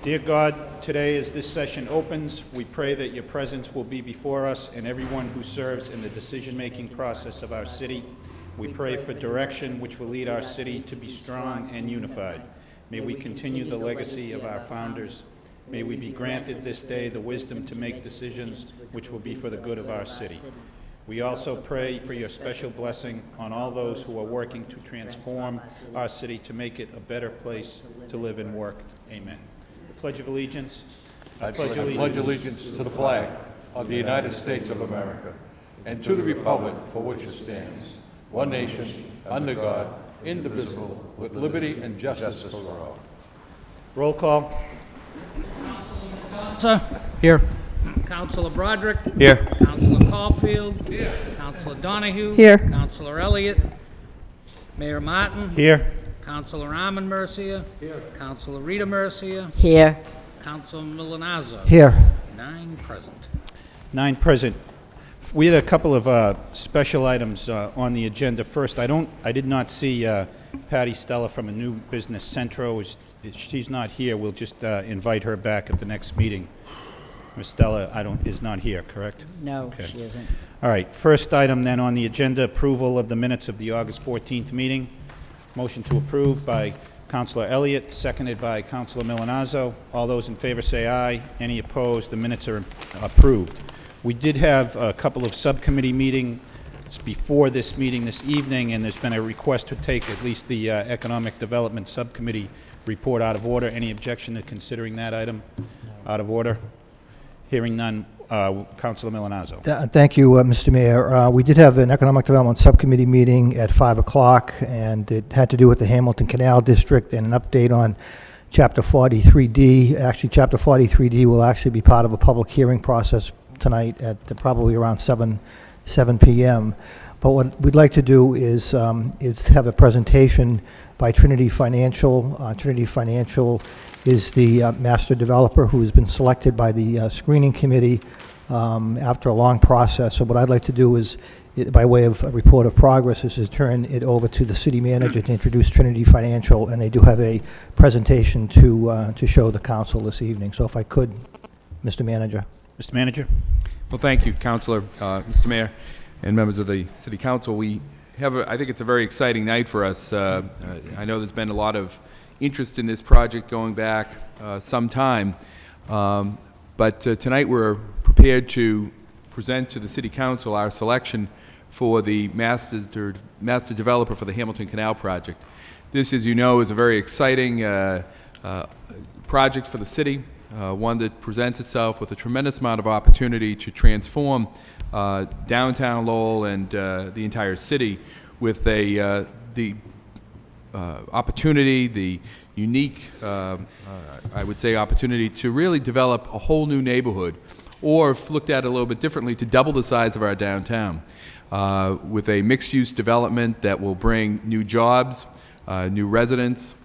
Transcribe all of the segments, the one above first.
Dear God, today as this session opens, we pray that your presence will be before us and everyone who serves in the decision-making process of our city. We pray for direction which will lead our city to be strong and unified. May we continue the legacy of our founders. May we be granted this day the wisdom to make decisions which will be for the good of our city. We also pray for your special blessing on all those who are working to transform our city to make it a better place to live and work. Amen. The Pledge of Allegiance. I pledge allegiance to the flag of the United States of America and to the republic for which it stands, one nation, under God, indivisible, with liberty and justice for all. Roll call. Sir. Here. Councilor Broderick. Here. Councilor Caulfield. Here. Councilor Donahue. Here. Councilor Elliott. Mayor Martin. Here. Councilor Armand Mercia. Here. Councilor Rita Mercia. Here. Councilor Milanazzo. Here. 9 present. 9 present. We had a couple of special items on the agenda. First, I did not see Patty Stella from a New Business Centro. She's not here. We'll just invite her back at the next meeting. Ms. Stella is not here, correct? No, Okay. she isn't. All right. First item then on the agenda, approval of the minutes of the August 14th meeting. Motion to approve by Councilor Elliott, seconded by Councilor Milanazzo. All those in favor say aye. Any opposed? The minutes are approved. We did have a couple of subcommittee meetings before this meeting this evening, and there's been a request to take at least the Economic Development Subcommittee report out of order. Any objection to considering that item out of order? Hearing none. Councilor Milanazzo. Thank you, Mr. Mayor. We did have an Economic Development Subcommittee meeting at 5 o'clock, and it had to do with the Hamilton Canal District and an update on Chapter 43D. Actually, Chapter 43D will actually be part of a public hearing process tonight at probably around 7 p.m. But what we'd like to do is have a presentation by Trinity Financial. Trinity Financial is the master developer who has been selected by the screening committee after a long process. So what I'd like to do is, by way of a report of progress, is to turn it over to the city manager to introduce Trinity Financial, and they do have a presentation to show the council this evening. So if I could, Mr. Manager. Mr. Manager. Well, thank you, Councilor, Mr. Mayor, and members of the City Council. We have, I think it's a very exciting night for us. I know there's been a lot of interest in this project going back some time, but tonight we're prepared to present to the City Council our selection for the master developer for the Hamilton Canal project. This, as you know, is a very exciting project for the city, one that presents itself with a tremendous amount of opportunity to transform downtown Lowell and the entire city with the opportunity, the unique, I would say, opportunity to really develop a whole new neighborhood, or if looked at a little bit differently, to double the size of our downtown with a mixed-use development that will bring new jobs, new residents,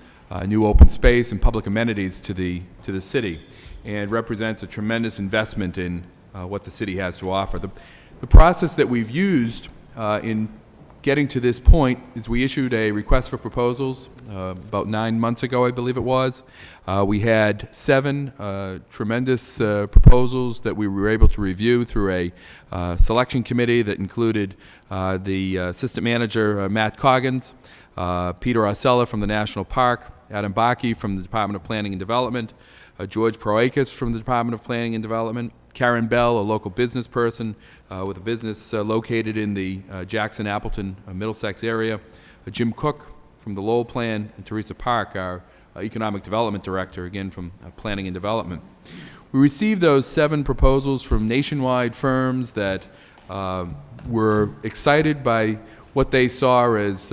new open space and public amenities to the city, and represents a tremendous investment in what the city has to offer. The process that we've used in getting to this point is we issued a request for proposals about 9 months ago, I believe it was. We had 7 tremendous proposals that we were able to review through a selection committee that included the assistant manager, Matt Coggins, Peter Arcella from the National Park, Adam Bakke from the Department of Planning and Development, George Proakis from the Department of Planning and Development, Karen Bell, a local business person with a business located in the Jackson, Appleton, Middlesex area, Jim Cook from the Lowell Plan, and Teresa Park, our Economic Development Director, again from Planning and Development. We received those 7 proposals from nationwide firms that were excited by what they saw as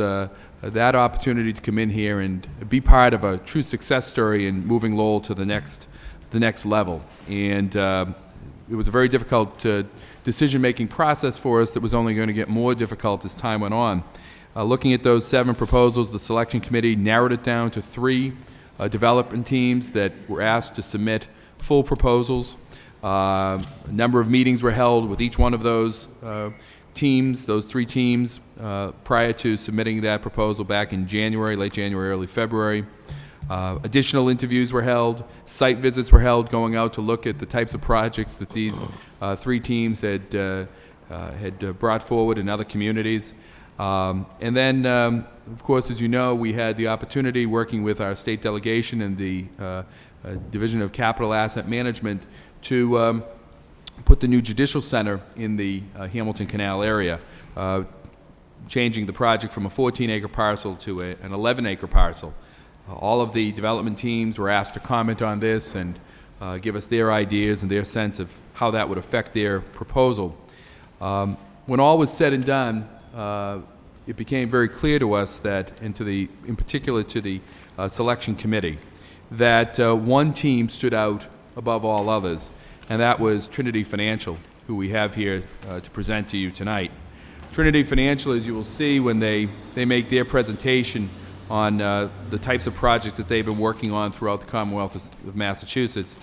that opportunity to come in here and be part of a true success story in moving Lowell to the next level. And it was a very difficult decision-making process for us that was only going to get more difficult as time went on. Looking at those 7 proposals, the selection committee narrowed it down to 3 development teams that were asked to submit full proposals. A number of meetings were held with each one of those teams, those 3 teams, prior to submitting that proposal back in January, late January, early February. Additional interviews were held, site visits were held, going out to look at the types of projects that these three teams had brought forward in other communities. And then, of course, as you know, we had the opportunity, working with our state delegation and the Division of Capital Asset Management, to put the new Judicial Center in the Hamilton Canal area, changing the project from a 14-acre parcel to an 11-acre parcel. All of the development teams were asked to comment on this and give us their ideas and their sense of how that would affect their proposal. When all was said and done, it became very clear to us that, and in particular to the selection committee, that one team stood out above all others, and that was Trinity Financial, who we have here to present to you tonight. Trinity Financial, as you will see when they make their presentation on the types of projects that they've been working on throughout the Commonwealth of Massachusetts,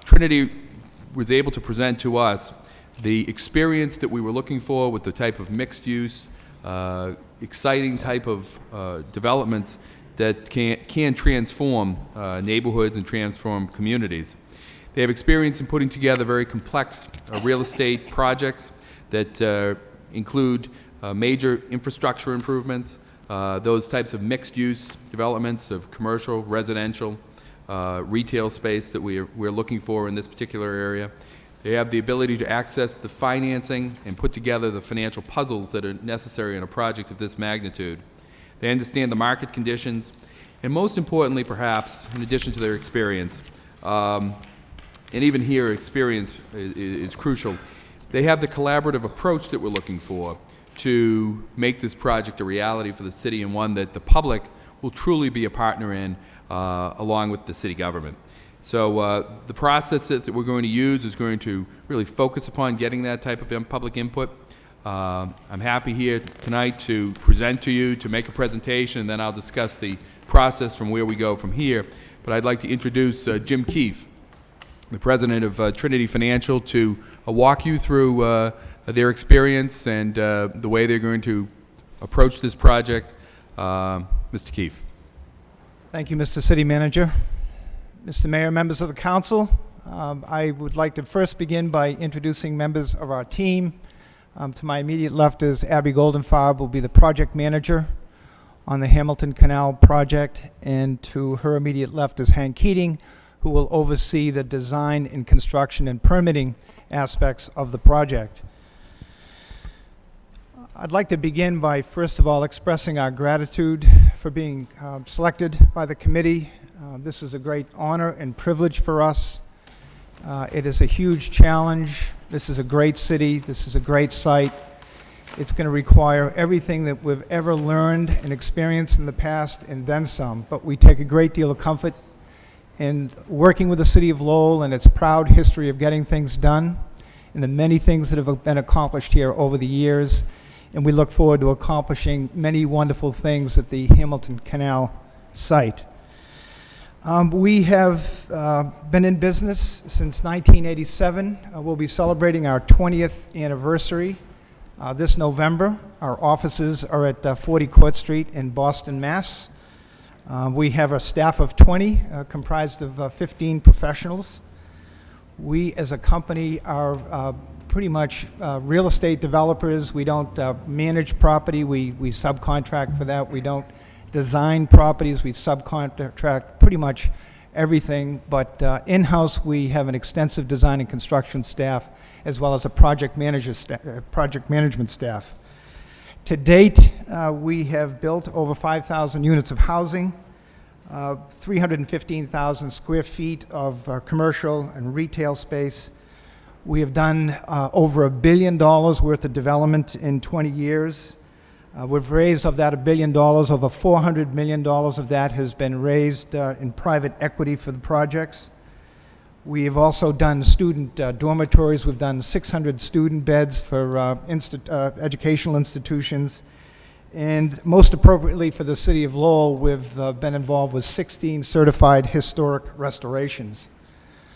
Trinity was able to present to us the experience that we were looking for with the type of mixed-use, exciting type of developments that can transform neighborhoods and transform communities. They have experience in putting together very complex real estate projects that include major infrastructure improvements, those types of mixed-use developments of commercial, residential, retail space that we're looking for in this particular area. They have the ability to access the financing and put together the financial puzzles that are necessary in a project of this magnitude. They understand the market conditions, and most importantly, perhaps, in addition to their experience, and even here experience is crucial, they have the collaborative approach that we're looking for to make this project a reality for the city, and one that the public will truly be a partner in, along with the city government. So the process that we're going to use is going to really focus upon getting that type of public input. I'm happy here tonight to present to you, to make a presentation, and then I'll discuss the process from where we go from here. But I'd like to introduce Jim Keefe, the president of Trinity Financial, to walk you through their experience and the way they're going to approach this project. Mr. Keefe. Thank you, Mr. City Manager. Mr. Mayor, members of the council, I would like to first begin by introducing members of our team. To my immediate left is Abby Goldenfarb, who will be the project manager on the Hamilton Canal project, and to her immediate left is Hank Keating, who will oversee the design and construction and permitting aspects of the project. I'd like to begin by, first of all, expressing our gratitude for being selected by the committee. This is a great honor and privilege for us. It is a huge challenge. This is a great city. This is a great site. It's going to require everything that we've ever learned and experienced in the past and then some. But we take a great deal of comfort in working with the city of Lowell and its proud history of getting things done and the many things that have been accomplished here over the years. And we look forward to accomplishing many wonderful things at the Hamilton Canal site. We have been in business since 1987. We'll be celebrating our 20th anniversary this November. Our offices are at 40 Court Street in Boston, Mass. We have a staff of 20, comprised of 15 professionals. We, as a company, are pretty much real estate developers. We don't manage property. We subcontract for that. We don't design properties. We subcontract pretty much everything. But in-house, we have an extensive design and construction staff, as well as a project management staff. To date, we have built over 5,000 units of housing, 315,000 square feet of commercial and retail space. We have done over $1 billion worth of development in 20 years. We've raised of that $1 billion, over $400 million of that has been raised in private equity for the projects. We have also done student dormitories. We've done 600 student beds for educational institutions. And most appropriately for the city of Lowell, we've been involved with 16 certified historic restorations.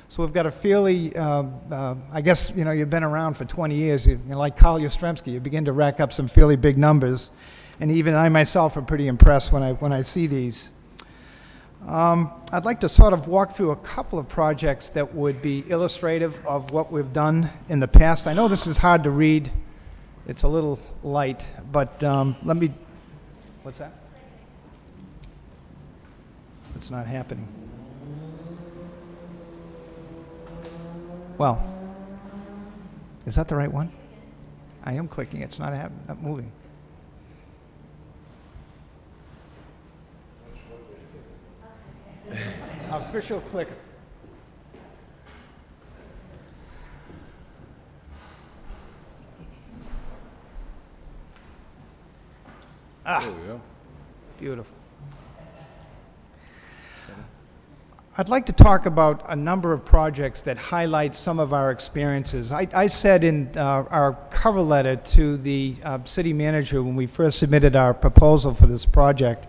So we've got a fairly, I guess, you've been around for 20 years. Like Carl Yastrzemski, you begin to rack up some fairly big numbers. And even I myself am pretty impressed when I see these. I'd like to sort of walk through a couple of projects that would be illustrative of what we've done in the past. I know this is hard to read. It's a little light, but let me... What's that? It's not happening. Well, is that the right one? I am clicking. It's not moving. Official clicker. There we go. Beautiful. I'd like to talk about a number of projects that highlight some of our experiences. I said in our cover letter to the city manager when we first submitted our proposal for this project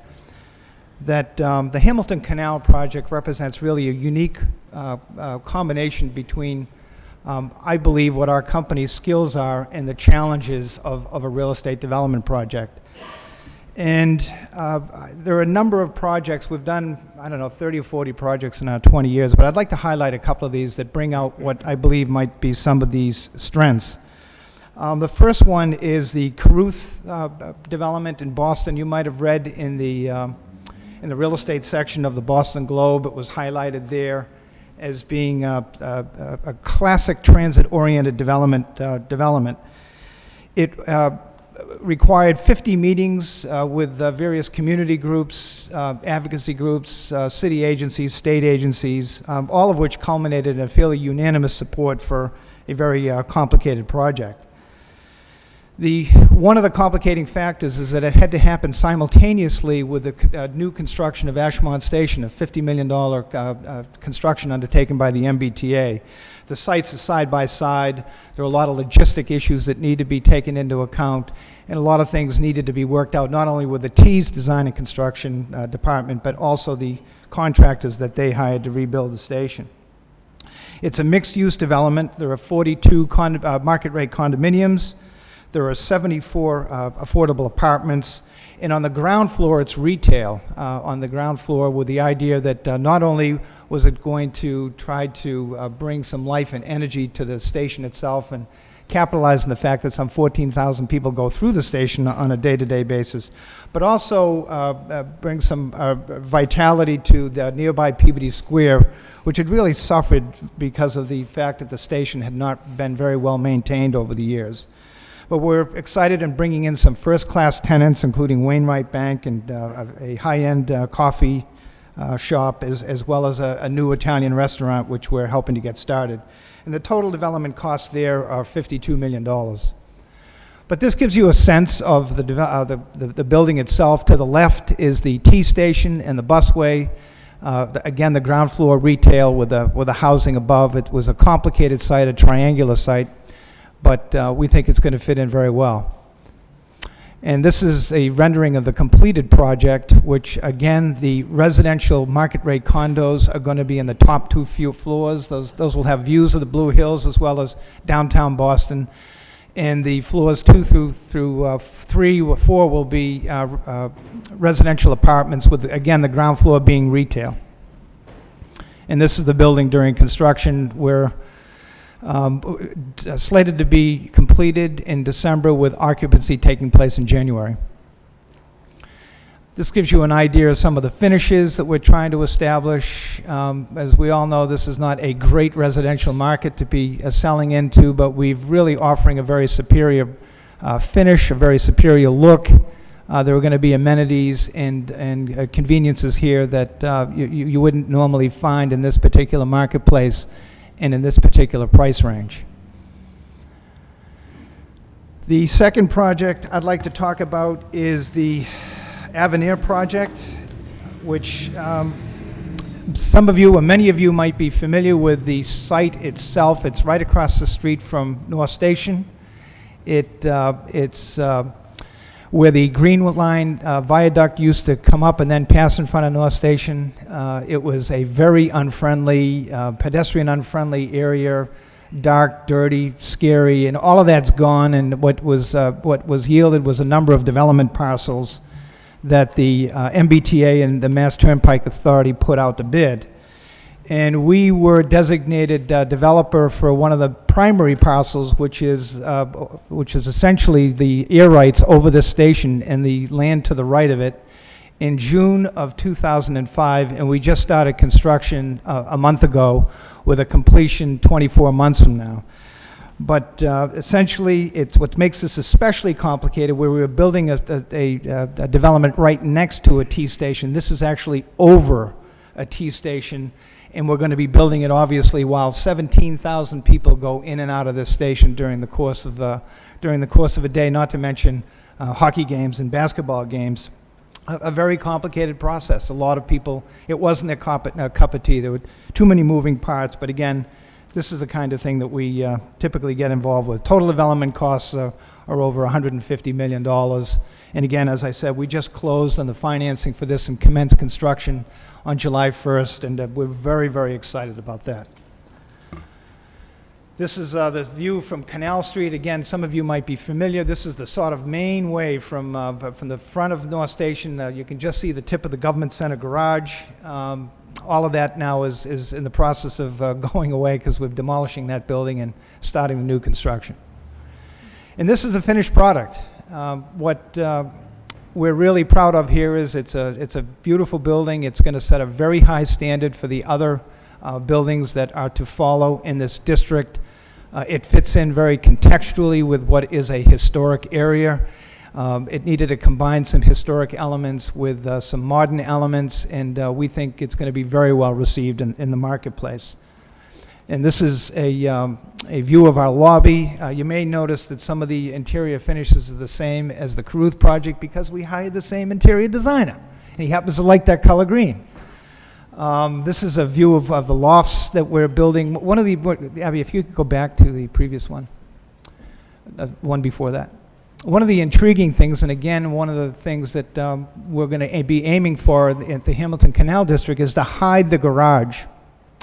that the Hamilton Canal project represents really a unique combination between, I believe, what our company's skills are and the challenges of a real estate development project. And there are a number of projects. We've done, I don't know, 30 or 40 projects in our 20 years, but I'd like to highlight a couple of these that bring out what I believe might be some of these strengths. The first one is the Caruth development in Boston. You might have read in the real estate section of the Boston Globe, it was highlighted there as being a classic transit-oriented development. It required 50 meetings with various community groups, advocacy groups, city agencies, state agencies, all of which culminated in a fairly unanimous support for a very complicated project. One of the complicating factors is that it had to happen simultaneously with the new construction of Ashmont Station, a $50 million construction undertaken by the MBTA. The sites are side by side. There are a lot of logistic issues that need to be taken into account, and a lot of things needed to be worked out, not only with the T's design and construction department, but also the contractors that they hired to rebuild the station. It's a mixed-use development. There are 42 market-rate condominiums. There are 74 affordable apartments. And on the ground floor, it's retail. On the ground floor with the idea that not only was it going to try to bring some life and energy to the station itself and capitalize on the fact that some 14,000 people go through the station on a day-to-day basis, but also bring some vitality to the nearby Peabody Square, which had really suffered because of the fact that the station had not been very well maintained over the years. But we're excited in bringing in some first-class tenants, including Wainwright Bank and a high-end coffee shop, as well as a new Italian restaurant, which we're helping to get started. And the total development costs there are $52 million. But this gives you a sense of the building itself. To the left is the T station and the busway. Again, the ground floor retail with the housing above. It was a complicated site, a triangular site, but we think it's going to fit in very well. And this is a rendering of the completed project, which, again, the residential market rate condos are going to be in the top two floors. Those will have views of the Blue Hills as well as downtown Boston. And the floors 2 through 3 or 4 will be residential apartments with, again, the ground floor being retail. And this is the building during construction, where slated to be completed in December with occupancy taking place in January. This gives you an idea of some of the finishes that we're trying to establish. As we all know, this is not a great residential market to be selling into, but we're really offering a very superior finish, a very superior look. There are going to be amenities and conveniences here that you wouldn't normally find in this particular marketplace and in this particular price range. The second project I'd like to talk about is the Avenir project, which some of you or many of you might be familiar with the site itself. It's right across the street from North Station. It's where the Green Line viaduct used to come up and then pass in front of North Station. It was a very unfriendly, pedestrian unfriendly area, dark, dirty, scary, and all of that's gone. And what was yielded was a number of development parcels that the MBTA and the Mass Turnpike Authority put out to bid. And we were designated developer for one of the primary parcels, which is essentially the air rights over this station and the land to the right of it, in June of 2005, and we just started construction a month ago with a completion 24 months from now. But essentially, it's what makes this especially complicated, where we were building a development right next to a T station. This is actually over a T station, and we're going to be building it, obviously, while 17,000 people go in and out of this station during the course of a day, not to mention hockey games and basketball games. A very complicated process. A lot of people, it wasn't a cup of tea. There were too many moving parts, but again, this is the kind of thing that we typically get involved with. Total development costs are over $150 million. And again, as I said, we just closed on the financing for this and commenced construction on July 1st, and we're very, very excited about that. This is the view from Canal Street. Again, some of you might be familiar. This is the sort of main way from the front of North Station. You can just see the tip of the Government Center garage. All of that now is in the process of going away because we're demolishing that building and starting the new construction. And this is a finished product. What we're really proud of here is it's a beautiful building. It's going to set a very high standard for the other buildings that are to follow in this district. It fits in very contextually with what is a historic area. It needed to combine some historic elements with some modern elements, and we think it's going to be very well received in the marketplace. And this is a view of our lobby. You may notice that some of the interior finishes are the same as the Caruth project because we hired the same interior designer, and he happens to like that color green. This is a view of the lofts that we're building. One of the, Abby, if you could go back to the previous one, one before that. One of the intriguing things, and again, one of the things that we're going to be aiming for at the Hamilton Canal District is to hide the garage.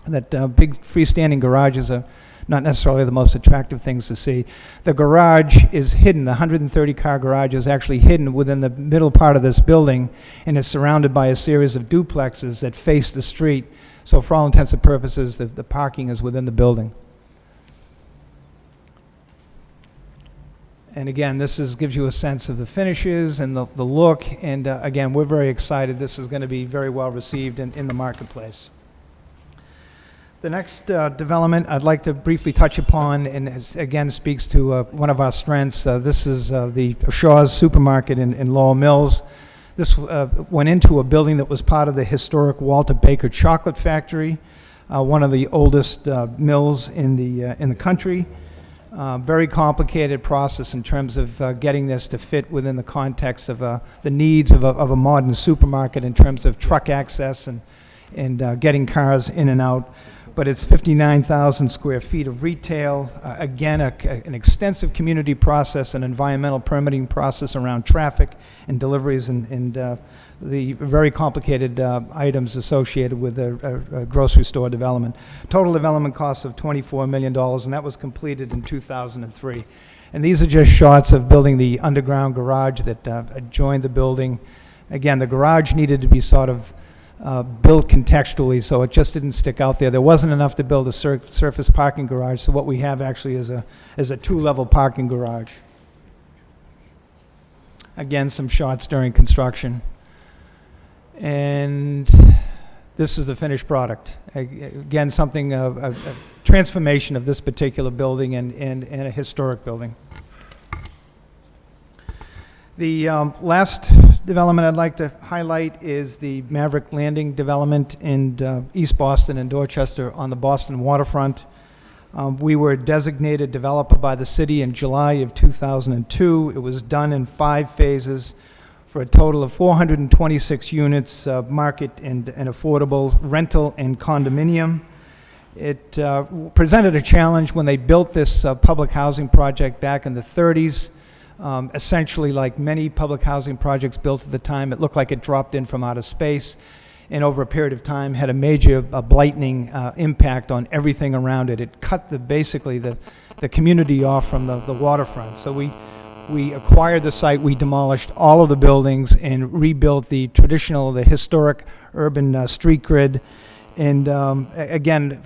That big freestanding garages are not necessarily the most attractive things to see. The garage is hidden. The 130-car garage is actually hidden within the middle part of this building, and is surrounded by a series of duplexes that face the street. So for all intents and purposes, the parking is within the building. And again, this gives you a sense of the finishes and the look, and again, we're very excited. This is going to be very well received in the marketplace. The next development I'd like to briefly touch upon, and again speaks to one of our strengths. This is the Shaw's Supermarket in Lowell Mills. This went into a building that was part of the historic Walter Baker Chocolate Factory, one of the oldest mills in the country. Very complicated process in terms of getting this to fit within the context of the needs of a modern supermarket in terms of truck access and getting cars in and out. But it's 59,000 square feet of retail. Again, an extensive community process and environmental permitting process around traffic and deliveries and the very complicated items associated with a grocery store development. Total development costs of $24 million, and that was completed in 2003. And these are just shots of building the underground garage that adjoined the building. Again, the garage needed to be sort of built contextually, so it just didn't stick out there. There wasn't enough to build a surface parking garage, so what we have actually is a two-level parking garage. Again, some shots during construction. And this is the finished product. Again, something a transformation of this particular building and a historic building. The last development I'd like to highlight is the Maverick Landing development in East Boston and Dorchester on the Boston waterfront. We were designated developer by the city in July of 2002. It was done in 5 phases for a total of 426 units, market and affordable rental and condominium. It presented a challenge when they built this public housing project back in the 30s. Essentially, like many public housing projects built at the time, it looked like it dropped in from outer space, and over a period of time had a major blightening impact on everything around it. It cut basically the community off from the waterfront. So we We acquired the site, we demolished all of the buildings and rebuilt the historic urban street grid, and again,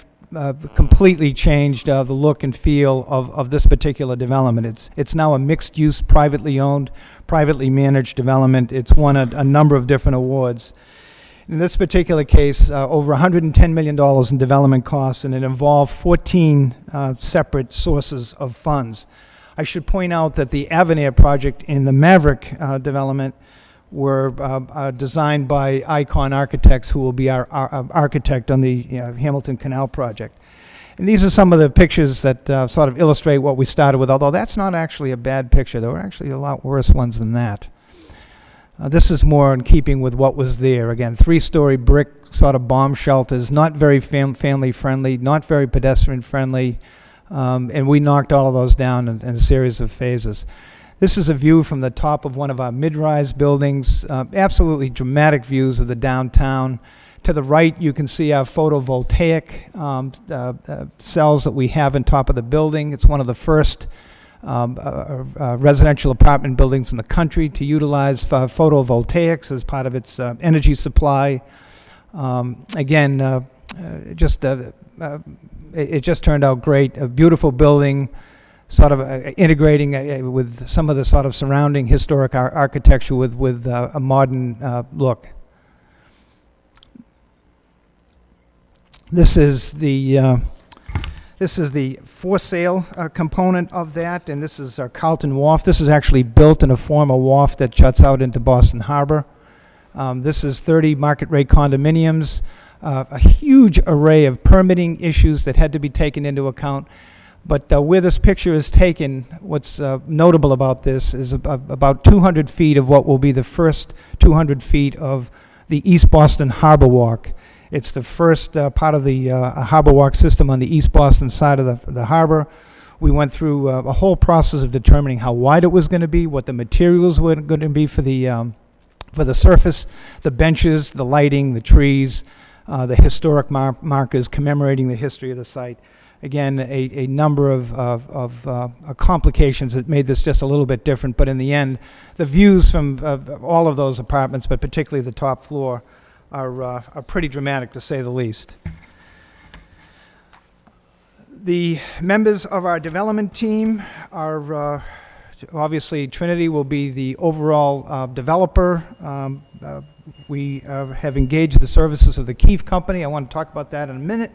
completely changed the look and feel of this particular development. It's now a mixed-use, privately owned, privately managed development. It's won a number of different awards. In this particular case, over $110 million in development costs, and it involved 14 separate sources of funds. I should point out that the Avenir project and the Maverick development were designed by Icon Architects, who will be our architect on the Hamilton Canal project. And these are some of the pictures that sort of illustrate what we started with, although that's not actually a bad picture. There were actually a lot worse ones than that. This is more in keeping with what was there. Again, 3-story brick sort of bomb shelters, not very family friendly, not very pedestrian friendly, and we knocked all of those down in a series of phases. This is a view from the top of one of our mid-rise buildings, absolutely dramatic views of the downtown. To the right, you can see our photovoltaic cells that we have on top of the building. It's one of the first residential apartment buildings in the country to utilize photovoltaics as part of its energy supply. Again, it just turned out great. A beautiful building, sort of integrating with some of the sort of surrounding historic architecture with a modern look. This is the for sale component of that, and this is our Carlton Wharf. This is actually built in a former wharf that juts out into Boston Harbor. This is 30 market rate condominiums, a huge array of permitting issues that had to be taken into account. But where this picture is taken, what's notable about this is about 200 feet of what will be the first 200 feet of the East Boston Harbor Walk. It's the first part of the Harbor Walk system on the East Boston side of the harbor. We went through a whole process of determining how wide it was going to be, what the materials were going to be for the surface, the benches, the lighting, the trees, the historic markers commemorating the history of the site. Again, a number of complications that made this just a little bit different, but in the end, the views from all of those apartments, but particularly the top floor, are pretty dramatic, to say the least. The members of our development team are obviously Trinity will be the overall developer. We have engaged the services of the Keefe Company. I want to talk about that in a minute.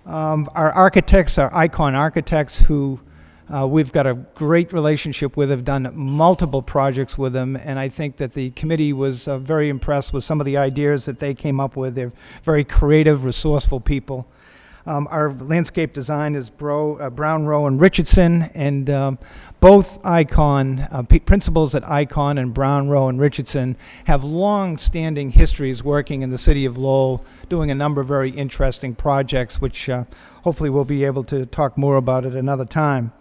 Our architects are Icon Architects, who we've got a great relationship with, have done multiple projects with them, and I think that the committee was very impressed with some of the ideas that they came up with. They're very creative, resourceful people. Our landscape design is Brown, Rowe, and Richardson, and both Icon, principals at Icon and Brown, Rowe, and Richardson have long-standing histories working in the city of Lowell, doing a number of very interesting projects, which hopefully we'll be able to talk more about at another time.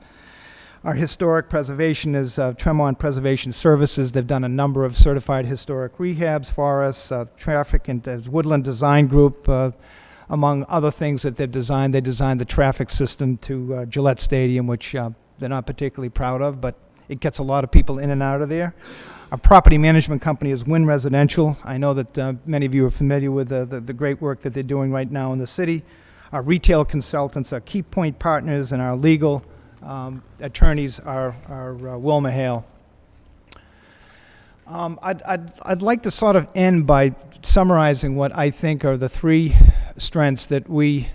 Our historic preservation is Tremont Preservation Services. They've done a number of certified historic rehabs for us. Traffic and Woodland Design Group, among other things that they've designed. They designed the traffic system to Gillette Stadium, which they're not particularly proud of, but it gets a lot of people in and out of there. Our property management company is Wynn Residential. I know that many of you are familiar with the great work that they're doing right now in the city. Our retail consultants are Key Point Partners, and our legal attorneys are Wilma Hale. I'd like to sort of end by summarizing what I think are the three strengths that we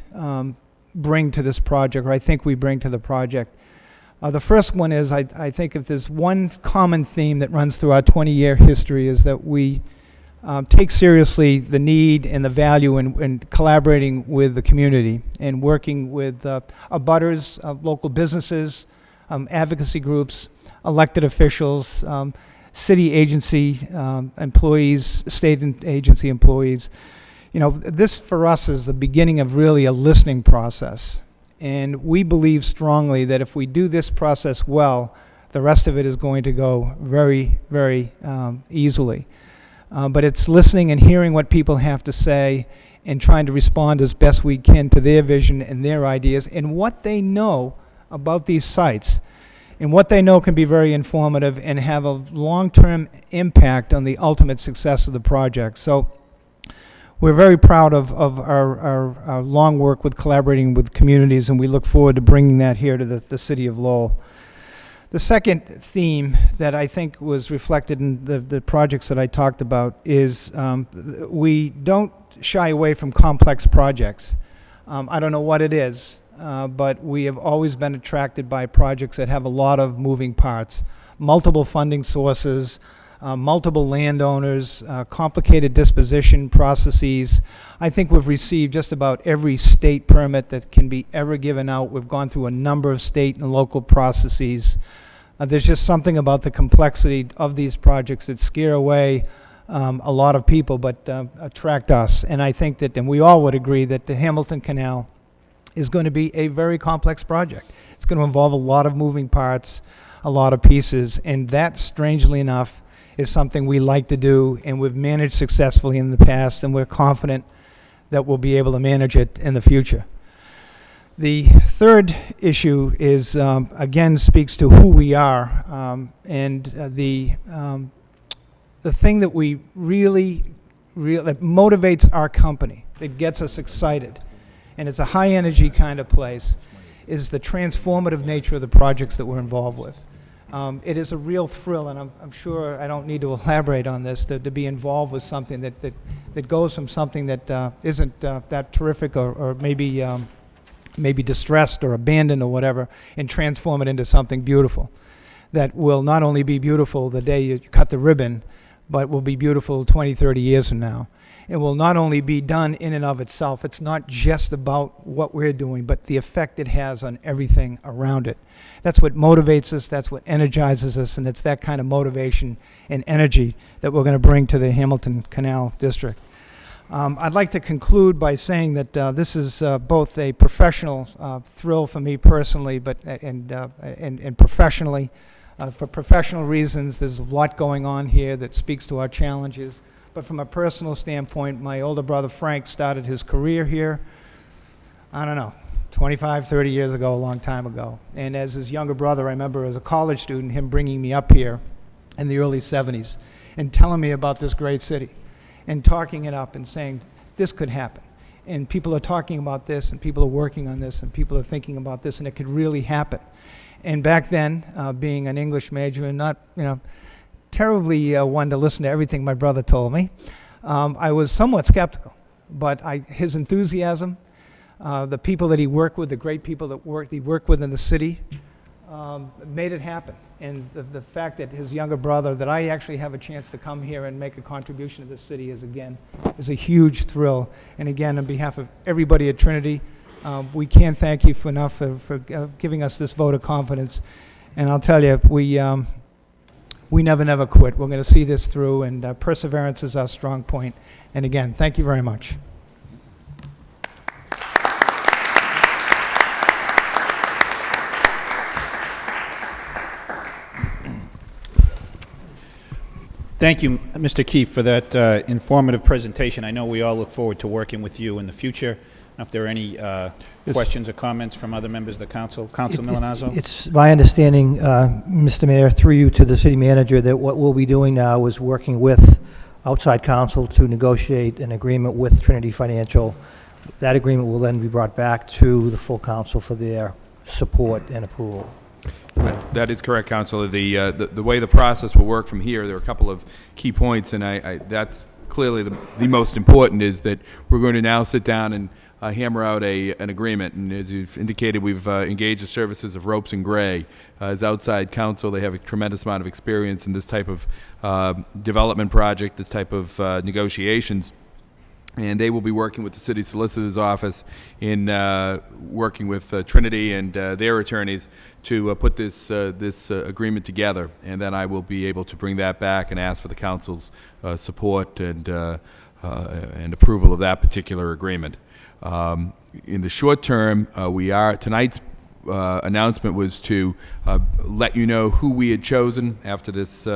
bring to this project, or I think we bring to the project. The first one is, I think if there's one common theme that runs through our 20-year history, is that we take seriously the need and the value in collaborating with the community and working with abutters, local businesses, advocacy groups, elected officials, city agency employees, state agency employees. You know, this for us is the beginning of really a listening process. And we believe strongly that if we do this process well, the rest of it is going to go very, very easily. But it's listening and hearing what people have to say and trying to respond as best we can to their vision and their ideas and what they know about these sites. And what they know can be very informative and have a long-term impact on the ultimate success of the project. So we're very proud of our long work with collaborating with communities, and we look forward to bringing that here to the city of Lowell. The second theme that I think was reflected in the projects that I talked about is we don't shy away from complex projects. I don't know what it is, but we have always been attracted by projects that have a lot of moving parts, multiple funding sources, multiple landowners, complicated disposition processes. I think we've received just about every state permit that can be ever given out. We've gone through a number of state and local processes. There's just something about the complexity of these projects that scare away a lot of people, but attract us. And I think that, and we all would agree, that the Hamilton Canal is going to be a very complex project. It's going to involve a lot of moving parts, a lot of pieces, and that, strangely enough, is something we like to do, and we've managed successfully in the past, and we're confident that we'll be able to manage it in the future. The third issue is, again, speaks to who we are, and the thing that we really that motivates our company, that gets us excited, and it's a high-energy kind of place, is the transformative nature of the projects that we're involved with. It is a real thrill, and I'm sure I don't need to elaborate on this, to be involved with something that goes from something that isn't that terrific or maybe distressed or abandoned or whatever, and transform it into something beautiful that will not only be beautiful the day you cut the ribbon, but will be beautiful 20, 30 years from now. It will not only be done in and of itself. It's not just about what we're doing, but the effect it has on everything around it. That's what motivates us, that's what energizes us, and it's that kind of motivation and energy that we're going to bring to the Hamilton Canal District. I'd like to conclude by saying that this is both a professional thrill for me personally, but and professionally. For professional reasons, there's a lot going on here that speaks to our challenges. But from a personal standpoint, my older brother Frank started his career here, I don't know, 25, 30 years ago, a long time ago. And as his younger brother, I remember as a college student, him bringing me up here in the early 70s and telling me about this great city and talking it up and saying, this could happen. And people are talking about this, and people are working on this, and people are thinking about this, and it could really happen. And back then, being an English major and not, terribly one to listen to everything my brother told me, I was somewhat skeptical. But his enthusiasm, the people that he worked with, the great people that he worked with in the city, made it happen. And the fact that his younger brother, that I actually have a chance to come here and make a contribution to this city is a huge thrill. And again, on behalf of everybody at Trinity, we can't thank you enough for giving us this vote of confidence. And I'll tell you, we never quit. We're going to see this through, and perseverance is our strong point. And again, thank you very much. Thank you, Mr. Keefe, for that informative presentation. I know we all look forward to working with you in the future. If there are any questions or comments from other members of the council. Council Milanazzo? It's my understanding, Mr. Mayor, through you to the city manager, that what we'll be doing now is working with outside counsel to negotiate an agreement with Trinity Financial. That agreement will then be brought back to the full council for their support and approval. That is correct, Councilor. The way the process will work from here, there are a couple of key points, and that's clearly the most important, is that we're going to now sit down and hammer out an agreement. And as you've indicated, we've engaged the services of Ropes and Gray as outside counsel. They have a tremendous amount of experience in this type of development project, this type of negotiations. And they will be working with the city solicitor's office in working with Trinity and their attorneys to put this agreement together. And then I will be able to bring that back and ask for the council's support and approval of that particular agreement. In the short term, tonight's announcement was to let you know who we had chosen after this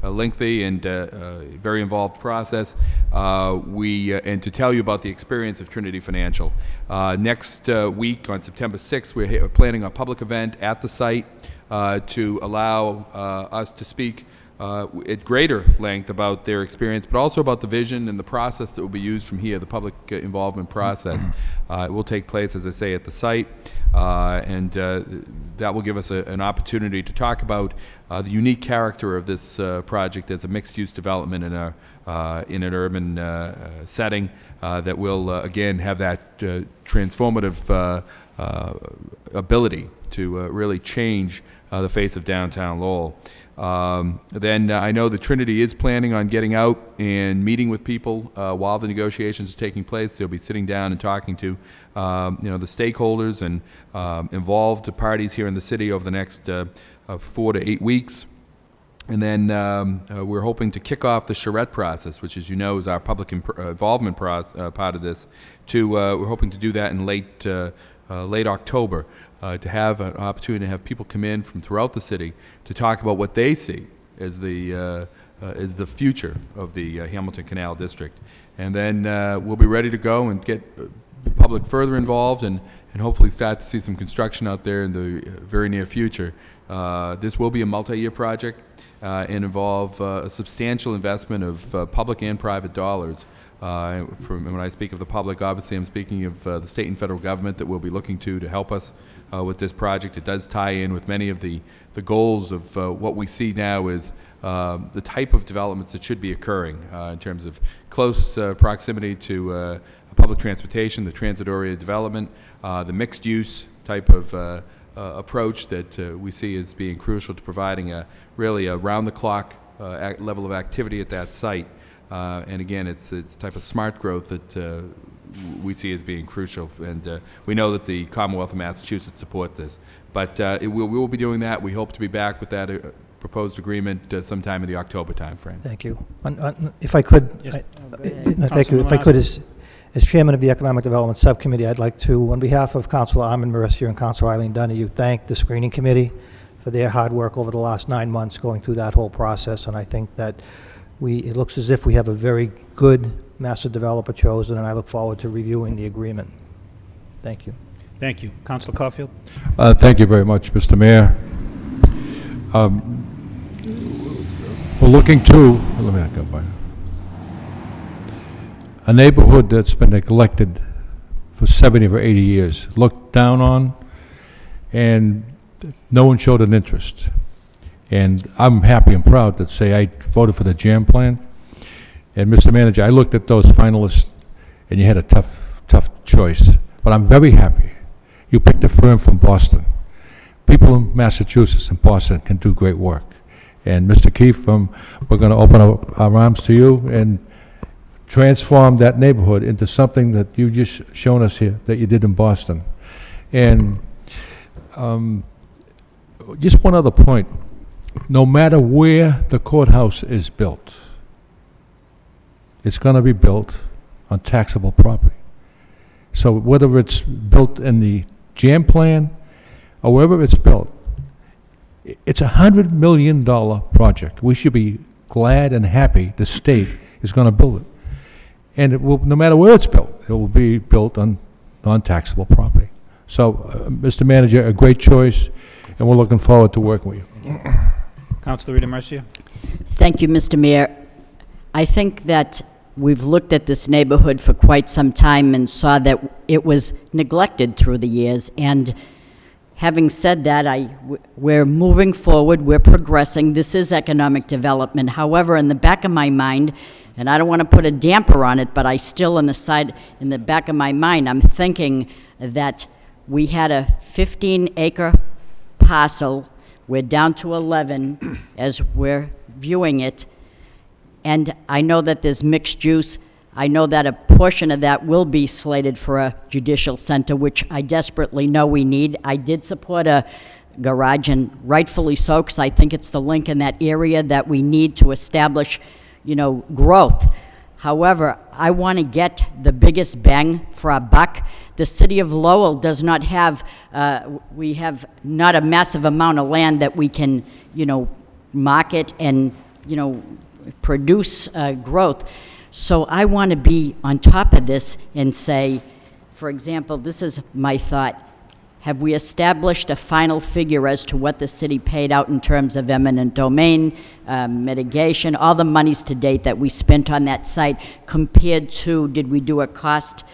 lengthy and very involved process, and to tell you about the experience of Trinity Financial. Next week, on September 6th, we're planning a public event at the site to allow us to speak at greater length about their experience, but also about the vision and the process that will be used from here, the public involvement process. It will take place, as I say, at the site, and that will give us an opportunity to talk about the unique character of this project as a mixed-use development in an urban setting that will, again, have that transformative ability to really change the face of downtown Lowell. Then I know the Trinity is planning on getting out and meeting with people while the negotiations are taking place. They'll be sitting down and talking to the stakeholders and involved parties here in the city over the next 4 to 8 weeks. And then we're hoping to kick off the charrette process, which, as you know, is our public involvement part of this. We're hoping to do that in late October, to have an opportunity to have people come in from throughout the city to talk about what they see as the future of the Hamilton Canal District. And then we'll be ready to go and get the public further involved and hopefully start to see some construction out there in the very near future. This will be a multi-year project and involve a substantial investment of public and private dollars. When I speak of the public, obviously I'm speaking of the state and federal government that we'll be looking to help us with this project. It does tie in with many of the goals of what we see now is the type of developments that should be occurring in terms of close proximity to public transportation, the transit-oriented development, the mixed-use type of approach that we see as being crucial to providing a really around-the-clock level of activity at that site. And again, it's type of smart growth that we see as being crucial, and we know that the Commonwealth of Massachusetts supports this. But we will be doing that. We hope to be back with that proposed agreement sometime in the October timeframe. Thank you. If I could, Yes. thank you. If I could, as chairman of the Economic Development Subcommittee, I'd like to, on behalf of Councilor Armin Mercier and Councilor Eileen Donahue, thank the screening committee for their hard work over the last 9 months going through that whole process. And I think that it looks as if we have a very good master developer chosen, and I look forward to reviewing the agreement. Thank you. Thank you. Councilor Caulfield? Thank you very much, Mr. Mayor. We're looking to, let me go by, a neighborhood that's been neglected for 70 or 80 years, looked down on, and no one showed an interest. And I'm happy and proud to say I voted for the jam plan. And Mr. Manager, I looked at those finalists, and you had a tough choice. But I'm very happy. You picked a firm from Boston. People in Massachusetts and Boston can do great work. And Mr. Keefe, we're going to open up our arms to you and transform that neighborhood into something that you just shown us here that you did in Boston. And just one other point. No matter where the courthouse is built, it's going to be built on taxable property. So whether it's built in the jam plan or wherever it's built, it's a $100 million project. We should be glad and happy the state is going to build it. And it will, no matter where it's built, it will be built on non-taxable property. So, Mr. Manager, a great choice, and we're looking forward to working with you. Councilor Rita Mercia? Thank you, Mr. Mayor. I think that we've looked at this neighborhood for quite some time and saw that it was neglected through the years. And having said that, we're moving forward, we're progressing. This is economic development. However, in the back of my mind, and I don't want to put a damper on it, but I still in the back of my mind, I'm thinking that we had a 15-acre parcel. We're down to 11 as we're viewing it. And I know that there's mixed use. I know that a portion of that will be slated for a judicial center, which I desperately know we need. I did support a garage, and rightfully so, because I think it's the link in that area that we need to establish, growth. However, I want to get the biggest bang for our buck. The city of Lowell does not have, we have not a massive amount of land that we can, market and, produce growth. So I want to be on top of this and say, for example, this is my thought. have we established a final figure as to what the city paid out in terms of eminent domain, mitigation, all the monies to date that we spent on that site, compared to, did we do a cost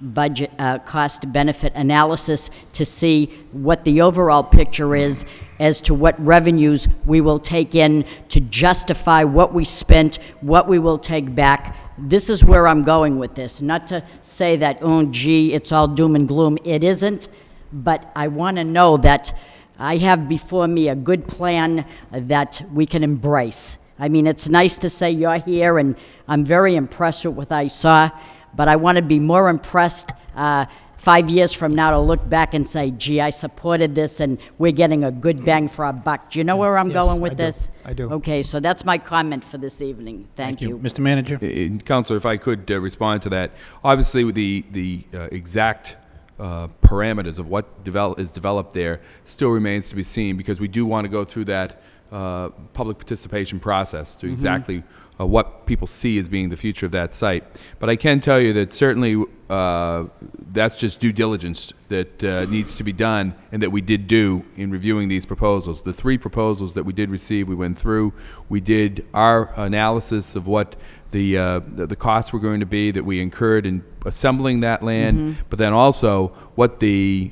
benefit analysis to see what the overall picture is as to what revenues we will take in to justify what we spent, what we will take back? This is where I'm going with this. Not to say that, oh, gee, it's all doom and gloom. It isn't. But I want to know that I have before me a good plan that we can embrace. I mean, it's nice to say you're here, and I'm very impressed with what I saw, but I want to be more impressed 5 years from now to look back and say, gee, I supported this, and we're getting a good bang for our buck. Do you know where I'm Yes, going with I do. this? I do. Okay, so that's my comment for this evening. Thank you. Mr. Manager? Counselor, if I could respond to that. Obviously, with the exact parameters of what is developed there still remains to be seen, because we do want to go through that public participation process to exactly what people see as being the future of that site. But I can tell you that certainly that's just due diligence that needs to be done, and that we did do in reviewing these proposals. The 3 proposals that we did receive, we went through. We did our analysis of what the costs were going to be that we incurred in assembling that land, but then also what the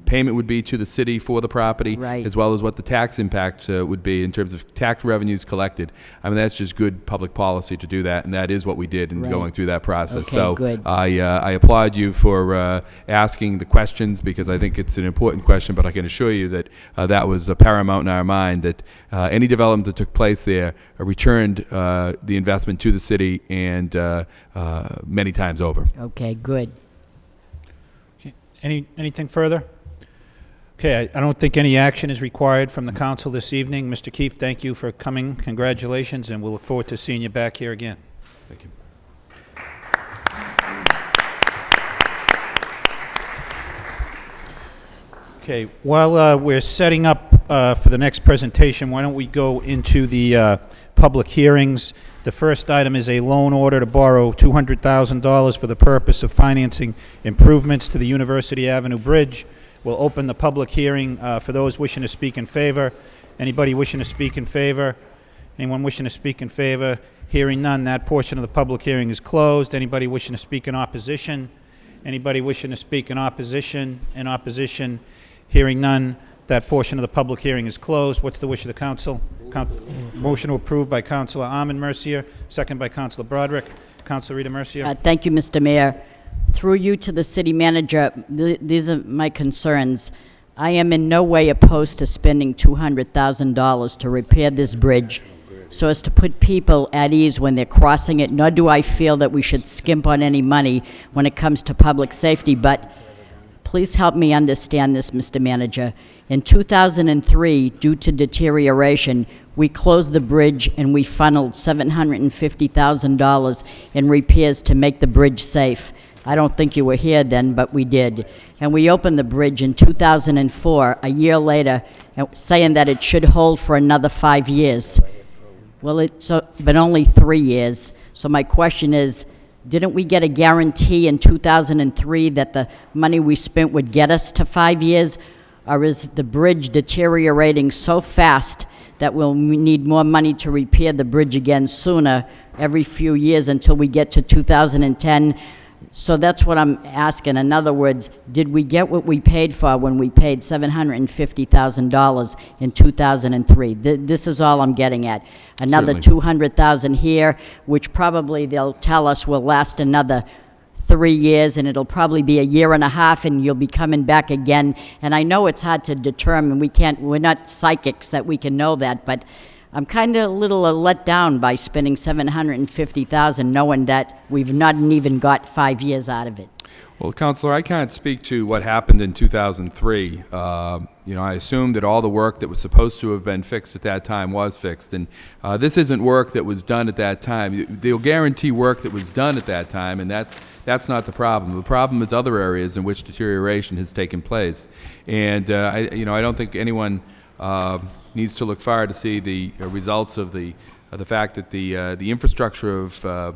payment would be to the city for the property, Right. as well as what the tax impact would be in terms of tax revenues collected. I mean, that's just good public policy to do that, and that is what we did in Right. going through that process. Okay, so good. I applaud you for asking the questions, because I think it's an important question, but I can assure you that that was paramount in our mind, that any development that took place there returned the investment to the city, and many times over. Okay, good. Anything further? Okay, I don't think any action is required from the council this evening. Mr. Keefe, thank you for coming. Congratulations, and we'll look forward to seeing you back here again. Thank you. Okay, while we're setting up for the next presentation, why don't we go into the public hearings? The first item is a loan order to borrow $200,000 for the purpose of financing improvements to the University Avenue Bridge. We'll open the public hearing for those wishing to speak in favor. Anybody wishing to speak in favor? Anyone wishing to speak in favor? Hearing none, that portion of the public hearing is closed. Anybody wishing to speak in opposition? Anybody wishing to speak in opposition? In opposition? Hearing none, that portion of the public hearing is closed. What's the wish of the council? Motion to approve by Councilor Armand Mercier, second by Councilor Broderick. Councilor Rita Mercier. Thank you, Mr. Mayor. Through you to the city manager, these are my concerns. I am in no way opposed to spending $200,000 to repair this bridge so as to put people at ease when they're crossing it, nor do I feel that we should skimp on any money when it comes to public safety. But please help me understand this, Mr. Manager. In 2003, due to deterioration, we closed the bridge and we funneled $750,000 in repairs to make the bridge safe. I don't think you were here then, but we did. And we opened the bridge in 2004, a year later, saying that it should hold for another 5 years. Well, it's been only 3 years. So my question is, didn't we get a guarantee in 2003 that the money we spent would get us to 5 years? Or is the bridge deteriorating so fast that we'll need more money to repair the bridge again sooner, every few years until we get to 2010? So that's what I'm asking. In other words, did we get what we paid for when we paid $750,000 in 2003? This is all I'm getting at. Another $200,000 here, which probably they'll tell us will last another 3 years, and it'll probably be a year and a half, and you'll be coming back again. And I know it's hard to determine. We're not psychics that we can know that, but I'm kind of a little let down by spending $750,000, knowing that we've not even got 5 years out of it. Well, Counselor, I can't speak to what happened in 2003. I assume that all the work that was supposed to have been fixed at that time was fixed, and this isn't work that was done at that time. They'll guarantee work that was done at that time, and that's not the problem. The problem is other areas in which deterioration has taken place, and I don't think anyone needs to look far to see the results of the fact that the infrastructure of the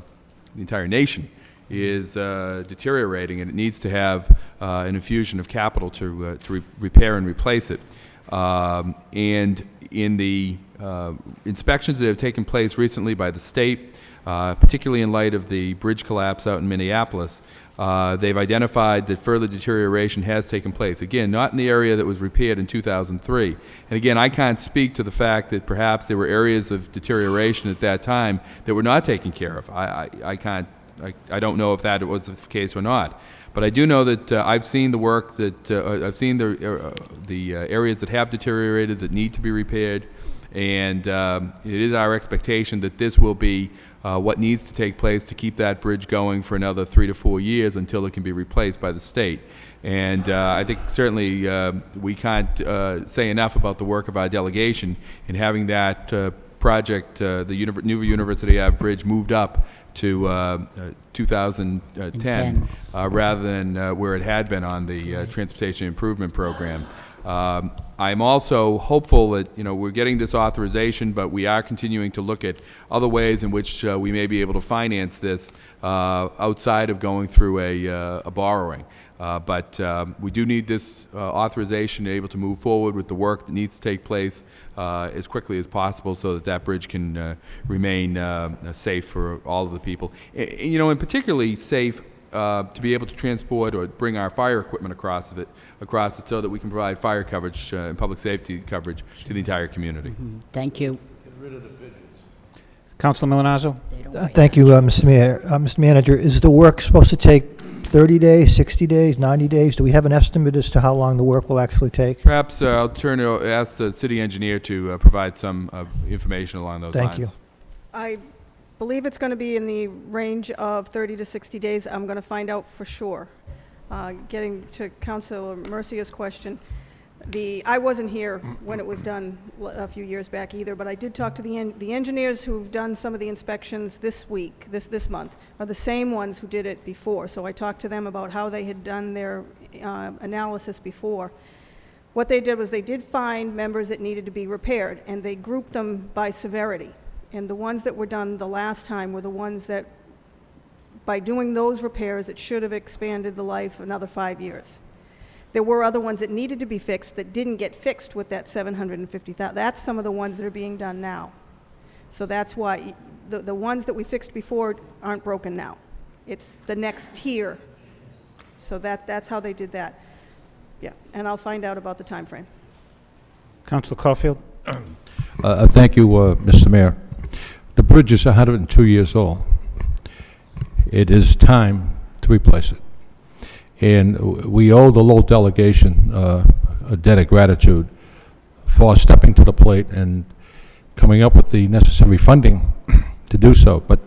entire nation is deteriorating, and it needs to have an infusion of capital to repair and replace it. And in the inspections that have taken place recently by the state, particularly in light of the bridge collapse out in Minneapolis, they've identified that further deterioration has taken place. Again, not in the area that was repaired in 2003. And again, I can't speak to the fact that perhaps there were areas of deterioration at that time that were not taken care of. I don't know if that was the case or not. But I do know that I've seen the work that, I've seen the areas that have deteriorated that need to be repaired. And it is our expectation that this will be what needs to take place to keep that bridge going for another 3 to 4 years until it can be replaced by the state. And I think certainly we can't say enough about the work of our delegation in having that project, the new University Ave Bridge, moved up to 2010 rather than where it had been on the Transportation Improvement Program. I'm also hopeful that, we're getting this authorization, but we are continuing to look at other ways in which we may be able to finance this outside of going through a borrowing. But we do need this authorization to be able to move forward with the work that needs to take place as quickly as possible so that that bridge can remain safe for all of the people. And particularly safe to be able to transport or bring our fire equipment across it so that we can provide fire coverage and public safety coverage to the entire community. Thank you. Councilor Milonazo? Thank you, Mr. Mayor. Mr. Manager, is the work supposed to take 30 days, 60 days, 90 days? Do we have an estimate as to how long the work will actually take? Perhaps I'll ask the city engineer to provide some information along those lines. Thank you. I believe it's going to be in the range of 30 to 60 days. I'm going to find out for sure. Getting to Councilor Mercia's question, I wasn't here when it was done a few years back either, but I did talk to the engineers who've done some of the inspections this week, this month, are the same ones who did it before. So I talked to them about how they had done their analysis before. What they did was they did find members that needed to be repaired, and they grouped them by severity. And the ones that were done the last time were the ones that, by doing those repairs, it should have expanded the life another 5 years. There were other ones that needed to be fixed that didn't get fixed with that $750,000. That's some of the ones that are being done now. So that's why the ones that we fixed before aren't broken now. It's the next tier. So that's how they did that. Yeah, and I'll find out about the time frame. Councilor Caulfield? Thank you, Mr. Mayor. The bridge is 102 years old. It is time to replace it. And we owe the Lowell delegation a debt of gratitude for stepping to the plate and coming up with the necessary funding to do so. But,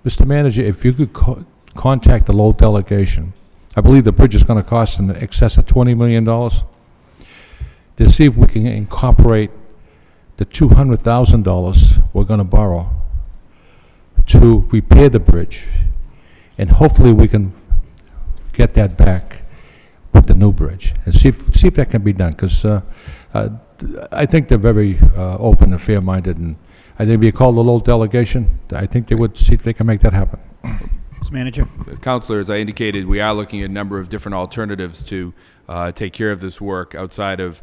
Mr. Manager, if you could contact the Lowell delegation, I believe the bridge is going to cost in excess of $20 million, to see if we can incorporate the $200,000 we're going to borrow to repair the bridge, and hopefully we can get that back with the new bridge, and see if that can be done, because I think they're very open and fair-minded, and I think if you call the Lowell delegation, I think they would see if they can make that happen. Mr. Manager? Councilor, as I indicated, we are looking at a number of different alternatives to take care of this work outside of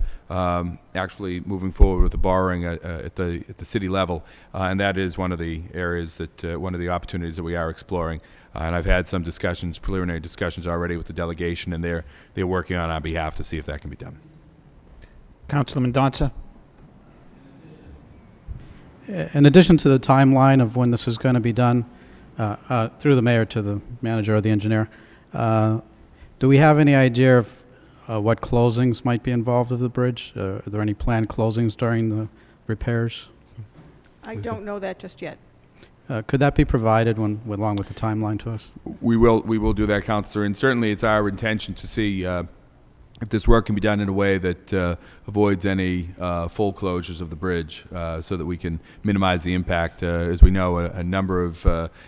actually moving forward with the borrowing at the city level, and that is one of the areas that one of the opportunities that we are exploring. And I've had some discussions, preliminary discussions already with the delegation, and they're working on our behalf to see if that can be done. Councilor Mendonça? In addition to the timeline of when this is going to be done, through the mayor to the manager or the engineer, do we have any idea of what closings might be involved with the bridge? Are there any planned closings during the repairs? I don't know that just yet. Could that be provided along with the timeline to us? We will do that, Councilor, and certainly it's our intention to see if this work can be done in a way that avoids any full closures of the bridge, so that we can minimize the impact. As we know, a number of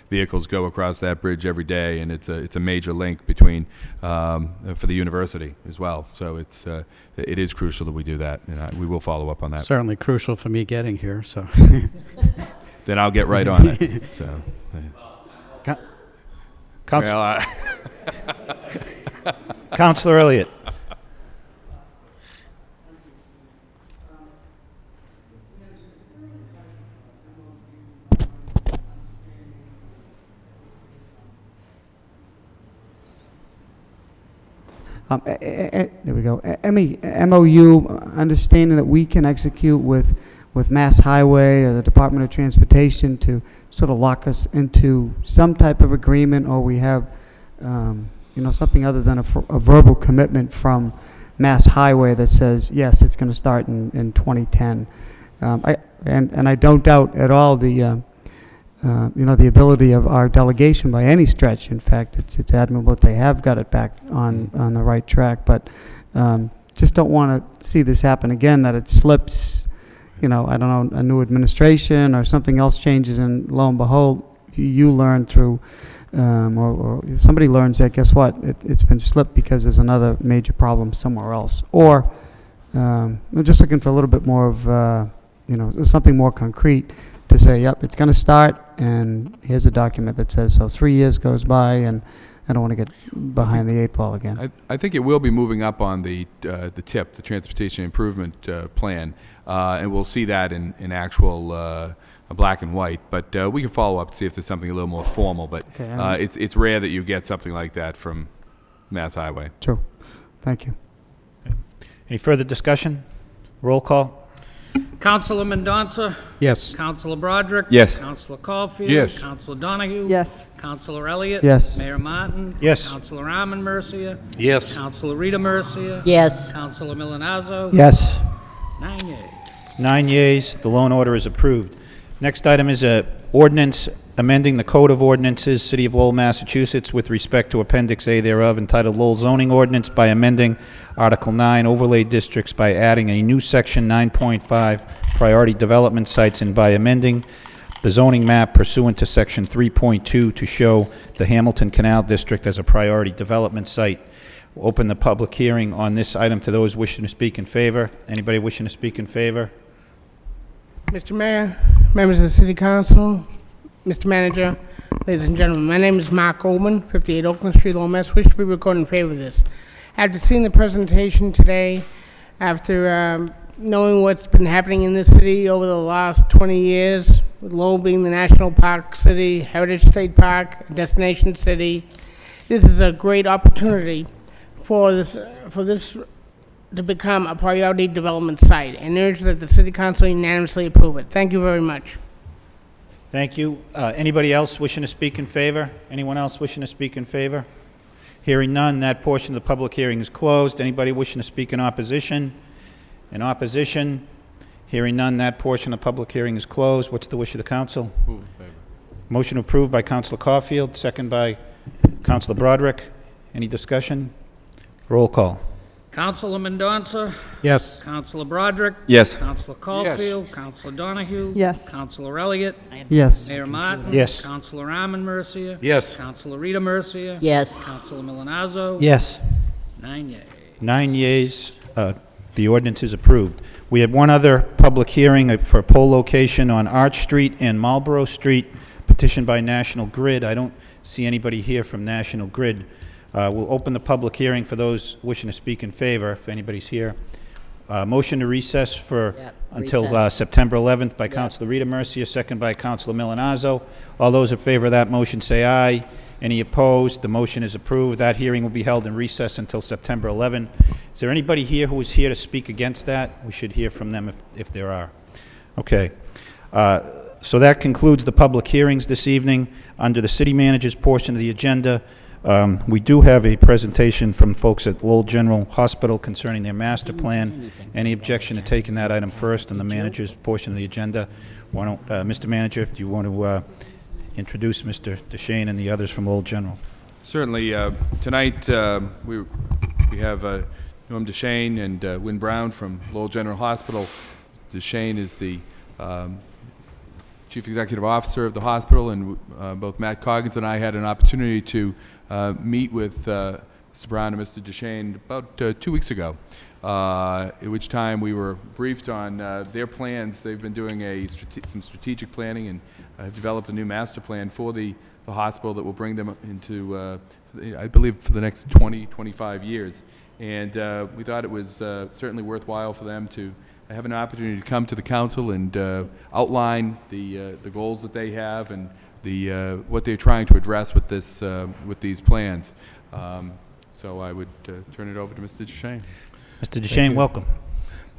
vehicles go across that bridge every day, and it's a major link between for the university as well. So it is crucial that we do that, and we will follow up on that. Certainly crucial for me getting here. So. Then I'll get right on it. So. Council- Councilor Elliott. There we go. MOU, understanding that we can execute with Mass Highway or the Department of Transportation to sort of lock us into some type of agreement, or we have, something other than a verbal commitment from Mass Highway that says, yes, it's going to start in 2010. I don't doubt at all the ability of our delegation by any stretch. In fact, it's admirable that they have got it back on the right track, but just don't want to see this happen again, that it slips, I don't know, a new administration or something else changes, and lo and behold, you learn through, or somebody learns that, guess what, it's been slipped because there's another major problem somewhere else. Or we're just looking for a little bit more of, something more concrete to say, yep, it's going to start, and here's a document that says so. 3 years goes by, and I don't want to get behind the 8 ball again. I think it will be moving up on the TIP, the Transportation Improvement Plan, and we'll see that in actual black and white. But we can follow up to see if there's something a little more formal. But Okay, it's rare that you get something like that from Mass Highway. True. Thank you. Any further discussion? Roll call. Councilor Mendonça. Yes. Councilor Broderick. Yes. Councilor Caulfield. Yes. Councilor Donahue. Yes. Councilor Elliott. Yes. Mayor Martin. Yes. Councilor Arman Mercia. Yes. Councilor Rita Mercia. Yes. Councilor Milonazo. Yes. 9 yeas. 9 yeas, the loan order is approved. Next item is a ordinance amending the Code of Ordinances, City of Lowell, Massachusetts, with respect to Appendix A thereof, entitled Lowell Zoning Ordinance, by amending Article 9, Overlay Districts, by adding a new Section 9.5, Priority Development Sites, and by amending the zoning map pursuant to Section 3.2 to show the Hamilton Canal District as a priority development site. We'll open the public hearing on this item to those wishing to speak in favor. Anybody wishing to speak in favor? Mr. Mayor, members of the City Council, Mr. Manager, ladies and gentlemen, my name is Mark Oldman, 58 Oakland Street, Lowell, Mass. Wish to be recorded in favor of this. After seeing the presentation today, after knowing what's been happening in this city over the last 20 years, with Lowell being the National Park City, Heritage State Park, destination city, this is a great opportunity for this to become a priority development site, and urge that the City Council unanimously approve it. Thank you very much. Thank you. Anybody else wishing to speak in favor? Anyone else wishing to speak in favor? Hearing none, that portion of the public hearing is closed. Anybody wishing to speak in opposition? In opposition? Hearing none, that portion of the public hearing is closed. What's the wish of the council? Move in favor. Motion approved by Councilor Caulfield, second by Councilor Broderick. Any discussion? Roll call. Councilor Mendonça. Yes. Councilor Broderick. Yes. Councilor Caulfield. Councilor Donahue. Yes. Councilor Elliott. Yes. Mayor Martin. Yes. Councilor Arman Mercia. Yes. Councilor Rita Mercia. Yes. Councilor Milonazo. Yes. 9 yeas. 9 yeas, the ordinance is approved. We had one other public hearing for a poll location on Arch Street and Marlborough Street, petitioned by National Grid. I don't see anybody here from National Grid. We'll open the public hearing for those wishing to speak in favor, if anybody's here. Motion to recess for until recess. September 11th by Councilor Rita Mercia, second by Councilor Milonazo. All those in favor of that motion say aye. Any opposed? The motion is approved. That hearing will be held in recess until September 11. Is there anybody here who is here to speak against that? We should hear from them if there are. Okay. So that concludes the public hearings this evening. Under the city manager's portion of the agenda, we do have a presentation from folks at Lowell General Hospital concerning their master plan. Any objection to taking that item first on the manager's portion of the agenda? Why don't, Mr. Manager, if you want to introduce Mr. DeShane and the others from Lowell General. Certainly. Tonight, we have Norm DeShane and Wynn Brown from Lowell General Hospital. DeShane is the Chief Executive Officer of the hospital, and both Matt Coggins and I had an opportunity to meet with Mr. Brown and Mr. DeShane about 2 weeks ago. at which time we were briefed on their plans. They've been doing some strategic planning and have developed a new master plan for the hospital that will bring them into, I believe, for the next 20, 25 years. And we thought it was certainly worthwhile for them to have an opportunity to come to the council and outline the goals that they have and what they're trying to address with these plans. So I would turn it over to Mr. Duchesne. Mr. Duchesne, welcome.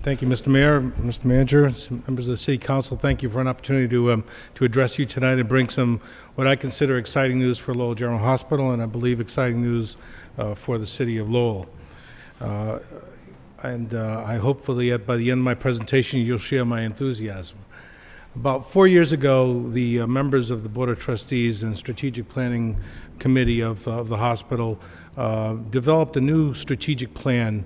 Thank you, Mr. Mayor, Mr. Manager, members of the City Council. Thank you for an opportunity to address you tonight and bring some what I consider exciting news for Lowell General Hospital, and I believe exciting news for the city of Lowell. I hopefully by the end of my presentation you'll share my enthusiasm. About 4 years ago, the members of the Board of Trustees and Strategic Planning Committee of the hospital developed a new strategic plan,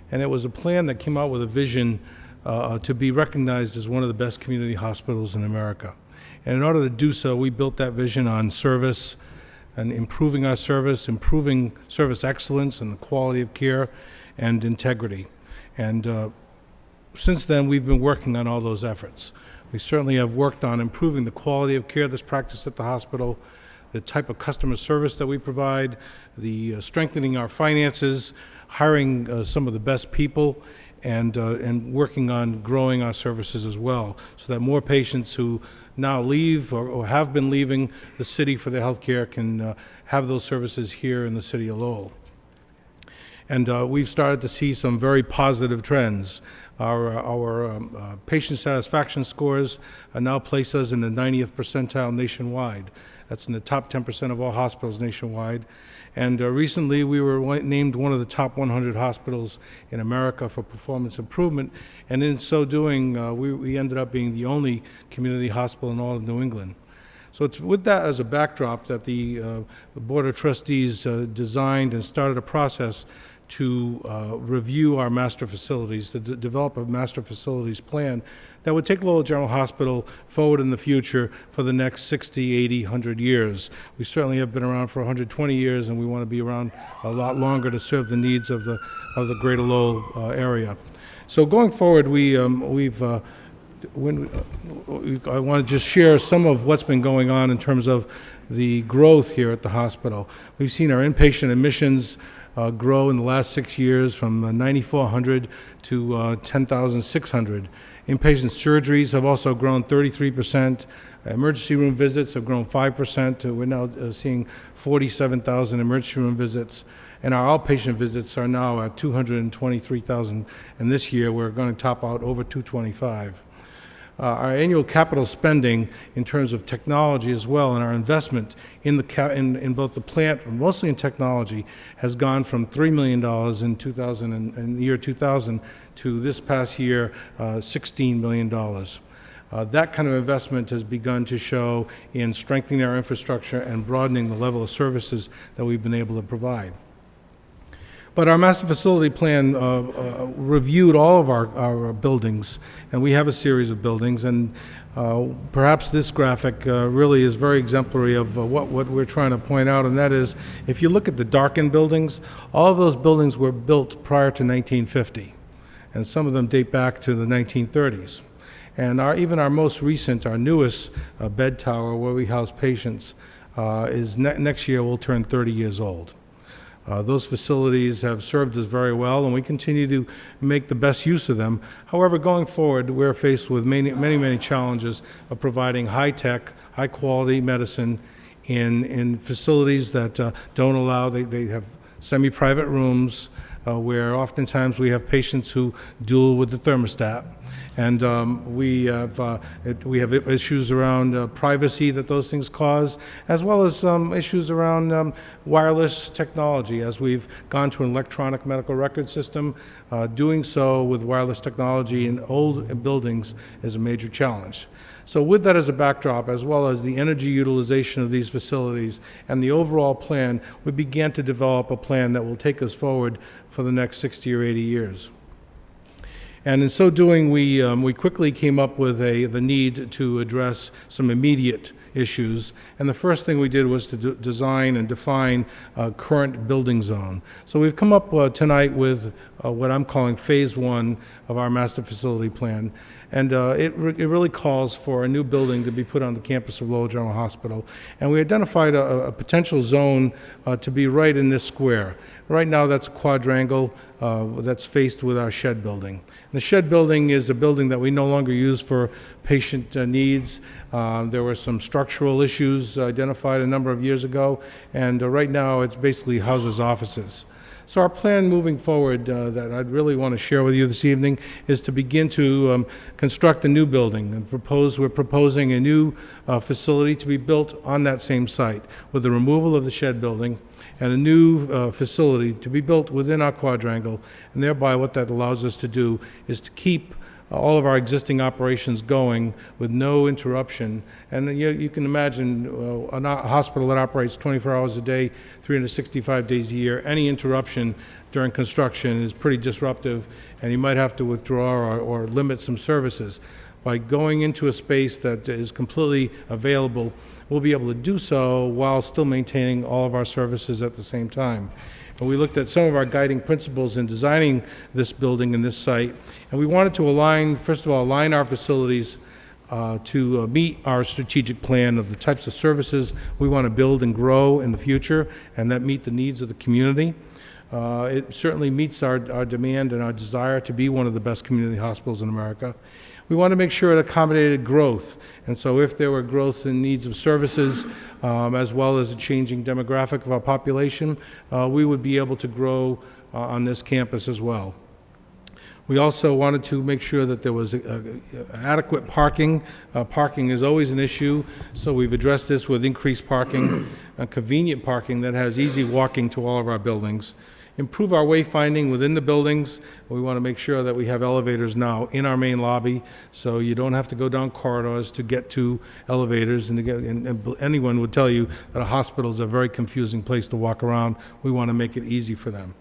and it was a plan that came out with a vision to be recognized as one of the best community hospitals in America. And in order to do so, we built that vision on service and improving our service, improving service excellence and the quality of care and integrity. And since then, we've been working on all those efforts. We certainly have worked on improving the quality of care that's practiced at the hospital, the type of customer service that we provide, the strengthening our finances, hiring some of the best people, and working on growing our services as well, so that more patients who now leave or have been leaving the city for their health care can have those services here in the city of Lowell. And we've started to see some very positive trends. Our patient satisfaction scores now place us in the 90th percentile nationwide. That's in the top 10% of all hospitals nationwide. And recently we were named one of the top 100 hospitals in America for performance improvement. And in so doing, we ended up being the only community hospital in all of New England. So it's with that as a backdrop that the Board of Trustees designed and started a process to review our master facilities, to develop a master facilities plan that would take Lowell General Hospital forward in the future for the next 60, 80, 100 years. We certainly have been around for 120 years, and we want to be around a lot longer to serve the needs of the greater Lowell area. So going forward, I want to just share some of what's been going on in terms of the growth here at the hospital. We've seen our inpatient admissions grow in the last 6 years from 9,400 to 10,600. Inpatient surgeries have also grown 33%. Emergency room visits have grown 5%. We're now seeing 47,000 emergency room visits. And our outpatient visits are now at 223,000. And this year we're going to top out over 225. Our annual capital spending in terms of technology as well, and our investment in both the plant, mostly in technology, has gone from $3 million in the year 2000 to this past year, $16 million. That kind of investment has begun to show in strengthening our infrastructure and broadening the level of services that we've been able to provide. But our master facility plan reviewed all of our buildings, and we have a series of buildings, and perhaps this graphic really is very exemplary of what we're trying to point out, and that is, if you look at the darkened buildings, all of those buildings were built prior to 1950, and some of them date back to the 1930s. And even our most recent, our newest bed tower where we house patients is next year will turn 30 years old. Those facilities have served us very well, and we continue to make the best use of them. However, going forward, we're faced with many challenges of providing high-tech, high-quality medicine in facilities that don't allow, they have semi-private rooms where oftentimes we have patients who duel with the thermostat. And we have issues around privacy that those things cause, as well as issues around wireless technology. As we've gone to an electronic medical record system, doing so with wireless technology in old buildings is a major challenge. So with that as a backdrop, as well as the energy utilization of these facilities and the overall plan, we began to develop a plan that will take us forward for the next 60 or 80 years. And in so doing, we quickly came up with the need to address some immediate issues. And the first thing we did was to design and define a current building zone. So we've come up tonight with what I'm calling phase 1 of our master facility plan. And it really calls for a new building to be put on the campus of Lowell General Hospital. And we identified a potential zone to be right in this square. Right now, that's a quadrangle that's faced with our shed building. And the shed building is a building that we no longer use for patient needs. There were some structural issues identified a number of years ago, and right now it basically houses offices. So our plan moving forward that I'd really want to share with you this evening is to begin to construct a new building and we're proposing a new facility to be built on that same site with the removal of the shed building and a new facility to be built within our quadrangle, and thereby what that allows us to do is to keep all of our existing operations going with no interruption. And you can imagine a hospital that operates 24 hours a day, 365 days a year. Any interruption during construction is pretty disruptive, and you might have to withdraw or limit some services. By going into a space that is completely available, we'll be able to do so while still maintaining all of our services at the same time. And we looked at some of our guiding principles in designing this building and this site, and we wanted to first of all, align our facilities to meet our strategic plan of the types of services we want to build and grow in the future, and that meet the needs of the community. It certainly meets our demand and our desire to be one of the best community hospitals in America. We want to make sure it accommodated growth, and so if there were growth in needs of services, as well as a changing demographic of our population, we would be able to grow on this campus as well. We also wanted to make sure that there was adequate parking. Parking is always an issue, so we've addressed this with increased parking, convenient parking that has easy walking to all of our buildings. Improve our wayfinding within the buildings. We want to make sure that we have elevators now in our main lobby, so you don't have to go down corridors to get to elevators. And anyone would tell you that a hospital is a very confusing place to walk around. We want to make it easy for them.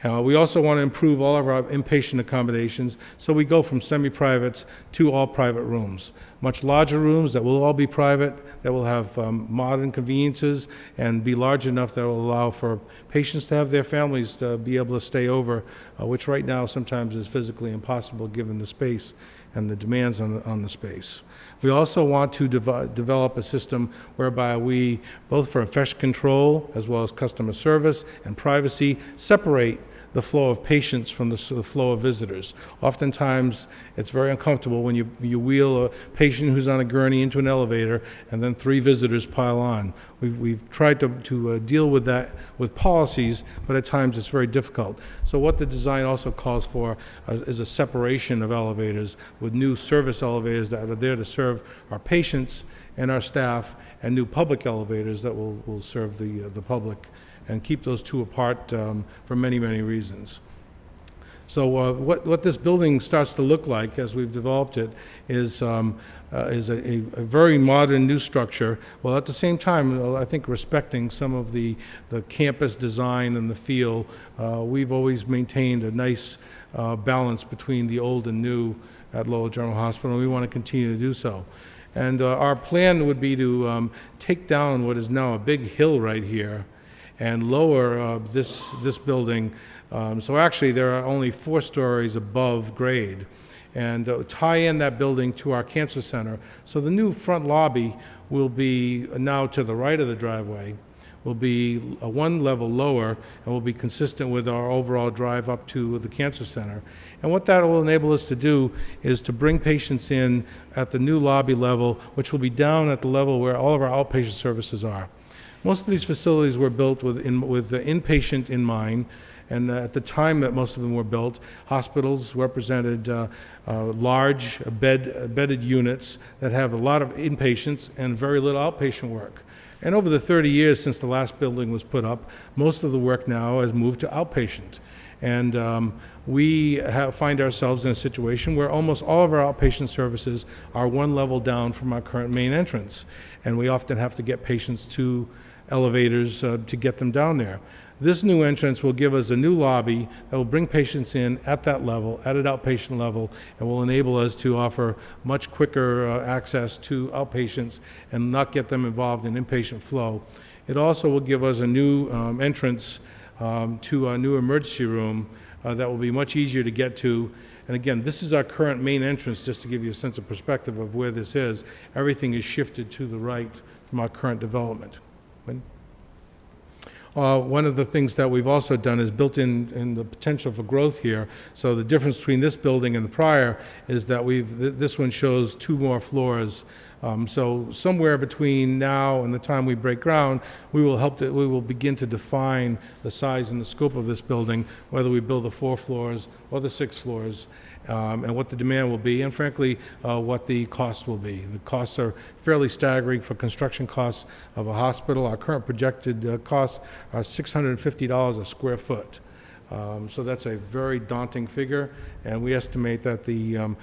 We also want to improve all of our inpatient accommodations, so we go from semi-privates to all private rooms. Much larger rooms that will all be private, that will have modern conveniences and be large enough that will allow for patients to have their families to be able to stay over, which right now sometimes is physically impossible given the space and the demands on the space. We also want to develop a system whereby we, both for infection control as well as customer service and privacy, separate the flow of patients from the flow of visitors. Oftentimes, it's very uncomfortable when you wheel a patient who's on a gurney into an elevator and then 3 visitors pile on. We've tried to deal with that with policies, but at times it's very difficult. So what the design also calls for is a separation of elevators with new service elevators that are there to serve our patients and our staff, and new public elevators that will serve the public, and keep those two apart for many, many reasons. So what this building starts to look like as we've developed it is a very modern new structure, while at the same time, I think, respecting some of the campus design and the feel. We've always maintained a nice balance between the old and new at Lowell General Hospital, and we want to continue to do so. And our plan would be to take down what is now a big hill right here and lower this building. So actually, there are only 4 stories above grade, and tie in that building to our cancer center. So the new front lobby will be now to the right of the driveway, will be 1 level lower, and will be consistent with our overall drive up to the cancer center. And what that will enable us to do is to bring patients in at the new lobby level, which will be down at the level where all of our outpatient services are. Most of these facilities were built with the inpatient in mind, and at the time that most of them were built, hospitals represented large bedded units that have a lot of inpatients and very little outpatient work. And over the 30 years since the last building was put up, most of the work now has moved to outpatient. And we find ourselves in a situation where almost all of our outpatient services are 1 level down from our current main entrance. And we often have to get patients to elevators to get them down there. This new entrance will give us a new lobby that will bring patients in at that level, at an outpatient level, and will enable us to offer much quicker access to outpatients and not get them involved in inpatient flow. It also will give us a new entrance to our new emergency room that will be much easier to get to. And again, this is our current main entrance, just to give you a sense of perspective of where this is. Everything is shifted to the right from our current development. One of the things that we've also done is built in the potential for growth here. So the difference between this building and the prior is that this one shows 2 more floors. So somewhere between now and the time we break ground, we will begin to define the size and the scope of this building, whether we build the 4 floors or the 6 floors, and what the demand will be, and frankly, what the costs will be. The costs are fairly staggering for construction costs of a hospital. Our current projected costs are $650 a square foot. So that's a very daunting figure, and we estimate that the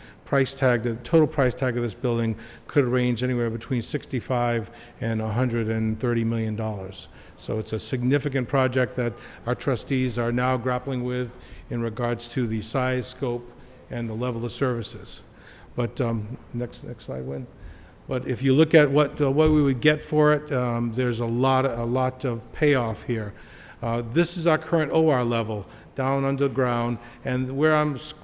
total price tag of this building could range anywhere between $65 and $130 million. So it's a significant project that our trustees are now grappling with in regards to the size, scope, and the level of services. But next slide, Wynn. But if you look at what we would get for it, there's a lot of payoff here. This is our current OR level down underground, and where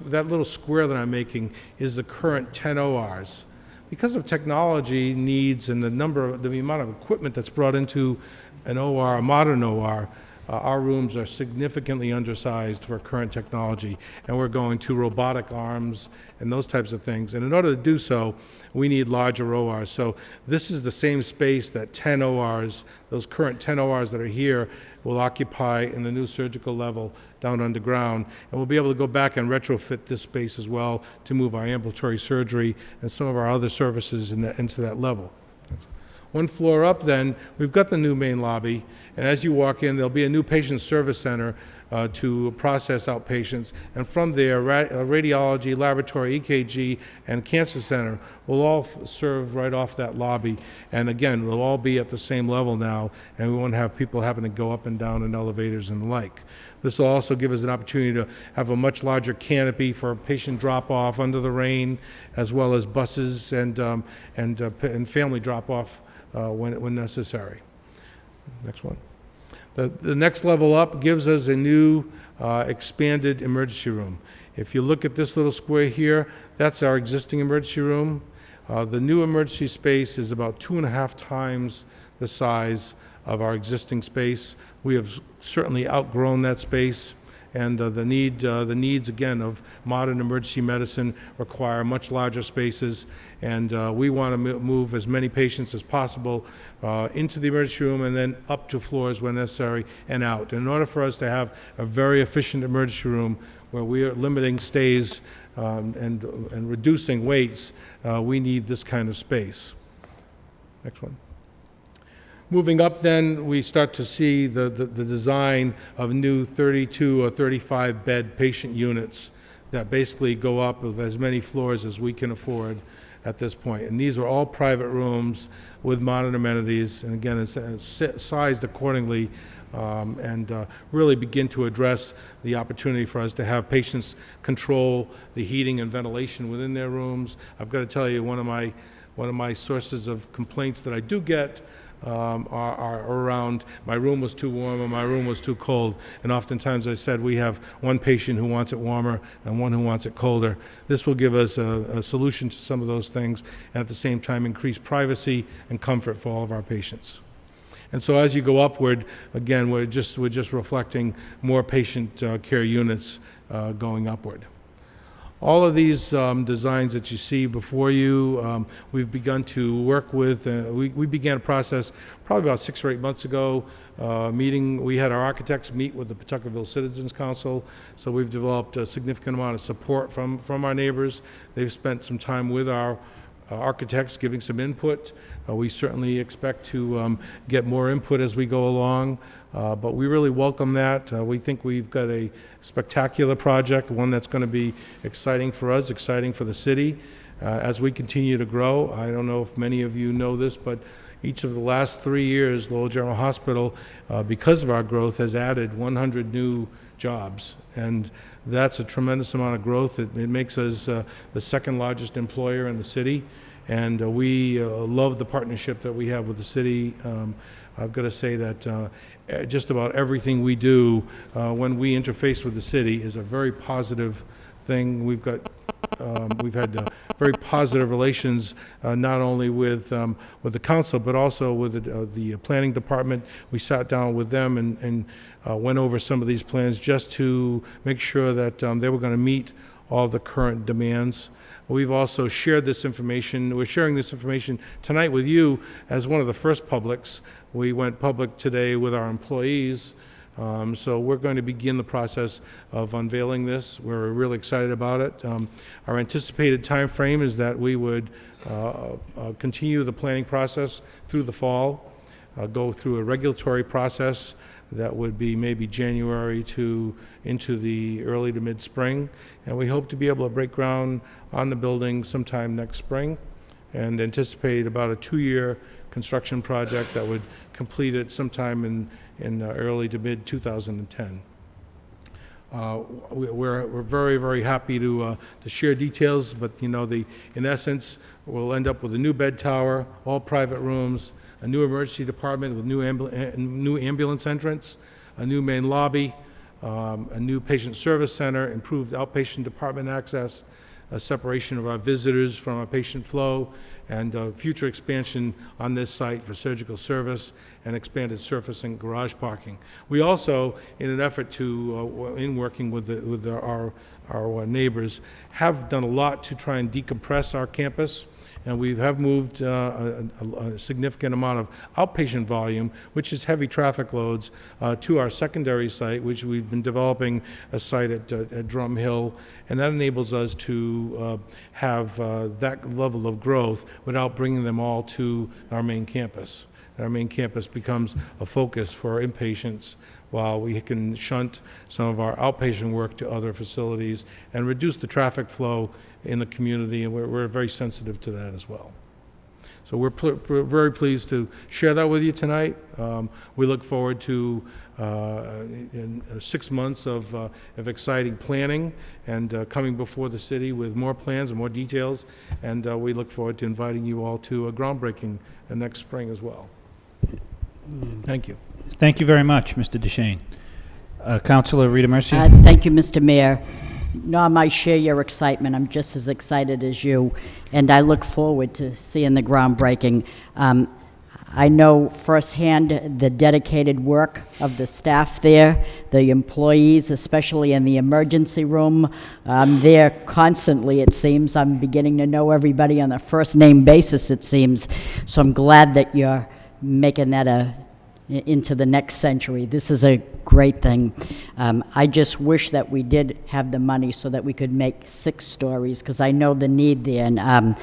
that little square that I'm making is the current 10 ORs. Because of technology needs and the amount of equipment that's brought into an OR, a modern OR, our rooms are significantly undersized for current technology, and we're going to robotic arms and those types of things. And in order to do so, we need larger ORs. So this is the same space that 10 ORs, those current 10 ORs that are here, will occupy in the new surgical level down underground. And we'll be able to go back and retrofit this space as well to move our ambulatory surgery and some of our other services into that level. One floor up then, we've got the new main lobby, and as you walk in, there'll be a new patient service center to process outpatients, and from there, radiology, laboratory, EKG, and cancer center will all serve right off that lobby, and again, they'll all be at the same level now, and we won't have people having to go up and down in elevators and the like. This will also give us an opportunity to have a much larger canopy for patient drop-off under the rain, as well as buses and family drop-off when necessary. Next one. The next level up gives us a new expanded emergency room. If you look at this little square here, that's our existing emergency room. The new emergency space is about 2.5 times the size of our existing space. We have certainly outgrown that space, and the needs again of modern emergency medicine require much larger spaces, and we want to move as many patients as possible into the emergency room and then up to floors when necessary and out. And in order for us to have a very efficient emergency room where we are limiting stays and reducing waits, we need this kind of space. Next one. Moving up then, we start to see the design of new 32 or 35 bed patient units that basically go up with as many floors as we can afford at this point. And these are all private rooms with modern amenities, and again, it's sized accordingly, and really begin to address the opportunity for us to have patients control the heating and ventilation within their rooms. I've got to tell you, one of my sources of complaints that I do get are around my room was too warm or my room was too cold, and oftentimes I said we have one patient who wants it warmer and one who wants it colder. This will give us a solution to some of those things, and at the same time increase privacy and comfort for all of our patients. And so as you go upward, again, we're just reflecting more patient care units going upward. All of these designs that you see before you, we've begun to work with. We began a process probably about 6 or 8 months ago. We had our architects meet with the Pawtuckaville Citizens Council, so we've developed a significant amount of support from our neighbors. They've spent some time with our architects giving some input. We certainly expect to get more input as we go along. But we really welcome that. We think we've got a spectacular project, one that's going to be exciting for us, exciting for the city as we continue to grow. I don't know if many of you know this, but each of the last 3 years, Lowell General Hospital, because of our growth, has added 100 new jobs. And that's a tremendous amount of growth. It makes us the second largest employer in the city. And we love the partnership that we have with the city. I've got to say that just about everything we do when we interface with the city is a very positive thing. We've had very positive relations not only with the council but also with the planning department. We sat down with them and went over some of these plans just to make sure that they were going to meet all the current demands. We've also shared this information. We're sharing this information tonight with you as one of the first publics. We went public today with our employees. So we're going to begin the process of unveiling this. We're really excited about it. Our anticipated time frame is that we would continue the planning process through the fall, go through a regulatory process that would be maybe January to into the early to mid-spring. And we hope to be able to break ground on the building sometime next spring and anticipate about a 2-year construction project that would complete it sometime in early to mid 2010. We're very, very happy to share details, but in essence, we'll end up with a new bed tower, all private rooms, a new emergency department with new ambulance entrance, a new main lobby, a new patient service center, improved outpatient department access, a separation of our visitors from our patient flow, and future expansion on this site for surgical service and expanded surface and garage parking. We also, in an effort to, in working with our neighbors, have done a lot to try and decompress our campus. And we have moved a significant amount of outpatient volume, which is heavy traffic loads, to our secondary site, which we've been developing a site at Drum Hill, and that enables us to have that level of growth without bringing them all to our main campus. And our main campus becomes a focus for inpatients, while we can shunt some of our outpatient work to other facilities and reduce the traffic flow in the community, and we're very sensitive to that as well. So we're very pleased to share that with you tonight. We look forward to 6 months of exciting planning and coming before the city with more plans and more details, and we look forward to inviting you all to a groundbreaking next spring as well. Thank you. Thank you very much, Mr. DeShane. Councilor Rita Mercia. Thank you, Mr. Mayor. Norm, I share your excitement. I'm just as excited as you, and I look forward to seeing the groundbreaking. I know firsthand the dedicated work of the staff there, the employees, especially in the emergency room. There constantly, it seems. I'm beginning to know everybody on a first-name basis, it seems. So I'm glad that you're making that into the next century. This is a great thing. I just wish that we did have the money so that we could make 6 stories, because I know the need there. And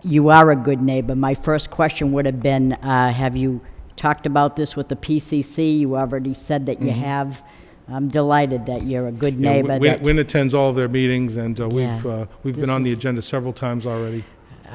you are a good neighbor. My first question would have been, have you talked about this with the PCC? You already said that you have. I'm delighted that you're a good neighbor. Wynn attends all of their meetings, and we've been on the agenda several times already.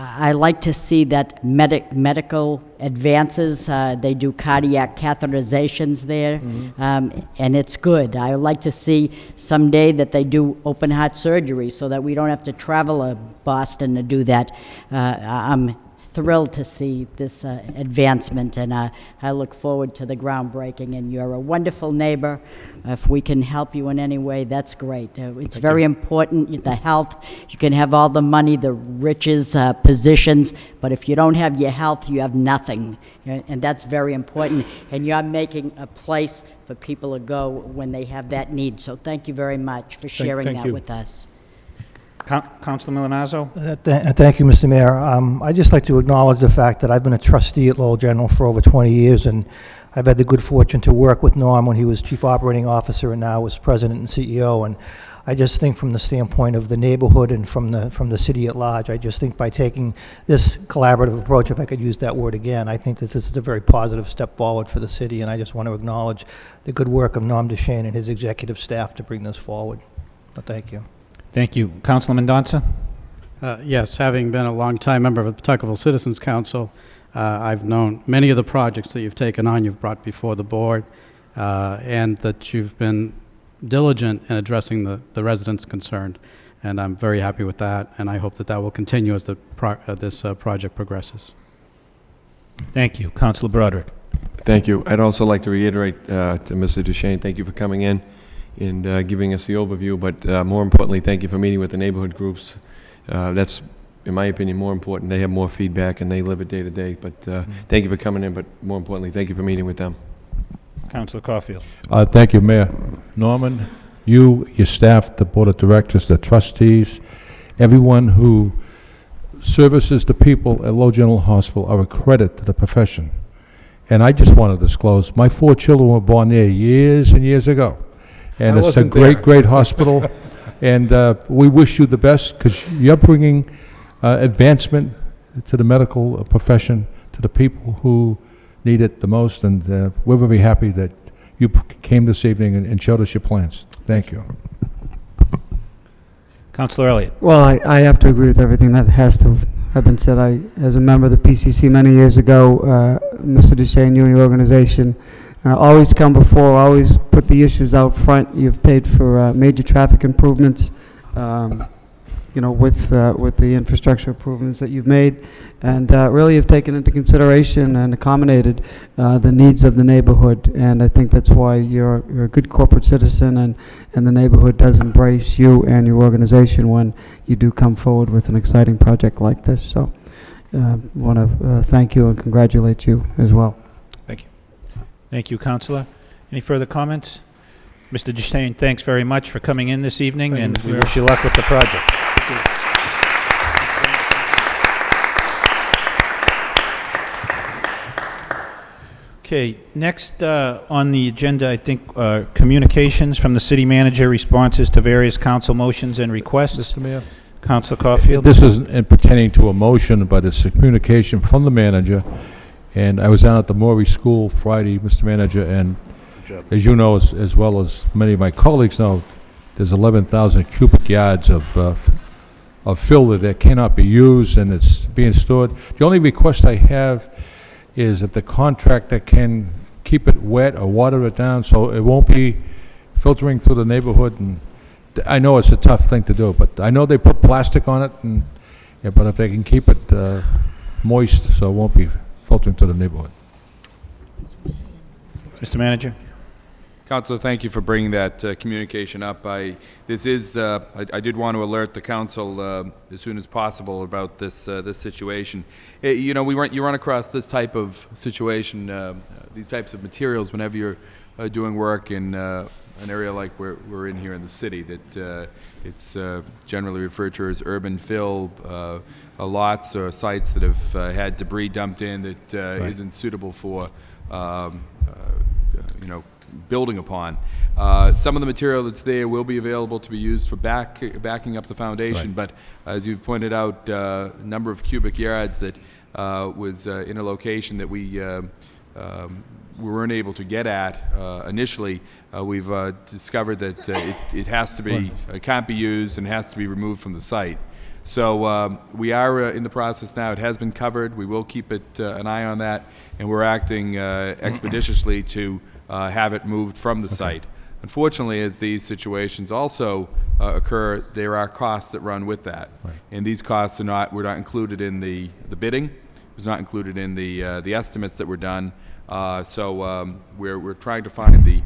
I like to see that medical advances. They do cardiac catheterizations there, and it's good. I would like to see someday that they do open heart surgery so that we don't have to travel to Boston to do that. I'm thrilled to see this advancement, and I look forward to the groundbreaking. And you're a wonderful neighbor. If we can help you in any way, that's great. It's very important, the health. You can have all the money, the riches, positions, but if you don't have your health, you have nothing. And that's very important. And you're making a place for people to go when they have that need. So thank you very much for sharing that with us. Councilor Milanazzo. Thank you, Mr. Mayor. I'd just like to acknowledge the fact that I've been a trustee at Lowell General for over 20 years, and I've had the good fortune to work with Norm when he was Chief Operating Officer and now as President and CEO. And I just think from the standpoint of the neighborhood and from the city at large, I just think by taking this collaborative approach, if I could use that word again, I think that this is a very positive step forward for the city, and I just want to acknowledge the good work of Norm DeShane and his executive staff to bring this forward. So thank you. Thank you. Councilor Mendonça? Yes, having been a longtime member of the Pawtuckaville Citizens Council, I've known many of the projects that you've taken on, you've brought before the board, and that you've been diligent in addressing the residents concerned. And I'm very happy with that, and I hope that that will continue as this project progresses. Thank you. Councilor Broderick. Thank you. I'd also like to reiterate to Mr. Duchesne, thank you for coming in and giving us the overview, but more importantly, thank you for meeting with the neighborhood groups. That's, in my opinion, more important. They have more feedback and they live it day to day, but thank you for coming in, but more importantly, thank you for meeting with them. Councilor Caulfield. Thank you, Mayor. Norman, you, your staff, the board of directors, the trustees, everyone who services the people at Lowell General Hospital are a credit to the profession. And I just want to disclose, my 4 children were born there years and years ago. And it's a great, great hospital. And we wish you the best, because you're bringing advancement to the medical profession, to the people who need it the most. And we're very happy that you came this evening and showed us your plans. Thank you. Councilor Elliott. Well, I have to agree with everything that has to have been said. As a member of the PCC many years ago, Mr. Duchesne, you and your organization always come before, always put the issues out front. You've paid for major traffic improvements, with the infrastructure improvements that you've made, and really have taken into consideration and accommodated the needs of the neighborhood. And I think that's why you're a good corporate citizen, and the neighborhood does embrace you and your organization when you do come forward with an exciting project like this. So I want to thank you and congratulate you as well. Thank you. Thank you, Councilor. Any further comments? Mr. Duchesne, thanks very much for coming in this evening, and we wish you luck with the project. Okay, next on the agenda, I think, communications from the city manager, responses to various council motions and requests. Mr. Mayor? Councilor Caulfield. This isn't pertaining to a motion, but it's a communication from the manager. And I was down at the Morey School Friday, Mr. Manager, and as you know, as well as many of my colleagues know, there's 11,000 cubic yards of fill that cannot be used, and it's being stored. The only request I have is if the contractor can keep it wet or water it down so it won't be filtering through the neighborhood. And I know it's a tough thing to do, but I know they put plastic on it, and but if they can keep it moist so it won't be filtering to the neighborhood. Mr. Manager. Councilor, thank you for bringing that communication up. I did want to alert the council as soon as possible about this situation. You run across this type of situation, these types of materials whenever you're doing work in an area like we're in here in the city, that it's generally referred to as urban fill, lots or sites that have had debris dumped in that isn't suitable for building upon. Some of the material that's there will be available to be used for backing up the foundation, but as you've pointed out, a number of cubic yards that was in a location that we weren't able to get at initially. We've discovered that it has to be, it can't be used and has to be removed from the site. So we are in the process now. It has been covered. We will keep an eye on that, and we're acting expeditiously to have it moved from the site. Unfortunately, as these situations also occur, there are costs that run with that, and these costs were not included in the bidding. It was not included in the estimates that were done. So we're trying to find the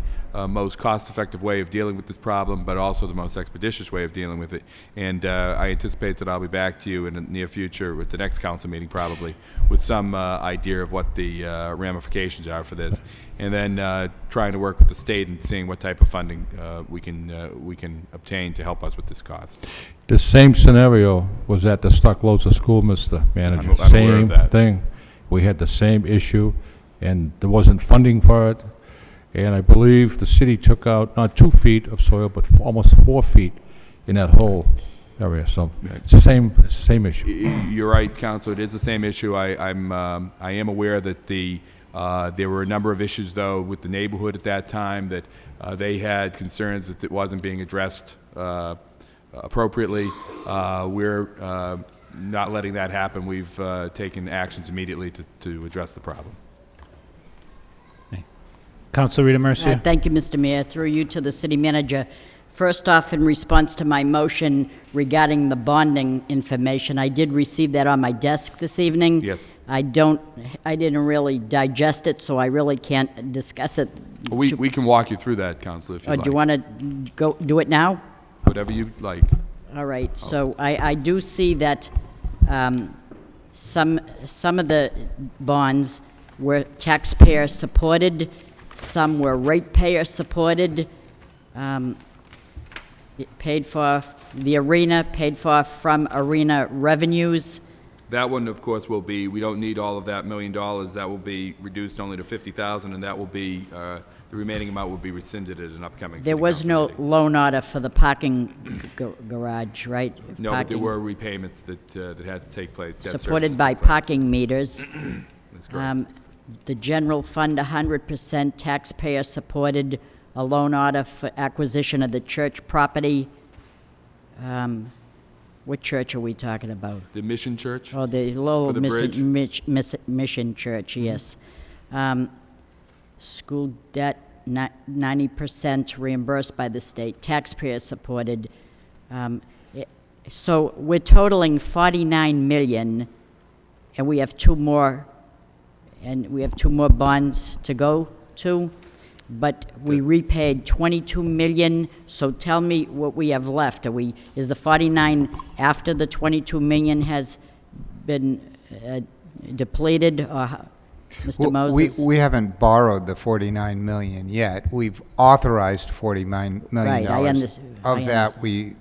most cost-effective way of dealing with this problem, but also the most expeditious way of dealing with it. And I anticipate that I'll be back to you in the near future with the next council meeting, probably, with some idea of what the ramifications are for this, and then trying to work with the state and seeing what type of funding we can obtain to help us with this cost. The same scenario was at the Stockloza School, Mr. Manager. I'm aware of that. Same thing. We had the same issue, and there wasn't funding for it. And I believe the city took out not 2 feet of soil, but almost 4 feet in that whole area. So it's the same issue. You're right, Councilor. It is the same issue. I am aware that there were a number of issues, though, with the neighborhood at that time, that they had concerns that it wasn't being addressed appropriately. We're not letting that happen, we've taken actions immediately to address the problem. Councilor Rita Mercia. Thank you, Mr. Mayor. Through you to the city manager. First off, in response to my motion regarding the bonding information, I did receive that on my desk this evening. Yes. I didn't really digest it, so I really can't discuss it. We can walk you through that, Councilor, if you like. Do you want to go do it now? Whatever you like. All right, so I do see that some of the bonds were taxpayer-supported, some were ratepayer-supported, paid for the arena, paid for from arena revenues. That one, of course, will be, we don't need all of that $1 million. That will be reduced only to $50,000, and that will be, the remaining amount will be rescinded at an upcoming There city was council no meeting. loan order for the parking garage, right? No, but there Parking. were repayments that had to take place. Debt service Supported that by took place. parking meters. That's correct. The general fund, 100% taxpayer-supported, a loan order for acquisition of the church property. What church are we talking about? The Mission Church? Oh, the Lowell For the bridge? Mission Church, yes. School debt, 90% reimbursed by the state, taxpayer-supported. So we're totaling 49 million, and we have two more bonds to go to, but we repaid 22 million, so tell me what we have left. Is the 49 after the 22 million has been depleted, or, Mr. Moses? We haven't borrowed the 49 million yet. We've authorized $49 million. Right, I understand. Of that, we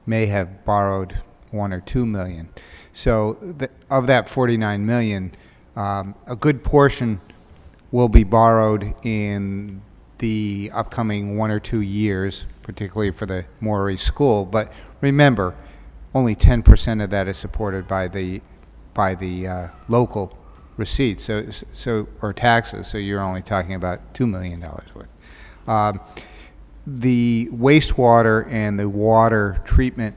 may have borrowed $1 or $2 million. So of that 49 million, a good portion will be borrowed in the upcoming 1 or 2 years, particularly for the Morey School. But remember, only 10% of that is supported by the local receipts, or taxes. So you're only talking about $2 million worth. The wastewater and the water treatment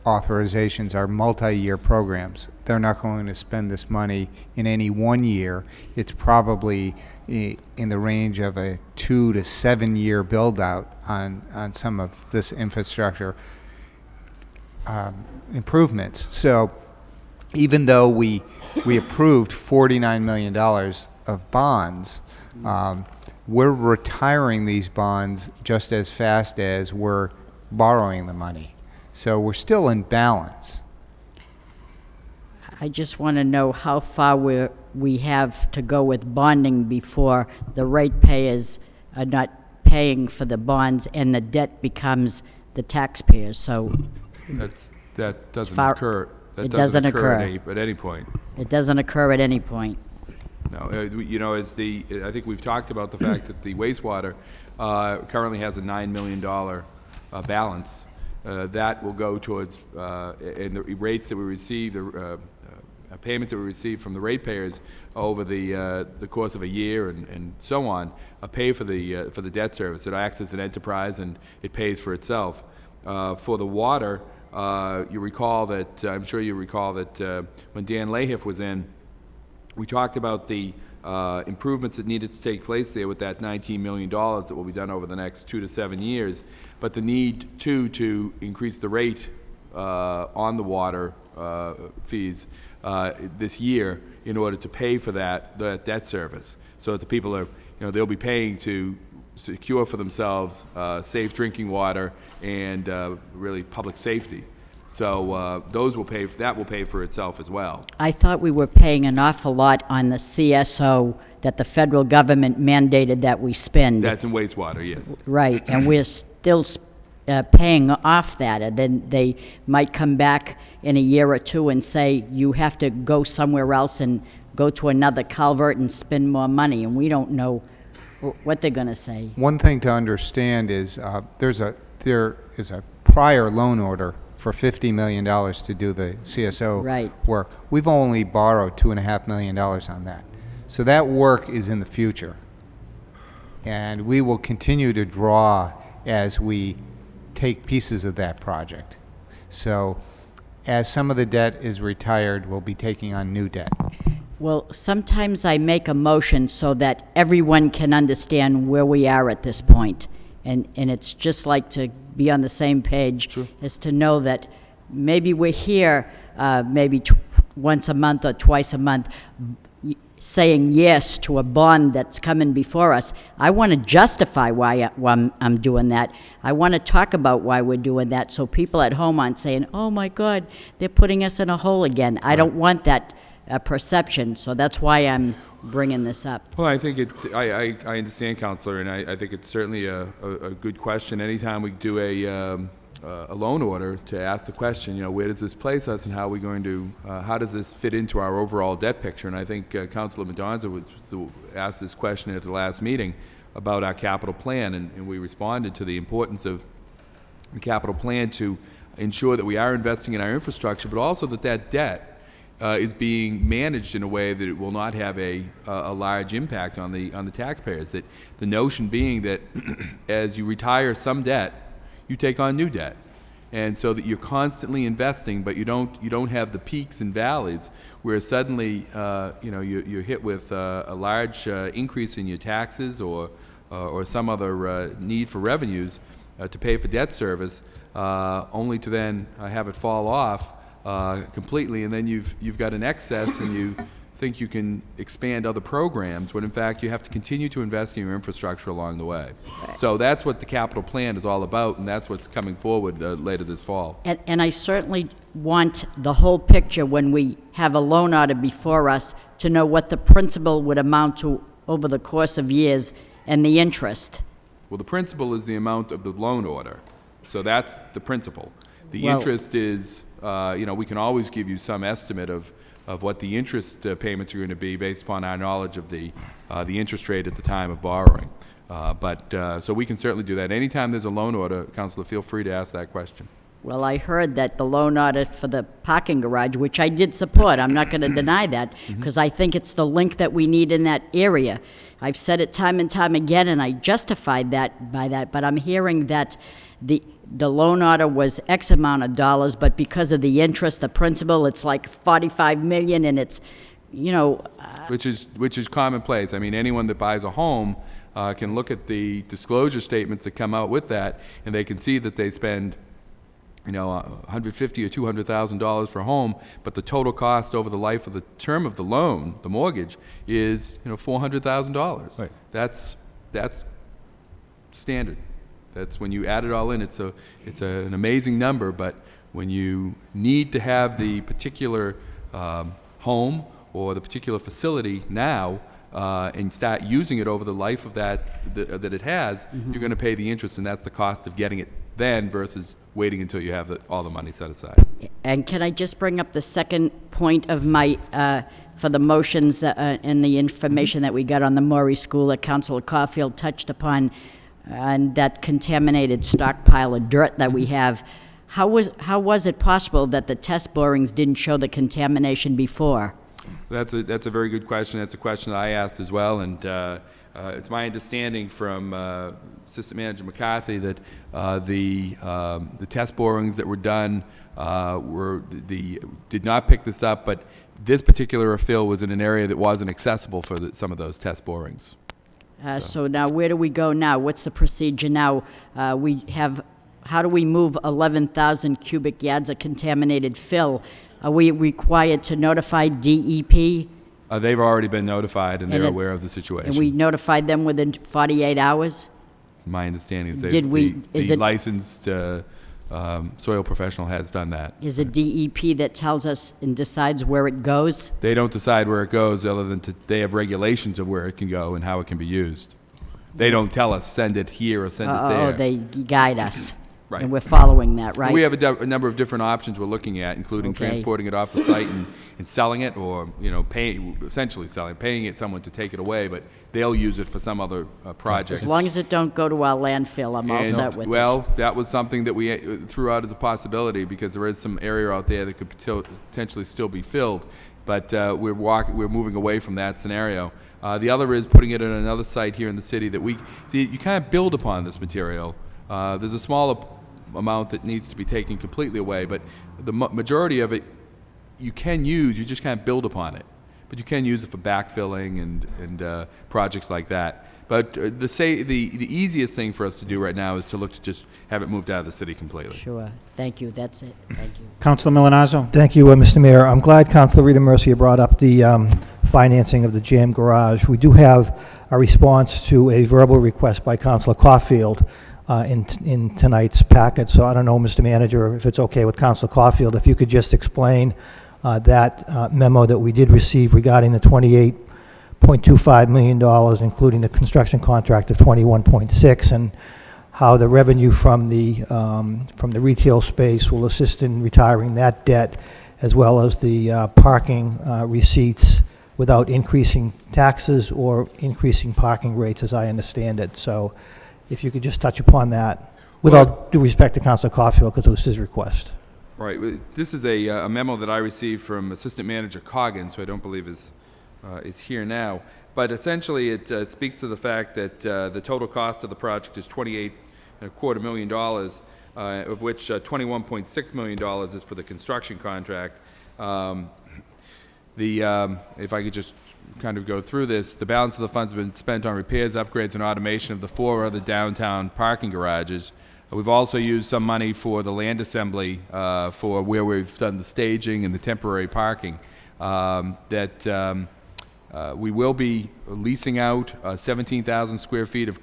authorizations are multi-year programs. They're not going to spend this money in any one year. It's probably in the range of a 2 to 7 year build out on some of this infrastructure improvements. So even though we approved $49 million of bonds, we're retiring these bonds just as fast as we're borrowing the money. So we're still in balance. I just want to know how far we have to go with bonding before the ratepayers are not paying for the bonds and the debt becomes the taxpayers. So That doesn't far- occur. That it doesn't occur. at any point. it doesn't occur at any point. No, you know, I think we've talked about the fact that the wastewater currently has a $9 million balance. That will go towards, and the rates that we receive, the payments that we receive from the ratepayers over the course of a year and so on, pay for the debt service. It acts as an enterprise and it pays for itself. For the water, you recall that, I'm sure you recall that when Dan Lahiff was in, we talked about the improvements that needed to take place there with that $19 million that will be done over the next 2 to 7 years, but the need to increase the rate on the water fees this year in order to pay for that debt service, so that the people are, they'll be paying to secure for themselves safe drinking water and really public safety. So that will pay for itself as well. I thought we were paying an awful lot on the CSO that the federal government mandated that we spend. That's in wastewater, yes. Right, and we're still paying off that, and then they might come back in a year or two and say, you have to go somewhere else and go to another culvert and spend more money, and we don't know what they're going to say. One thing to understand is there is a prior loan order for $50 million to do the CSO work. We've only borrowed $2.5 million on that. So that work is in the future. And we will continue to draw as we take pieces of that project. So as some of the debt is retired, we'll be taking on new debt. Well, sometimes I make a motion so that everyone can understand where we are at this point. And it's just like to be on the same page as to know that maybe we're here maybe once a month or twice a month saying yes to a bond that's coming before us. I want to justify why I'm doing that. I want to talk about why we're doing that so people at home aren't saying, oh my God, they're putting us in a hole again. I don't want that perception, so that's why I'm bringing this up. Well, I think I understand, Counselor, and I think it's certainly a good question. Anytime we do a loan order, to ask the question, where does this place us, and how are we going to, how does this fit into our overall debt picture? And I think Councilor Mendoza asked this question at the last meeting about our capital plan, and we responded to the importance of the capital plan to ensure that we are investing in our infrastructure, but also that debt is being managed in a way that it will not have a large impact on the taxpayers. That the notion being that as you retire some debt, you take on new debt, and so that you're constantly investing, but you don't have the peaks and valleys where suddenly you're hit with a large increase in your taxes or some other need for revenues to pay for debt service, only to then have it fall off completely, and then you've got an excess, and you think you can expand other programs, when in fact you have to continue to invest in your infrastructure along the way. So that's what the capital plan is all about, and that's what's coming forward later this fall. And I certainly want the whole picture when we have a loan order before us to know what the principal would amount to over the course of years and the interest. Well, the principal is the amount of the loan order, so that's the principal. The Well, interest is, we can always give you some estimate of what the interest payments are going to be based upon our knowledge of the interest rate at the time of borrowing. So we can certainly do that. Anytime there's a loan order, Councilor, feel free to ask that question. Well, I heard that the loan order for the parking garage, which I did support, I'm not going to deny that, because I think it's the link that we need in that area. I've said it time and time again, and I justified that by that, but I'm hearing that the loan order was X amount of dollars, but because of the interest, the principal, it's like 45 million, and it's, Which is commonplace. I mean, anyone that buys a home can look at the disclosure statements that come out with that, and they can see that they spend, $150,000 or $200,000 for a home, but the total cost over the life of the term of the loan, the mortgage, is $400,000. Right. That's standard. That's when you add it all in. It's an amazing number, but when you need to have the particular home or the particular facility now and start using it over the life of that it has, you're going to pay the interest, and that's the cost of getting it then versus waiting until you have all the money set aside. and can I just bring up the second point of my, for the motions and the information that we got on the Maury School that Councilor Caulfield touched upon, and that contaminated stockpile of dirt that we have. How was it possible that the test borings didn't show the contamination before? That's a very good question. That's a question that I asked as well, and it's my understanding from Assistant Manager McCarthy that the test borings that were done did not pick this up, but this particular fill was in an area that wasn't accessible for some of those test borings. So now where do we go now? What's the procedure now? How do we move 11,000 cubic yards of contaminated fill? Are we required to notify DEP? They've already been notified, and they're aware of the situation. And we notified them within 48 hours? My understanding is the licensed soil professional has done that. Is it DEP that tells us and decides where it goes? They don't decide where it goes, other than they have regulations of where it can go and how it can be used. They don't tell us, send it here or send it there. Oh, they guide us. Right. And we're following that, right? We have a number of different options we're looking at, including transporting it off the site and selling it, or essentially paying someone to take it away, but they'll use it for some other project. As long as it don't go to our landfill, I'm all set with it. Well, that was something that we threw out as a possibility, because there is some area out there that could potentially still be filled, but we're moving away from that scenario. The other is putting it in another site here in the city that you can't build upon this material. There's a smaller amount that needs to be taken completely away, but the majority of it you can use, you just can't build upon it. But you can use it for backfilling and projects like that. But the easiest thing for us to do right now is to look to just have it moved out of the city completely. Sure. Thank you. That's it. Thank you. Councilor Milonazo? Thank you, Mr. Mayor. I'm glad Councilor Rita Mercia brought up the financing of the jam garage. We do have a response to a verbal request by Councilor Caulfield in tonight's packet. So I don't know, Mr. Manager, if it's okay with Councilor Caulfield, if you could just explain that memo that we did receive regarding the $28.25 million, including the construction contract of 21.6, and how the revenue from the retail space will assist in retiring that debt, as well as the parking receipts without increasing taxes or increasing parking rates, as I understand it. So if you could just touch upon that, with all due respect to Councilor Caulfield, because it was his request. Right. This is a memo that I received from Assistant Manager Coggins, who I don't believe is here now. But essentially, it speaks to the fact that the total cost of the project is $28.25 million, of which $21.6 million is for the construction contract. If I could just kind of go through this, the balance of the funds have been spent on repairs, upgrades, and automation of the 4 other downtown parking garages. We've also used some money for the land assembly for where we've done the staging and the temporary parking. We will be leasing out 17,000 square feet of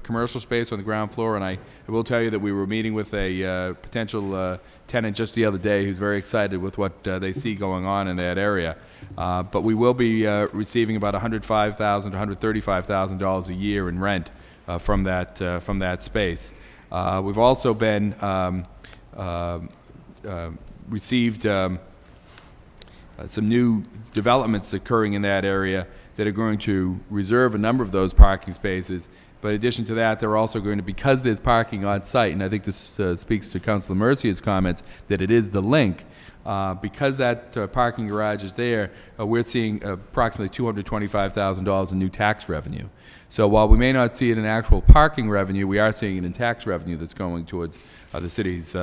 commercial space on the ground floor, and I will tell you that we were meeting with a potential tenant just the other day who's very excited with what they see going on in that area. But we will be receiving about $105,000 to $135,000 a year in rent from that space. We've also been received some new developments occurring in that area that are going to reserve a number of those parking spaces. But in addition to that, they're also going to, because there's parking on site, and I think this speaks to Councilor Mercia's comments, that it is the link. Because that parking garage is there, we're seeing approximately $225,000 in new tax revenue. So while we may not see it in actual parking revenue, we are seeing it in tax revenue that's going towards the city's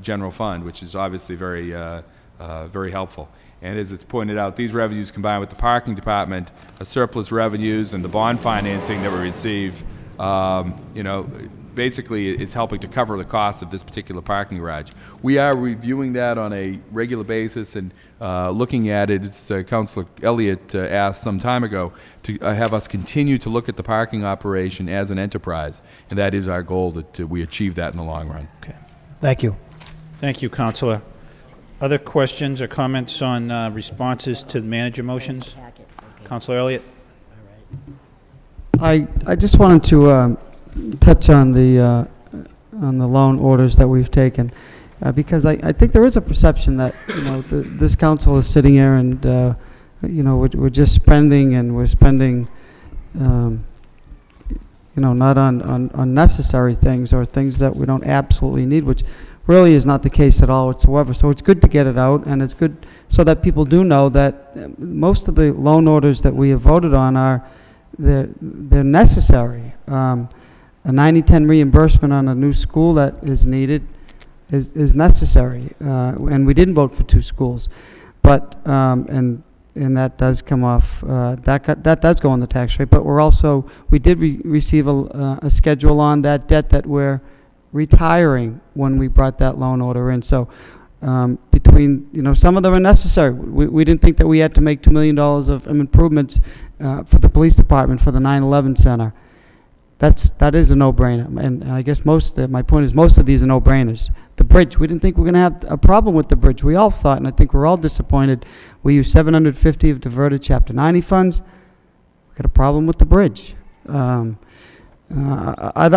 general fund, which is obviously very helpful. And as it's pointed out, these revenues combined with the parking department, surplus revenues, and the bond financing that we receive, basically it's helping to cover the cost of this particular parking garage. We are reviewing that on a regular basis and looking at it. It's Councilor Elliott asked some time ago to have us continue to look at the parking operation as an enterprise, and that is our goal, that we achieve that in the long run. Okay. Thank you. Thank you, Councilor. Other questions or comments on responses to the manager motions? Councilor Elliott? I just wanted to touch on the loan orders that we've taken, because I think there is a perception that this council is sitting here and we're just spending, and we're spending not on unnecessary things or things that we don't absolutely need, which really is not the case at all whatsoever. So it's good to get it out, and it's good so that people do know that most of the loan orders that we have voted on they're necessary. A 90/10 reimbursement on a new school that is needed is necessary, and we didn't vote for 2 schools, but and that does come off. That does go on the tax rate. But we did receive a schedule on that debt that we're retiring when we brought that loan order in. So between, some of them are necessary. We didn't think that we had to make $2 million of improvements for the police department for the 9/11 center. That is a no-brainer. And I guess my point is most of these are no-brainers. The bridge, we didn't think we were going to have a problem with the bridge. We all thought, and I think we're all disappointed, we used $750 of diverted Chapter 90 funds. We got a problem with the bridge. Other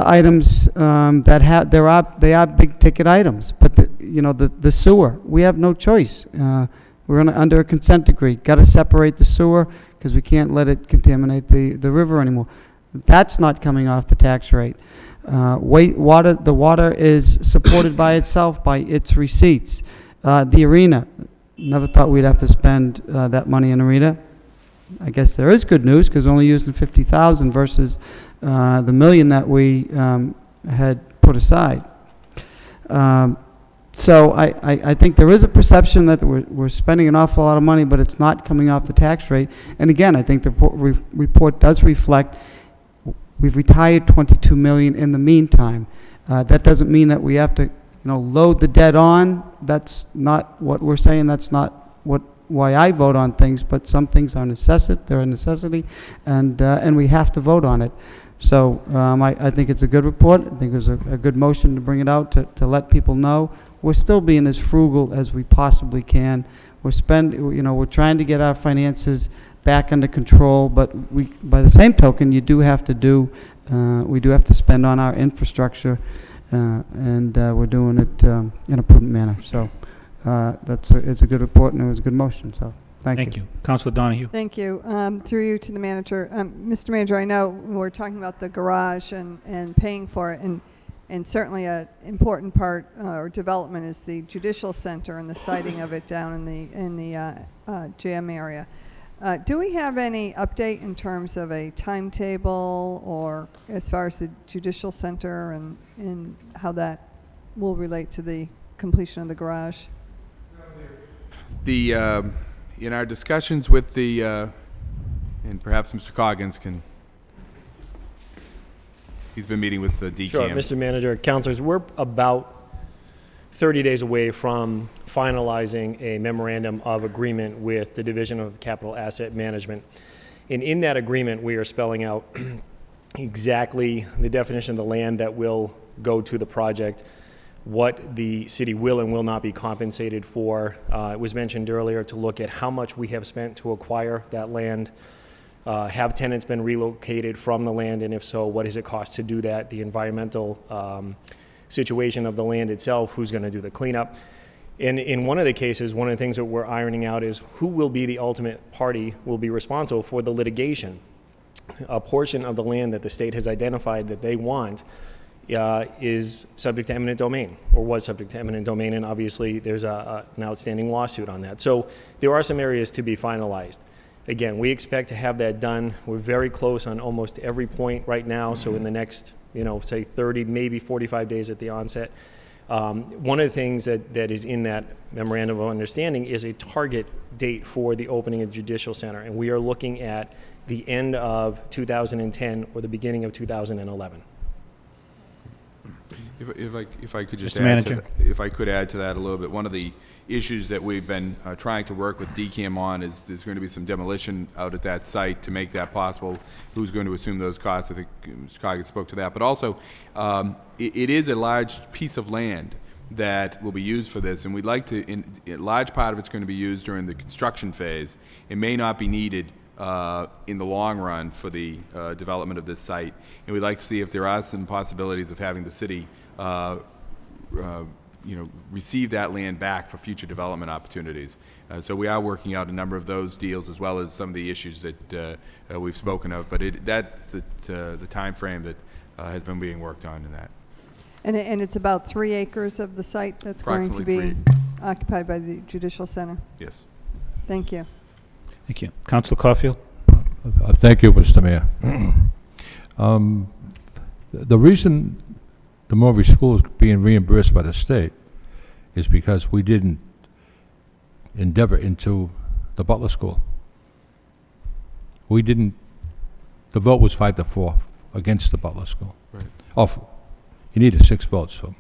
items they are big ticket items, but the sewer, we have no choice. We're under a consent decree. Got to separate the sewer because we can't let it contaminate the river anymore. That's not coming off the tax rate. The water is supported by itself by its receipts. The arena, never thought we'd have to spend that money in arena. I guess there is good news because we're only using $50,000 versus the $1 million that we had put aside. So I think there is a perception that we're spending an awful lot of money, but it's not coming off the tax rate. And again, I think the report does reflect we've retired $22 million in the meantime. That doesn't mean that we have to, load the debt on. That's not what we're saying. That's not why I vote on things. But some things are they're a necessity, and we have to vote on it. So I think it's a good report. I think it was a good motion to bring it out to let people know. We're still being as frugal as we possibly can. We're trying to get our finances back under control, but by the same token, we do have to spend on our infrastructure, and we're doing it in a prudent manner. So it's a good report, and it was a good motion. So thank you. Councilor Donahue. Thank you. Through you to the manager. Mr. Manager, I know we're talking about the garage and paying for it, and certainly an important part or development is the judicial center and the siting of it down in the jam area. Do we have any update in terms of a timetable or as far as the judicial center and how that will relate to the completion of the garage? In our discussions with and perhaps Mr. Coggins he's been meeting with the DCAM. Sure, Mr. Manager, councilors, we're about 30 days away from finalizing a memorandum of agreement with the Division of Capital Asset Management. And in that agreement, we are spelling out exactly the definition of the land that will go to the project, what the city will and will not be compensated for. It was mentioned earlier to look at how much we have spent to acquire that land. Have tenants been relocated from the land, and if so, what does it cost to do that? The environmental situation of the land itself, who's going to do the cleanup? And in one of the cases, one of the things that we're ironing out is who will be the ultimate party will be responsible for the litigation. A portion of the land that the state has identified that they want is subject to eminent domain, or was subject to eminent domain, and obviously there's an outstanding lawsuit on that. So there are some areas to be finalized. Again, we expect to have that done. We're very close on almost every point right now, so in the next, say 30, maybe 45 days at the onset. One of the things that is in that memorandum of understanding is a target date for the opening of the Judicial Center, and we are looking at the end of 2010 or the beginning of 2011. If I could just Mr. Manager. if I could add to that a little bit, one of the issues that we've been trying to work with DCAM on is there's going to be some demolition out at that site to make that possible. Who's going to assume those costs? I think Mr. Coggins spoke to that. But also, it is a large piece of land that will be used for this, and we'd like to, a large part of it's going to be used during the construction phase. It may not be needed in the long run for the development of this site, and we'd like to see if there are some possibilities of having the city receive that land back for future development opportunities. So we are working out a number of those deals, as well as some of the issues that we've spoken of, but that's the time frame that has been being worked on in that. And it's about 3 acres of the site that's going to be occupied by the Judicial Center? Yes. Thank you. Thank you. Councilor Caulfield. Thank you, Mr. Mayor. The reason the Maury School is being reimbursed by the state is because we didn't endeavor into the Butler School. We didn't, the vote was 5-4 against the Butler School. Right. You needed 6 votes, so.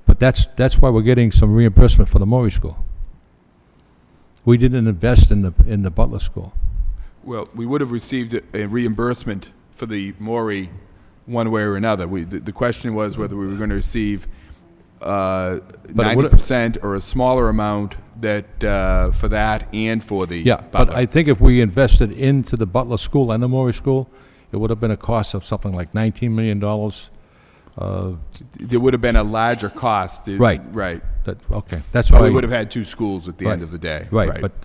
But that's why we're getting some reimbursement for the Maury School. We didn't invest in the Butler School. Well, we would have received a reimbursement for the Maury one way or another. The question was whether we were going to receive 90% or a smaller amount that for that and for the Yeah, Butler. but I think if we invested into the Butler School and the Maury School, it would have been a cost of something like $19 million. There would have been a larger cost. Right. Right. Okay, that's But why we would have had 2 schools at the end of the day. Right, but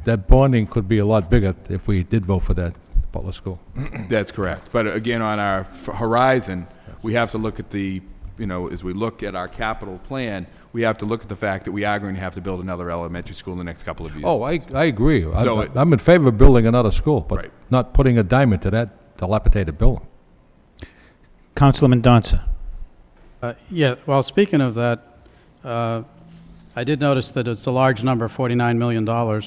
that bonding could be a lot bigger if we did vote for that Butler School. That's correct. But again, on our horizon, we have to look at as we look at our capital plan, we have to look at the fact that we are going to have to build another elementary school in the next couple of years. Oh, I agree. So I'm in favor of building another school, but Right. not putting a dime into that dilapidated building. Councilor Mendonça. Yeah, well, speaking of that, I did notice that it's a large number, $49 million,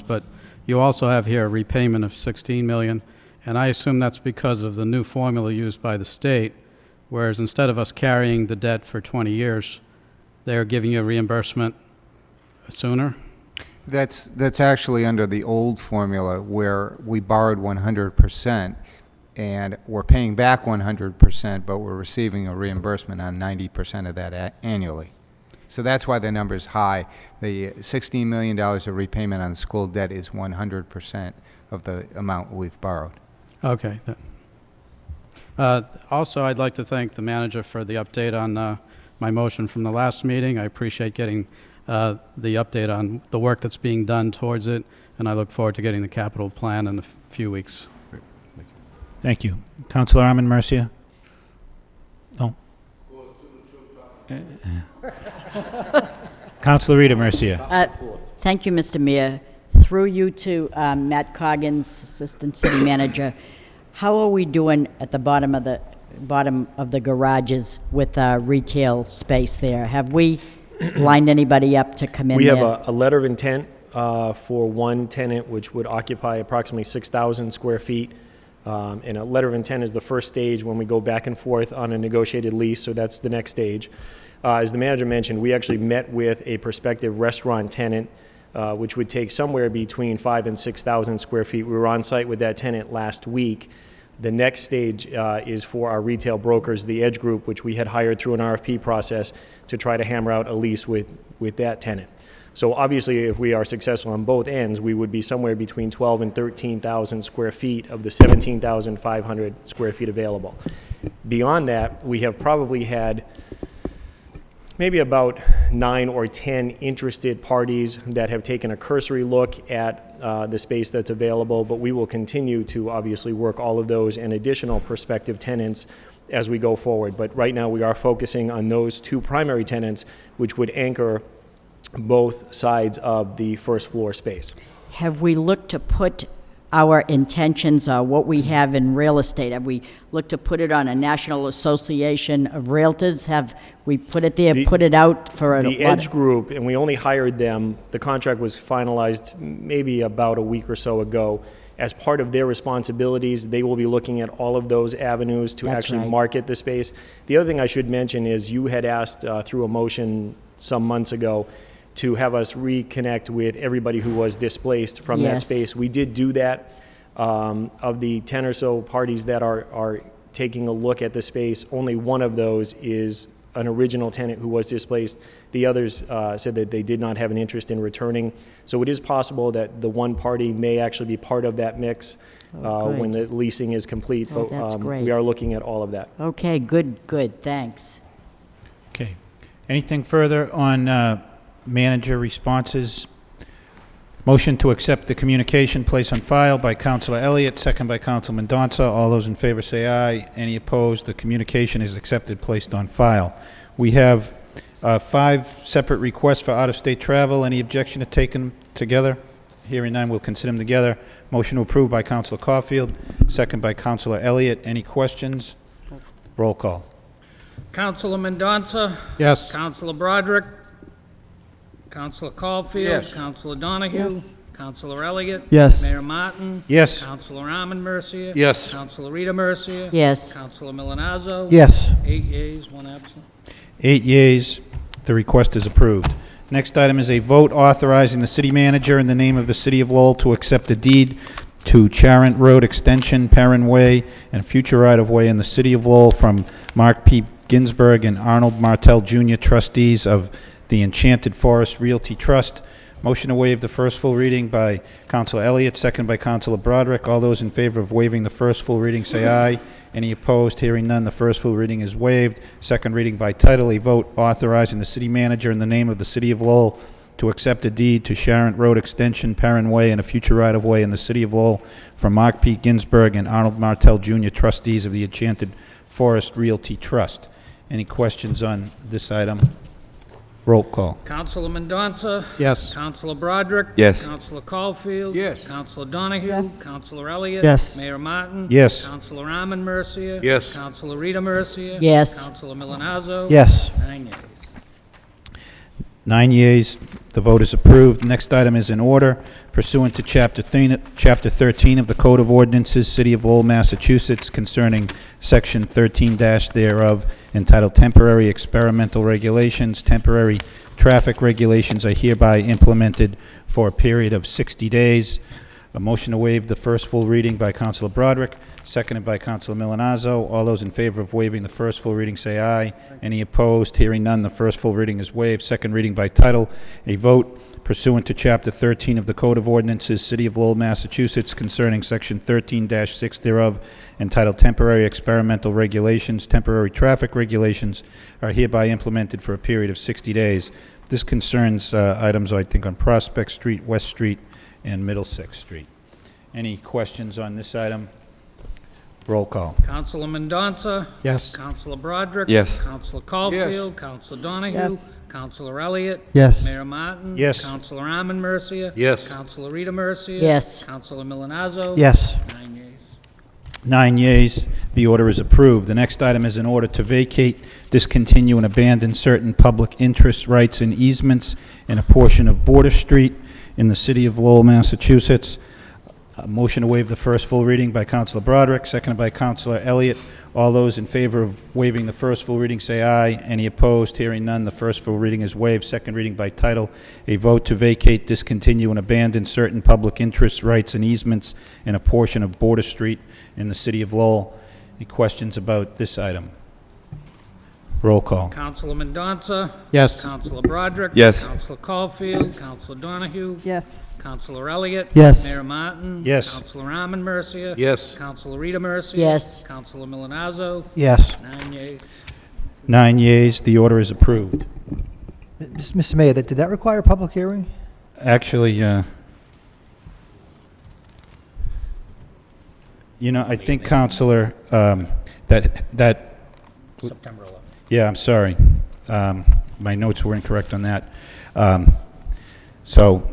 but you also have here a repayment of $16 million, and I assume that's because of the new formula used by the state, whereas instead of us carrying the debt for 20 years, they're giving you a reimbursement sooner? That's actually under the old formula where we borrowed 100% and we're paying back 100%, but we're receiving a reimbursement on 90% of that annually. So that's why the number's high. The $16 million of repayment on the school debt is 100% of the amount we've borrowed. Okay. Also, I'd like to thank the manager for the update on my motion from the last meeting. I appreciate getting the update on the work that's being done towards it, and I look forward to getting the capital plan in a few weeks. Thank you. Councilor Armin Mercia? No? Councilor Rita Mercia? Thank you, Mr. Mayor. Through you to Matt Coggins, Assistant City Manager, how are we doing at the bottom of the garages with retail space there? Have we lined anybody up to come in We there? have a letter of intent for one tenant, which would occupy approximately 6,000 square feet. And a letter of intent is the first stage when we go back and forth on a negotiated lease, so that's the next stage. As the manager mentioned, we actually met with a prospective restaurant tenant, which would take somewhere between 5,000 and 6,000 square feet. We were on site with that tenant last week. The next stage is for our retail brokers, the Edge Group, which we had hired through an RFP process to try to hammer out a lease with that tenant. So obviously, if we are successful on both ends, we would be somewhere between 12,000 and 13,000 square feet of the 17,500 square feet available. Beyond that, we have probably had maybe about 9 or 10 interested parties that have taken a cursory look at the space that's available, but we will continue to obviously work all of those and additional prospective tenants as we go forward. But right now, we are focusing on those 2 primary tenants, which would anchor both sides of the first floor space. Have we looked to put our intentions, what we have in real estate, have we looked to put it on a National Association of Realtors? Have we put it there, put it out for the Edge Group, and we only hired them, the contract was finalized maybe about a week or so ago. As part of their responsibilities, they will be looking at all of those avenues to actually market the space. The other thing I should mention is you had asked through a motion some months ago to have us reconnect with everybody who was displaced from that space. We did do that. Of the 10 or so parties that are taking a look at the space, only one of those is an original tenant who was displaced. The others said that they did not have an interest in returning. So it is possible that the one party may actually be part of that mix when the leasing is complete. But we are looking at all of that. Okay, good, thanks. Okay. Anything further on manager responses? Motion to accept the communication placed on file by Councilor Elliott, second by Councilman Donza. All those in favor say aye. Any opposed? The communication is accepted, placed on file. We have 5 separate requests for out-of-state travel. Any objection to taking them together? Hearing none, we'll consider them together. Motion approved by Councilor Caulfield, second by Councilor Elliott. Any questions? Roll call. Councilor Mendonça? Yes. Councilor Broderick? Councilor Caulfield? Yes. Councilor Donahue? Yes. Councilor Elliott? Yes. Mayor Martin? Yes. Councilor Armin Mercia? Yes. Councilor Rita Mercia? Yes. Councilor Milonazo? Yes. 8 yeas, 1 absent. 8 yeas. The request is approved. Next item is a vote authorizing the city manager in the name of the city of Lowell to accept a deed to Charent Road Extension, Perrin Way, and future right-of-way in the city of Lowell from Mark P. Ginsburg and Arnold Martell Jr., trustees of the Enchanted Forest Realty Trust. Motion to waive the first full reading by Councilor Elliott, second by Councilor Broderick. All those in favor of waiving the first full reading say aye. Any opposed? Hearing none, the first full reading is waived. Second reading by title, a vote authorizing the city manager in the name of the city of Lowell to accept a deed to Charent Road Extension, Perrin Way, and a future right-of-way in the city of Lowell from Mark P. Ginsburg and Arnold Martell Jr., trustees of the Enchanted Forest Realty Trust. Any questions on this item? Roll call. Counselor Mendonça? Yes. Counselor Broderick? Yes. Counselor Caulfield? Yes. Counselor Donahue? Yes. Counselor Elliott? Yes. Mayor Martin? Yes. Counselor Arman Mercia? Yes. Counselor Rita Mercia? Yes. Counselor Milonazo? Yes. 9 yeas. 9 yeas, the vote is approved. Next item is in order pursuant to Chapter 13 of the Code of Ordinances, City of Lowell, Massachusetts, concerning Section 13- thereof, entitled Temporary Experimental Regulations. Temporary traffic regulations are hereby implemented for a period of 60 days. A motion to waive the first full reading by Councilor Broderick, seconded by Councilor Milonazo. All those in favor of waiving the first full reading say aye. Any opposed? Hearing none, the first full reading is waived. Second reading by title. A vote pursuant to Chapter 13 of the Code of Ordinances, City of Lowell, Massachusetts, concerning Section 13-6 thereof, entitled Temporary Experimental Regulations. Temporary traffic regulations are hereby implemented for a period of 60 days. This concerns items, I think, on Prospect Street, West Street, and Middlesex Street. Any questions on this item? Roll call. Counselor Mendonça? Yes. Counselor Broderick? Yes. Counselor Caulfield? Counselor Donahue? Yes. Counselor Elliott? Yes. Mayor Martin? Yes. Counselor Arman Mercia? Yes. Counselor Rita Mercia? Yes. Counselor Milonazo? Yes. 9 yeas. 9 yeas, the order is approved. The next item is an order to vacate, discontinue, and abandon certain public interest rights and easements in a portion of Border Street in the city of Lowell, Massachusetts. A motion to waive the first full reading by Councilor Broderick, seconded by Councilor Elliott. All those in favor of waiving the first full reading say aye. Any opposed? Hearing none, the first full reading is waived. Second reading by title. A vote to vacate, discontinue, and abandon certain public interest rights and easements in a portion of Border Street in the city of Lowell. Any questions about this item? Roll call. Counselor Mendonça? Yes. Counselor Broderick? Yes. Counselor Caulfield? Counselor Donahue? Yes. Counselor Elliott? Yes. Mayor Martin? Yes. Counselor Arman Mercia? Yes. Counselor Rita Mercia? Yes. Counselor Milonazo? Yes. 9 yeas. 9 yeas, the order is approved. Mr. Mayor, did that require a public hearing? Actually, I think, Counselor, that September 11th. yeah, I'm sorry. My notes were incorrect on that. So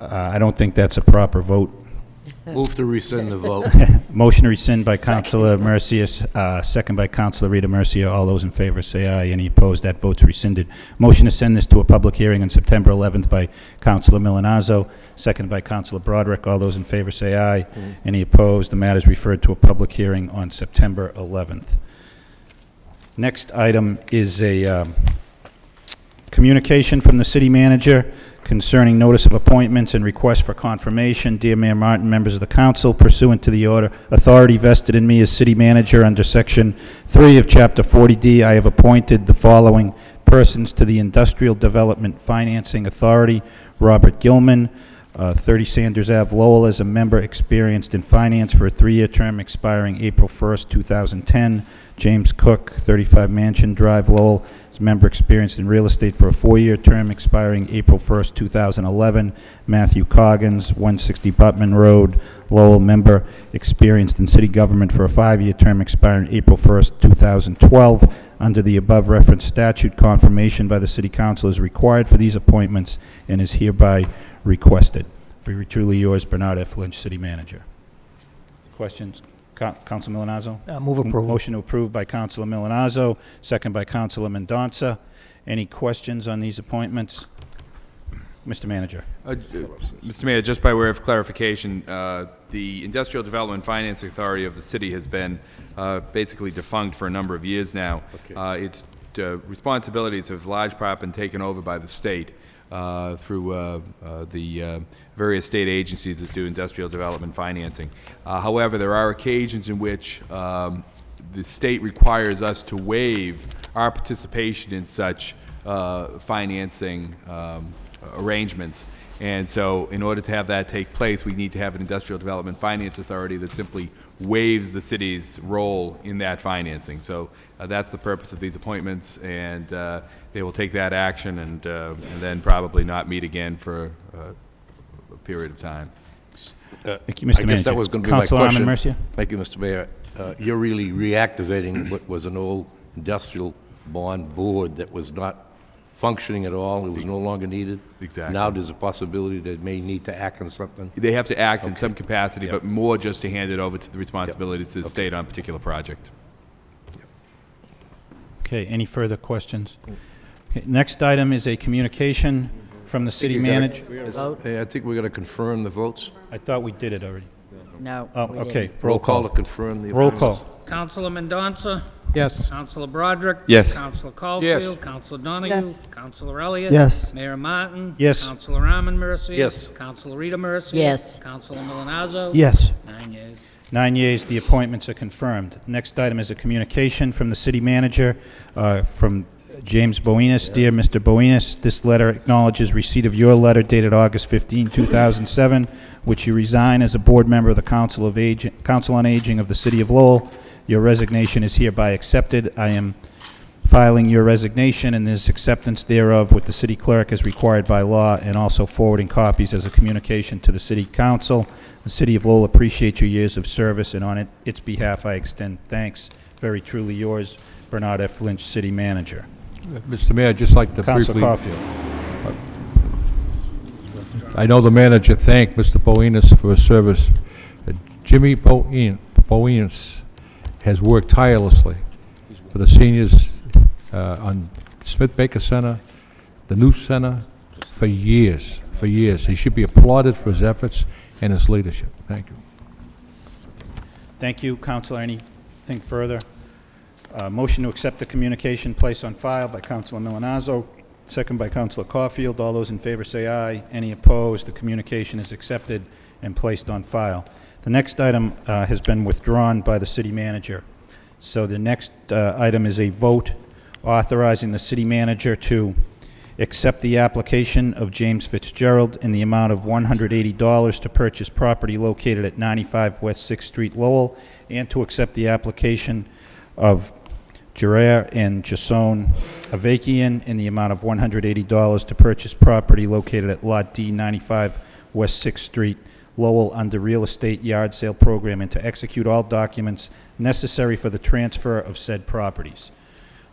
I don't think that's a proper vote. Move to rescind the vote. Motion to rescind by Councilor Mercia, second by Councilor Rita Mercia. All those in favor say aye. Any opposed? That vote's rescinded. Motion to send this to a public hearing on September 11th by Councilor Milonazo, second by Councilor Broderick. All those in favor say aye. Any opposed? The matter is referred to a public hearing on September 11th. Next item is a communication from the city manager concerning notice of appointments and request for confirmation. Dear Mayor Martin, members of the council, pursuant to the order authority vested in me as city manager under Section 3 of Chapter 40D, I have appointed the following persons to the Industrial Development Financing Authority: Robert Gilman, 30 Sanders Ave, Lowell, as a member experienced in finance for a 3-year term expiring April 1st, 2010. James Cook, 35 Mansion Drive, Lowell, as a member experienced in real estate for a 4-year term expiring April 1st, 2011. Matthew Coggins, 160 Butman Road, Lowell, member experienced in city government for a 5-year term expiring April 1st, 2012. Under the above referenced statute, confirmation by the city council is required for these appointments and is hereby requested. Very truly yours, Bernard F. Lynch, City Manager. Questions? Council Milonazo? Move approval. Motion to approve by Councilor Milonazo, second by Councilor Mendonça. Any questions on these appointments? Mr. Manager. Mr. Mayor, just by way of clarification, the Industrial Development Finance Authority of the city has been basically defunct for a number of years now. Its responsibilities have large part been taken over by the state through the various state agencies that do industrial development financing. However, there are occasions in which the state requires us to waive our participation in such financing arrangements. And so in order to have that take place, we need to have an Industrial Development Finance Authority that simply waives the city's role in that financing. So that's the purpose of these appointments, and they will take that action and then probably not meet again for a period of time. Thank you, Mr. I Manager. guess that was going to be my Councilor question. Arman Mercia? Thank you, Mr. Mayor. You're really reactivating what was an old industrial bond board that was not functioning at all, it was no longer needed. Exactly. Now there's a possibility they may need to act on something. They have to act in Okay. some capacity, Yep. but more just to hand it over to the responsibilities to the state on a particular project. Okay, any further questions? Okay, next item is a communication from the city manager. I think we're going to confirm the votes. I thought we did it already. No. Oh, we okay, didn't. roll call. to confirm the Roll appointments. call. Councilor Mendonça? Yes. Councilor Broderick? Yes. Councilor Caulfield? Councilor Donahue? Yes. Councilor Elliott? Yes. Mayor Martin? Yes. Councilor Arman Mercia? Yes. Councilor Rita Mercia? Yes. Councilor Milonazo? Yes. 9 yeas. 9 yeas, the appointments are confirmed. Next item is a communication from the city manager, from James Boenis. Dear Mr. Boenis, this letter acknowledges receipt of your letter dated August 15, 2007, which you resign as a board member of the Council on Aging of the City of Lowell. Your resignation is hereby accepted. I am filing your resignation and this acceptance thereof with the city clerk as required by law, and also forwarding copies as a communication to the city council. The city of Lowell appreciates your years of service, and on its behalf I extend thanks. Very truly yours, Bernard F. Lynch, City Manager. Mr. Mayor, I'd just like to Councilor briefly... Caulfield. I know the manager thanked Mr. Boenis for his service. Jimmy Boenis has worked tirelessly for the seniors on Smith Baker Center, the new center, for years, for years. He should be applauded for his efforts and his leadership. Thank you. Thank you, Councilor. Anything further? Motion to accept the communication placed on file by Councilor Milonazo, second by Councilor Caulfield. All those in favor say aye. Any opposed? The communication is accepted and placed on file. The next item has been withdrawn by the city manager. So the next item is a vote authorizing the city manager to accept the application of James Fitzgerald in the amount of $180 to purchase property located at 95 West 6th Street, Lowell, and to accept the application of Gerard and Jason Avakian in the amount of $180 to purchase property located at Lot D, 95 West 6th Street, Lowell, under real estate yard sale program, and to execute all documents necessary for the transfer of said properties.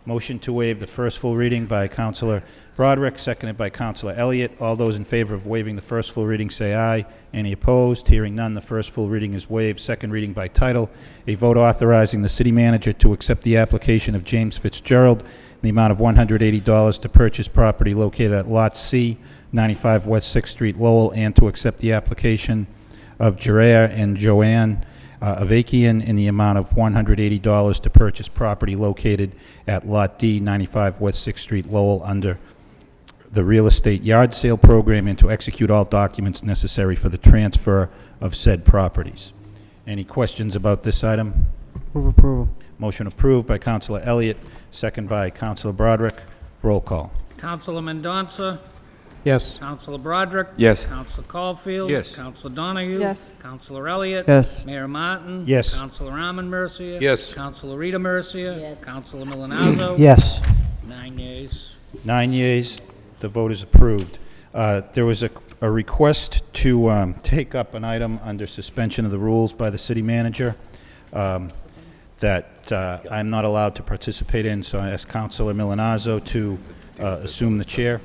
Motion to waive the first full reading by Councilor Broderick, seconded by Councilor Elliott. All those in favor of waiving the first full reading say aye. Any opposed? Hearing none, the first full reading is waived. Second reading by title. A vote authorizing the city manager to accept the application of James Fitzgerald in the amount of $180 to purchase property located at Lot C, 95 West 6th Street, Lowell, and to accept the application of Gerard and Joanne Avakian in the amount of $180 to purchase property located at Lot D, 95 West 6th Street, Lowell, under the real estate yard sale program, and to execute all documents necessary for the transfer of said properties. Any questions about this item? Move approval. Motion approved by Councilor Elliott, second by Councilor Broderick. Roll call. Councilor Mendonça? Yes. Councilor Broderick? Yes. Councilor Caulfield? Yes. Councilor Donahue? Yes. Councilor Elliott? Yes. Mayor Martin? Yes. Councilor Arman Mercia? Yes. Councilor Rita Mercia? Yes. Councilor Milonazo? Yes. 9 yeas. 9 yeas, the vote is approved. There was a request to take up an item under suspension of the rules by the city manager that I'm not allowed to participate in, so I ask Councilor Milonazo to assume the chair.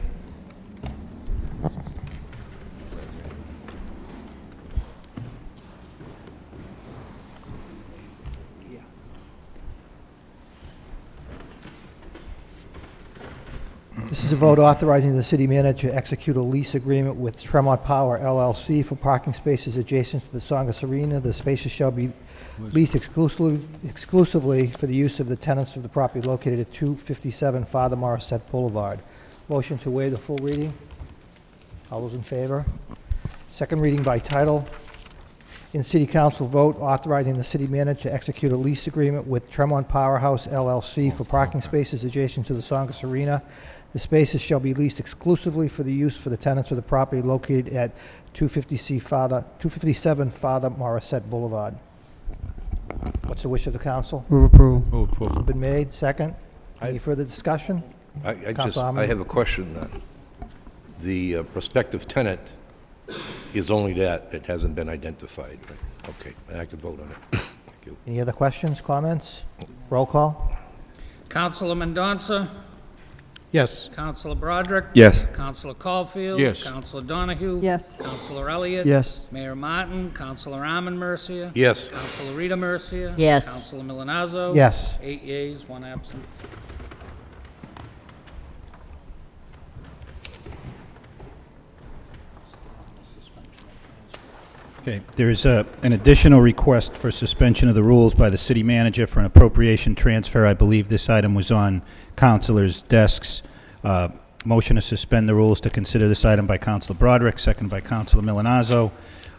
This is a vote authorizing the city manager to execute a lease agreement with Tremont Power LLC for parking spaces adjacent to the Songus Arena. The spaces shall be leased exclusively for the use of the tenants of the property located at 257 Father Morissette Boulevard. Motion to waive the full reading. All those in favor? Second reading by title. In City Council vote authorizing the city manager to execute a lease agreement with Tremont Powerhouse LLC for parking spaces adjacent to the Songus Arena. The spaces shall be leased exclusively for the use for the tenants of the property located at 257 Father Morissette Boulevard. What's the wish of the council? Move approval. Move approval. Been made, second. Any further discussion? I have a question. The prospective tenant is only that, it hasn't been identified. Okay, I can vote on it. Thank you. Any other questions, comments? Roll call? Councilor Mendonça? Yes. Counselor Broderick? Yes. Counselor Caulfield? Yes. Counselor Donahue? Yes. Counselor Elliott? Yes. Mayor Martin? Counselor Arman Mercia? Yes. Counselor Rita Mercia? Yes. Counselor Milonazo? Yes. 8 yeas, 1 absent. Okay, there is an additional request for suspension of the rules by the city manager for an appropriation transfer. I believe this item was on councilors' desks. Motion to suspend the rules to consider this item by Councilor Broderick, second by Councilor Milonazo.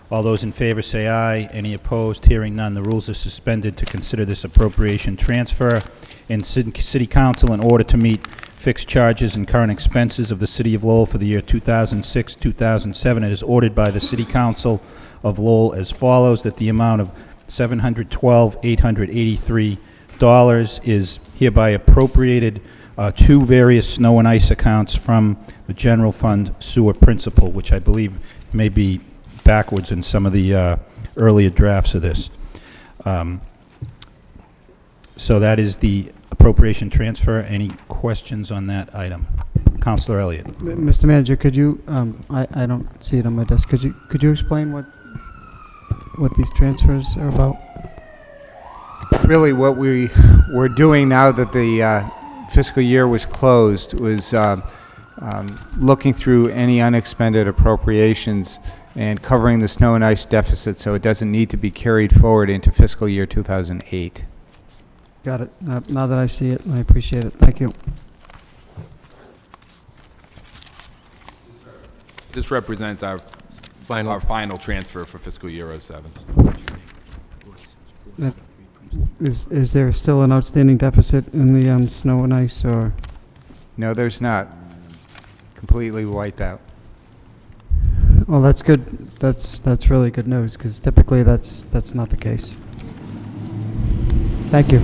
All those in favor say aye. Any opposed? Hearing none, the rules are suspended to consider this appropriation transfer. In City Council, in order to meet fixed charges and current expenses of the City of Lowell for the year 2006-2007, it is ordered by the City Council of Lowell as follows, that the amount of $712,883 is hereby appropriated to various snow and ice accounts from the general fund sewer principal, which I believe may be backwards in some of the earlier drafts of this. So that is the appropriation transfer. Any questions on that item? Councilor Elliott. Mr. Manager, could you, I don't see it on my desk. Could you explain what these transfers are about? Really, what we were doing now that the fiscal year was closed was looking through any unexpended appropriations and covering the snow and ice deficit so it doesn't need to be carried forward into fiscal year 2008. Got it. Now that I see it, I appreciate it. Thank you. This represents our final transfer for fiscal year 07. Is there still an outstanding deficit in the snow and ice, or? No, there's not. Completely wiped out. Well, that's good. That's really good news, because typically that's not the case. Thank you.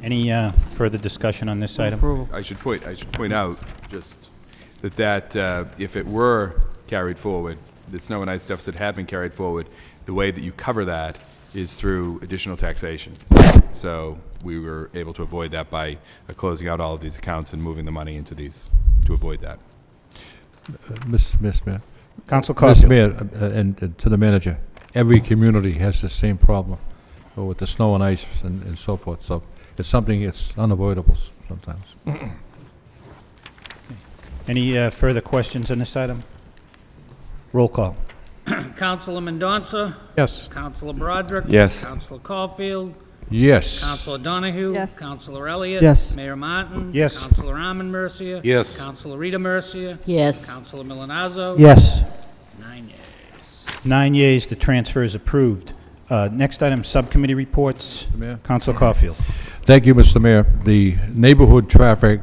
Any further discussion on this item? Approval. I should point out just that if it were carried forward, the snow and ice deficit had been carried forward, the way that you cover that is through additional taxation. So we were able to avoid that by closing out all of these accounts and moving the money into these to avoid that. Mr. Mayor. Council Caulfield. Mr. Mayor, and to the manager, every community has the same problem with the snow and ice and so forth. So it's something that's unavoidable sometimes. Any further questions on this item? Roll call. Counselor Mendonça? Yes. Counselor Broderick? Yes. Counselor Caulfield? Yes. Counselor Donahue? Yes. Counselor Elliott? Yes. Mayor Martin? Yes. Counselor Arman Mercia? Yes. Counselor Rita Mercia? Yes. Counselor Milonazo? Yes. 9 yeas. 9 yeas, the transfer is approved. Next item, subcommittee reports. Mayor. Council Caulfield. Thank you, Mr. Mayor. The Neighborhood Traffic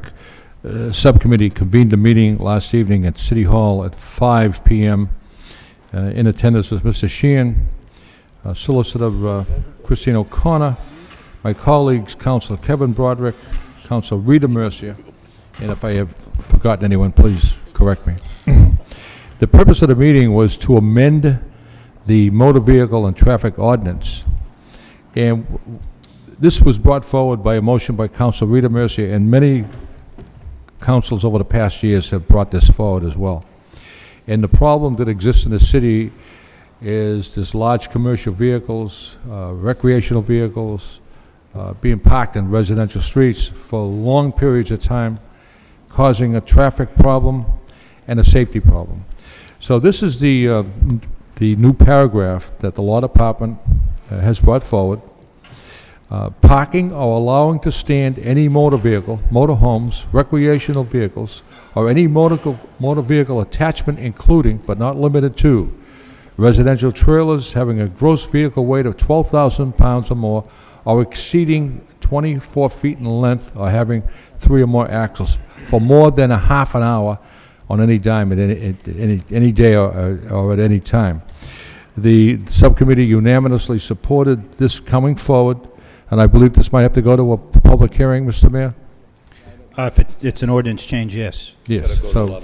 Subcommittee convened a meeting last evening at City Hall at 5 p.m. In attendance was Mr. Sheehan, Solicitor Christine O'Connor, my colleagues, Councilor Kevin Broderick, Councilor Rita Mercia, and if I have forgotten anyone, please correct me. The purpose of the meeting was to amend the motor vehicle and traffic ordinance. And this was brought forward by a motion by Councilor Rita Mercia, and many councils over the past years have brought this forward as well. And the problem that exists in the city is this large commercial vehicles, recreational vehicles, being parked in residential streets for long periods of time, causing a traffic problem and a safety problem. So this is the new paragraph that the Law Department has brought forward. Parking or allowing to stand any motor vehicle, motor homes, recreational vehicles, or any motor vehicle attachment including, but not limited to, residential trailers having a gross vehicle weight of 12,000 pounds or more, or exceeding 24 feet in length, or having 3 or more axles for more than a half an hour on any dime at any day or at any time. The subcommittee unanimously supported this coming forward, and I believe this might have to go to a public hearing, Mr. Mayor? If it's an ordinance change, yes. Yes, so,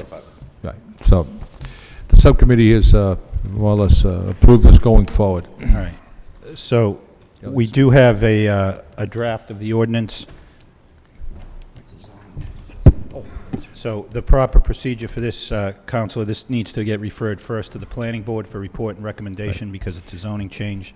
right, so the subcommittee has more or less approved this going forward. All right. So we do have a draft of the ordinance. So the proper procedure for this, Counselor, this needs to get referred first to the Planning Board for report and recommendation because it's a zoning change.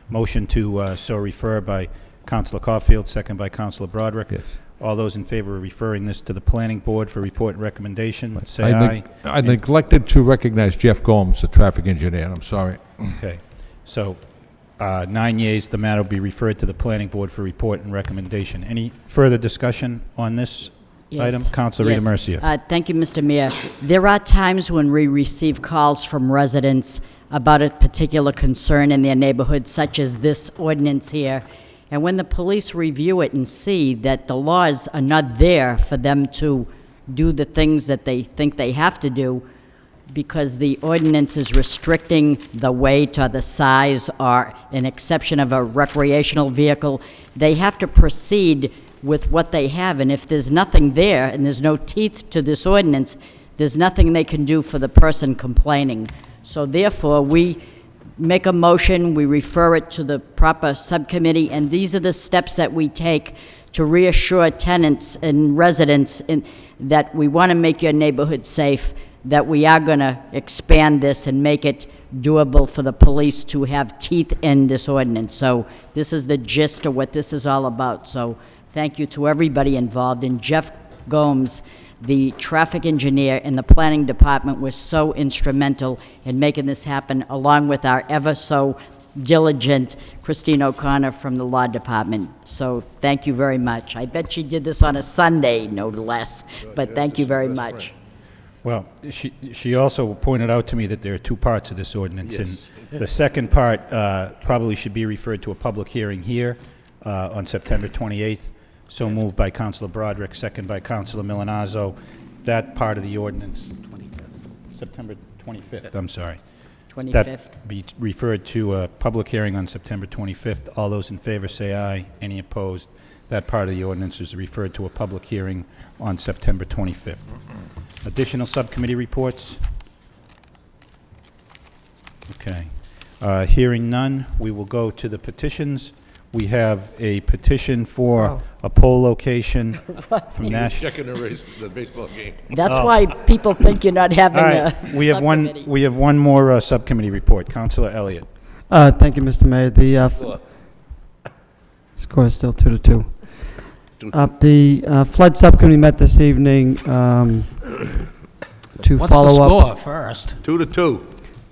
Motion to so refer by Counselor Caulfield, second by Counselor Broderick. Yes. All those in favor of referring this to the Planning Board for report and recommendation, say aye. I neglected to recognize Jeff Gomes, the traffic engineer. I'm sorry. Okay. So 9 yeas, the matter will be referred to the Planning Board for report and recommendation. Any further discussion on this item? Councilor Rita Mercia. Thank you, Mr. Mayor. There are times when we receive calls from residents about a particular concern in their neighborhood, such as this ordinance here. And when the police review it and see that the laws are not there for them to do the things that they think they have to do, because the ordinance is restricting the weight or the size or an exception of a recreational vehicle, they have to proceed with what they have. And if there's nothing there and there's no teeth to this ordinance, there's nothing they can do for the person complaining. So therefore, we make a motion, we refer it to the proper subcommittee, and these are the steps that we take to reassure tenants and residents that we want to make your neighborhood safe, that we are going to expand this and make it doable for the police to have teeth in this ordinance. So this is the gist of what this is all about. So thank you to everybody involved. And Jeff Gomes, the traffic engineer in the planning department, was so instrumental in making this happen, along with our ever so diligent Christine O'Connor from the law department. So thank you very much. I bet she did this on a Sunday, no less, but thank you very much. Well, she also pointed out to me that there are two parts of this ordinance. Yes. And the second part probably should be referred to a public hearing here on September 28th. So moved by Councilor Broderick, second by Councilor Milanazzo. That part of the ordinance, September 25th, I'm sorry. 25th. That be referred to a public hearing on September 25th. All those in favor say aye. Any opposed? That part of the ordinance is referred to a public hearing on September 25th. Additional subcommittee reports? Okay. Hearing none, we will go to the petitions. We have a petition for a poll location from National. Checking the baseball game. That's why people think you're not having a subcommittee. We have one more subcommittee report. Councilor Elliott. Thank you, Mr. Mayor. The score is still 2-2. The flood subcommittee met this evening to What's follow the up. score first? 2-2.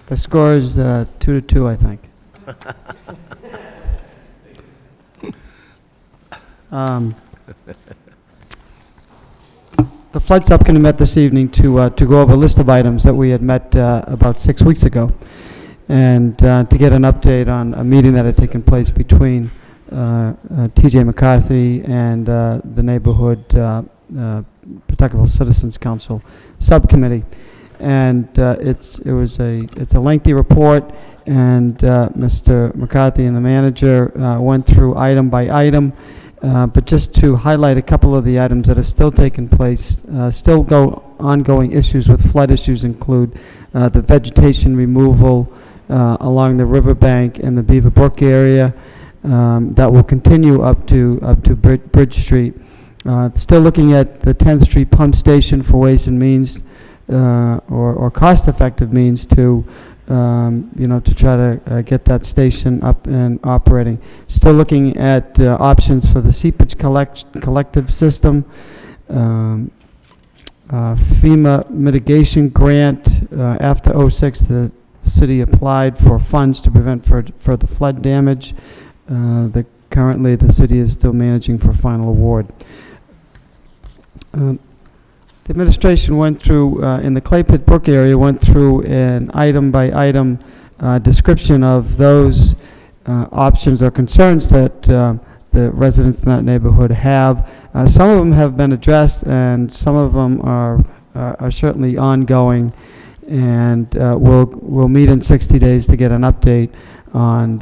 The score is 2-2, I think. The flood subcommittee met this evening to go over a list of items that we had met about 6 weeks ago, and to get an update on a meeting that had taken place between T.J. McCarthy and the Neighborhood Protectable Citizens Council subcommittee. And it's a lengthy report, and Mr. McCarthy and the manager went through item by item. But just to highlight a couple of the items that are still taking place, ongoing issues with flood issues include the vegetation removal along the riverbank and the Beaver Brook area that will continue up to Bridge Street. Still looking at the 10th Street pump station for ways and means or cost-effective means to to try to get that station up and operating. Still looking at options for the seepage collective system, FEMA mitigation grant. After '06, the city applied for funds to prevent further flood damage. Currently, the city is still managing for final award. The administration went through, in the Clay Pit Brook area, went through an item-by-item description of those options or concerns that the residents in that neighborhood have. Some of them have been addressed, and some of them are certainly ongoing, and we'll meet in 60 days to get an update on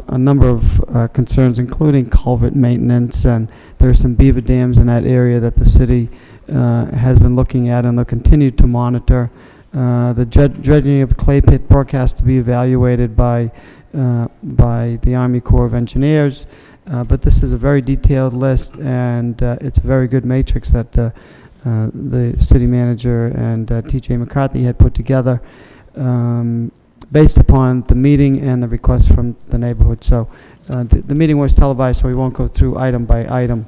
a number of concerns, including culvert maintenance, and there are some beaver dams in that area that the city has been looking at, and they'll continue to monitor. The dredging of Clay Pit Brook has to be evaluated by by the Army Corps of Engineers. But this is a very detailed list, and it's a very good matrix that the city manager and T.J. McCarthy had put together based upon the meeting and the request from the neighborhood. So the meeting was televised, so we won't go through item by item.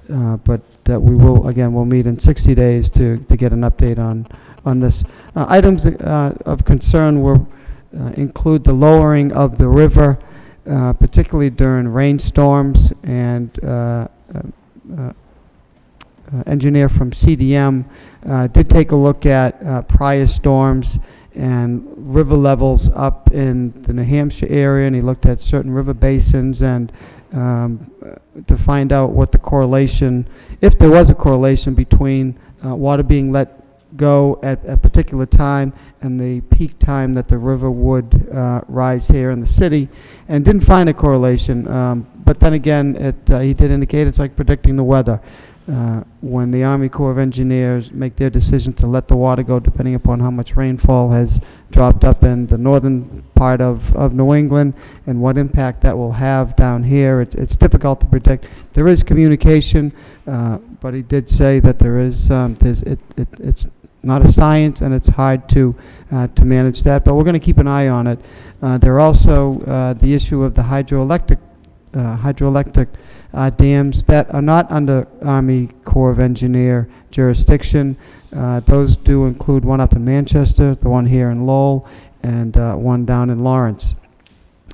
But we will, again, we'll meet in 60 days to get an update on this. Items of concern were include the lowering of the river, particularly during rainstorms, and engineer from CDM did take a look at prior storms and river levels up in the New Hampshire area, and he looked at certain river basins and to find out what the correlation, if there was a correlation between water being let go at a particular time and the peak time that the river would rise here in the city, and didn't find a correlation. But then again, he did indicate it's like predicting the weather. When the Army Corps of Engineers make their decision to let the water go, depending upon how much rainfall has dropped up in the northern part of New England and what impact that will have down here, it's difficult to predict. There is communication, but he did say that there is it's not a science, and it's hard to manage that. But we're going to keep an eye on it. There are also the issue of the hydroelectric dams that are not under Army Corps of Engineer jurisdiction. Those do include one up in Manchester, the one here in Lowell, and one down in Lawrence.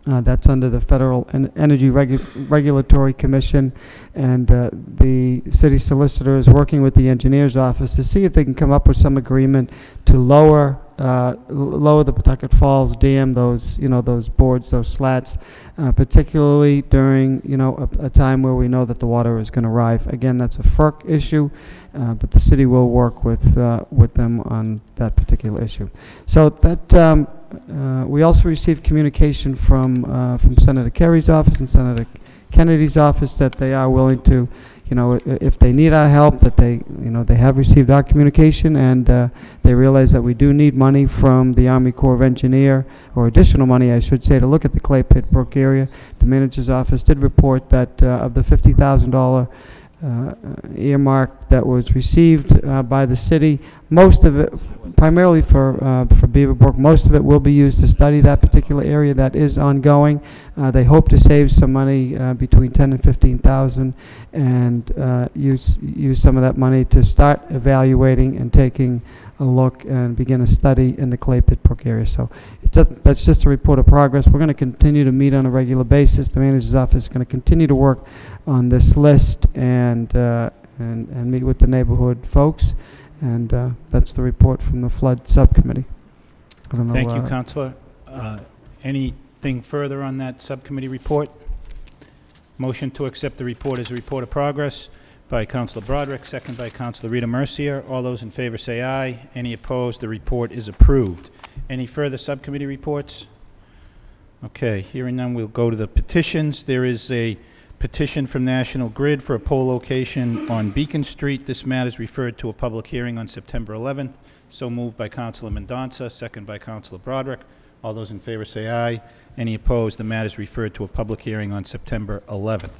That's under the Federal Energy Regulatory Commission, and the city solicitor is working with the engineer's office to see if they can come up with some agreement to lower the Pawtucket Falls Dam, those boards, those slats, particularly during a time where we know that the water is going to rise. Again, that's a FERC issue, but the city will work with them on that particular issue. So that we also received communication from Senator Kerry's office and Senator Kennedy's office that they are willing to, if they need our help, that they have received our communication, and they realize that we do need money from the Army Corps of Engineer, or additional money, I should say, to look at the Clay Pit Brook area. The manager's office did report that of the $50,000 earmark that was received by the city, most of it, primarily for Beaver Brook, most of it will be used to study that particular area that is ongoing. They hope to save some money between $10,000 and $15,000, and use some of that money to start evaluating and taking a look and begin a study in the Clay Pit Brook area. So that's just a report of progress. We're going to continue to meet on a regular basis. The manager's office is going to continue to work on this list and meet with the neighborhood folks. And that's the report from the flood subcommittee. I don't know, Thank you, Councilor. Anything further on that subcommittee report? Motion to accept the report as a report of progress by Councilor Broderick, second by Councilor Rita Mercier. All those in favor say aye. Any opposed? The report is approved. Any further subcommittee reports? Okay, hearing none, we'll go to the petitions. There is a petition from National Grid for a pole location on Beacon Street. This matter is referred to a public hearing on September 11th. So moved by Councilor Mendonça, second by Councilor Broderick. All those in favor say aye. Any opposed? The matter is referred to a public hearing on September 11th.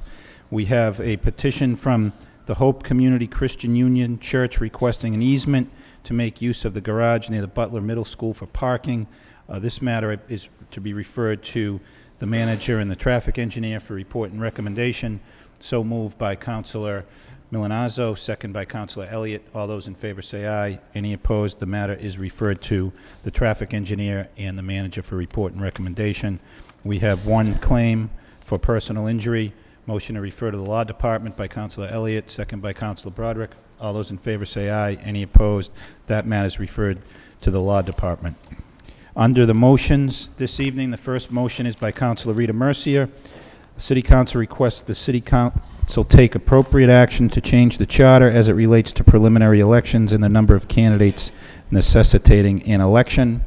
We have a petition from the Hope Community Christian Union Church requesting an easement to make use of the garage near the Butler Middle School for parking. This matter is to be referred to the manager and the traffic engineer for report and recommendation. So moved by Councilor Milanazzo, second by Councilor Elliott. All those in favor say aye. Any opposed? The matter is referred to the traffic engineer and the manager for report and recommendation. We have one claim for personal injury. Motion to refer to the Law Department by Councilor Elliott, second by Councilor Broderick. All those in favor say aye. Any opposed? That matter is referred to the Law Department. Under the motions this evening, the first motion is by Councilor Rita Mercier. The City Council requests the City Council take appropriate action to change the charter as it relates to preliminary elections and the number of candidates necessitating an election.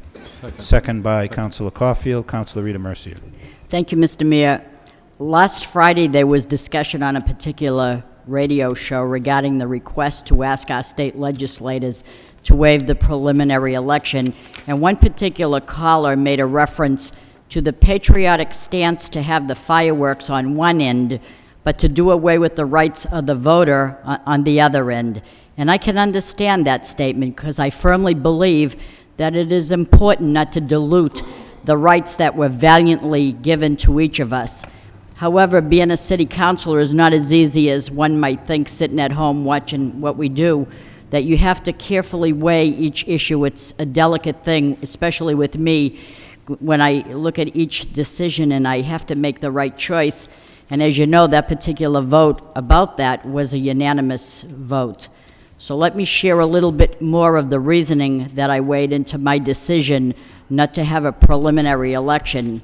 Second by Councilor Caulfield. Councilor Rita Mercier. Thank you, Mr. Mayor. Last Friday, there was discussion on a particular radio show regarding the request to ask our state legislators to waive the preliminary election, and one particular caller made a reference to the patriotic stance to have the fireworks on one end, but to do away with the rights of the voter on the other end. And I can understand that statement because I firmly believe that it is important not to dilute the rights that were valiantly given to each of us. However, being a city councilor is not as easy as one might think sitting at home watching what we do, that you have to carefully weigh each issue. It's a delicate thing, especially with me, when I look at each decision and I have to make the right choice. And as you know, that particular vote about that was a unanimous vote. So let me share a little bit more of the reasoning that I weighed into my decision not to have a preliminary election.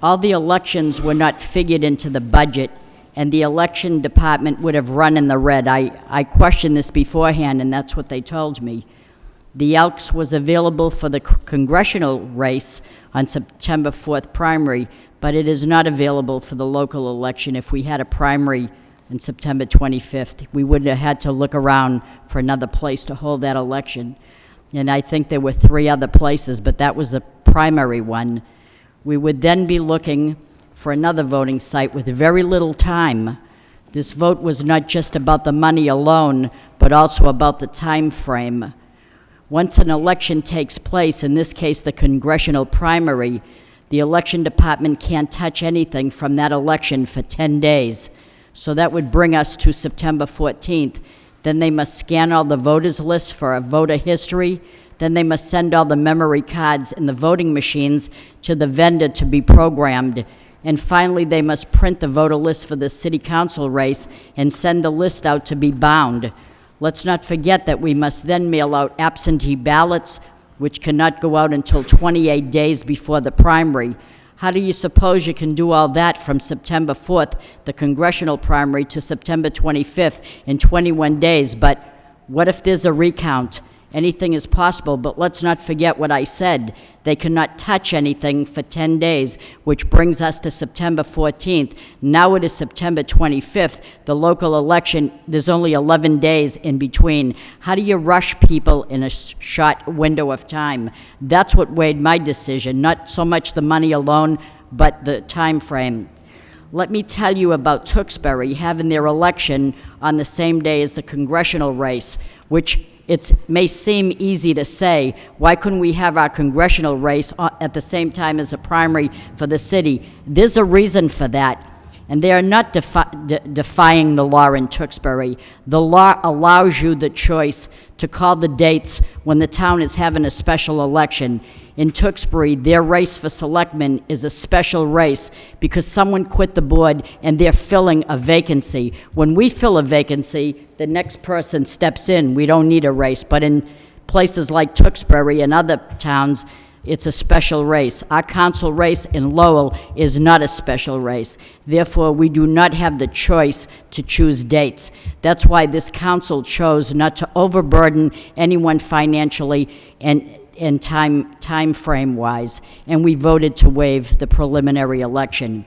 All the elections were not figured into the budget, and the election department would have run in the red. I questioned this beforehand, and that's what they told me. The Elks was available for the congressional race on September 4th primary, but it is not available for the local election. If we had a primary on September 25th, we would have had to look around for another place to hold that election. And I think there were 3 other places, but that was the primary one. We would then be looking for another voting site with very little time. This vote was not just about the money alone, but also about the time frame. Once an election takes place, in this case the congressional primary, the election department can't touch anything from that election for 10 days. So that would bring us to September 14th. Then they must scan all the voters' lists for a voter history. Then they must send all the memory cards in the voting machines to the vendor to be programmed. And finally, they must print the voter list for the city council race and send the list out to be bound. Let's not forget that we must then mail out absentee ballots, which cannot go out until 28 days before the primary. How do you suppose you can do all that from September 4th, the congressional primary, to September 25th in 21 days? But what if there's a recount? Anything is possible, but let's not forget what I said. They cannot touch anything for 10 days, which brings us to September 14th. Now it is September 25th. The local election, there's only 11 days in between. How do you rush people in a short window of time? That's what weighed my decision, not so much the money alone, but the time frame. Let me tell you about Tewksbury having their election on the same day as the congressional race, which it may seem easy to say, why couldn't we have our congressional race at the same time as a primary for the city? There's a reason for that, and they are not defying the law in Tewksbury. The law allows you the choice to call the dates when the town is having a special election. In Tewksbury, their race for selectmen is a special race because someone quit the board and they're filling a vacancy. When we fill a vacancy, the next person steps in. We don't need a race. But in places like Tewksbury and other towns, it's a special race. Our council race in Lowell is not a special race. Therefore, we do not have the choice to choose dates. That's why this council chose not to overburden anyone financially and time frame wise, and we voted to waive the preliminary election.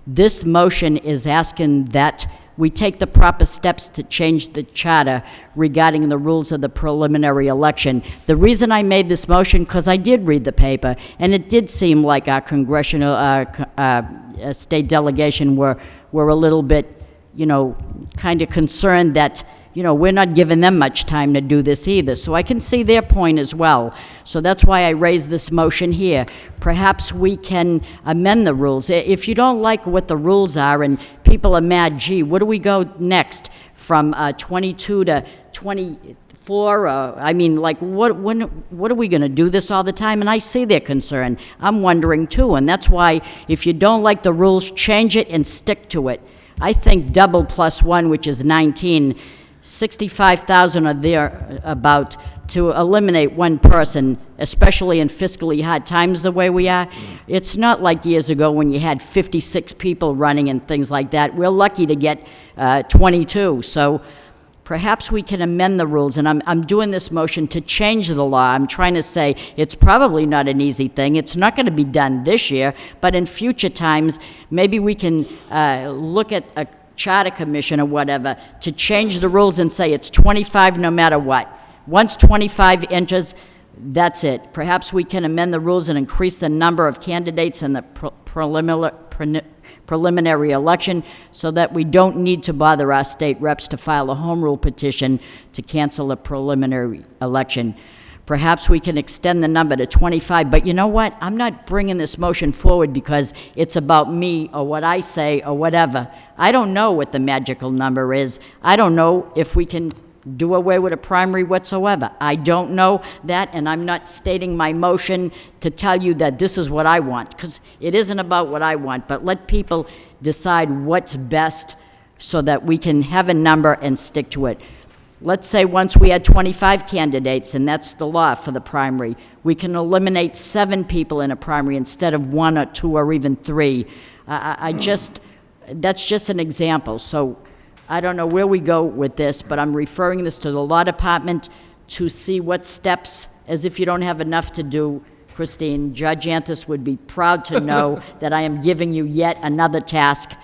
This motion is asking that we take the proper steps to change the charter regarding the rules of the preliminary election. The reason I made this motion, because I did read the paper, and it did seem like our congressional state delegation were a little bit, kind of concerned that we're not giving them much time to do this either. So I can see their point as well. So that's why I raised this motion here. Perhaps we can amend the rules. If you don't like what the rules are and people are mad, gee, where do we go next? From 22 to 24? What are we going to do this all the time? And I see their concern. I'm wondering too. And that's why if you don't like the rules, change it and stick to it. I think double plus one, which is 19, 65,000 are there about to eliminate one person, especially in fiscally hard times the way we are. It's not like years ago when you had 56 people running and things like that. We're lucky to get 22. So perhaps we can amend the rules, and I'm doing this motion to change the law. I'm trying to say it's probably not an easy thing. It's not going to be done this year, but in future times, maybe we can look at a charter commission or whatever to change the rules and say it's 25 no matter what. Once 25 enters, That's it. Perhaps we can amend the rules and increase the number of candidates in the preliminary election so that we don't need to bother our state reps to file a home rule petition to cancel a preliminary election. Perhaps we can extend the number to 25, but you know what? I'm not bringing this motion forward because it's about me or what I say or whatever. I don't know what the magical number is. I don't know if we can do away with a primary whatsoever. I don't know that, and I'm not stating my motion to tell you that this is what I want, because it isn't about what I want, but let people decide what's best so that we can have a number and stick to it. Let's say once we had 25 candidates, and that's the law for the primary, we can eliminate 7 people in a primary instead of 1 or 2 or even 3. That's just an example. So I don't know where we go with this, but I'm referring this to the law department to see what steps, as if you don't have enough to do, Christine. Judge Anthus would be proud to know that I am giving you yet another task.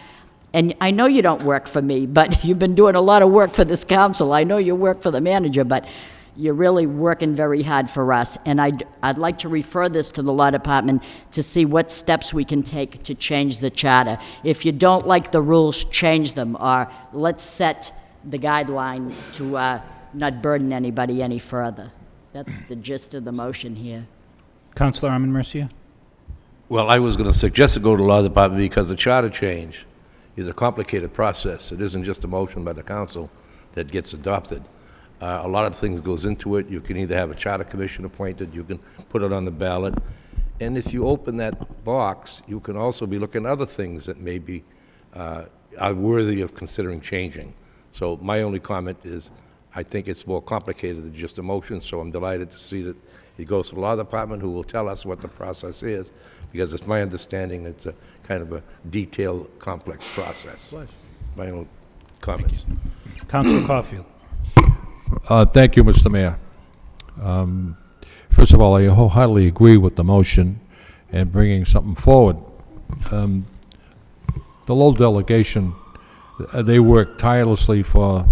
And I know you don't work for me, but you've been doing a lot of work for this council. I know you work for the manager, but you're really working very hard for us. And I'd like to refer this to the law department to see what steps we can take to change the charter. If you don't like the rules, change them, or let's set the guideline to not burden anybody any further. That's the gist of the motion here. Councilor Armin Mercia? Well, I was going to suggest to go to the law department because the charter change is a complicated process. It isn't just a motion by the council that gets adopted. A lot of things goes into it. You can either have a charter commission appointed, you can put it on the ballot, and if you open that box, you can also be looking at other things that maybe are worthy of considering changing. So my only comment is, I think it's more complicated than just a motion, so I'm delighted to see that it goes to the law department, who will tell us what the process is, because it's my understanding it's a kind of a detailed, complex process. My own comments. Councilor Caulfield? Thank you, Mr. Mayor. First of all, I wholeheartedly agree with the motion and bringing something forward. The Lowell delegation, they work tirelessly for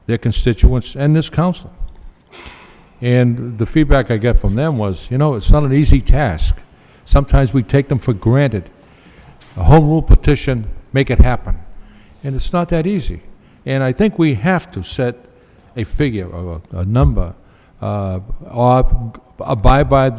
their constituents and this council. And the feedback I get from them was, you know, it's not an easy task. Sometimes we take them for granted. A home rule petition, make it happen. And it's not that easy. And I think we have to set a figure or a number, or abide by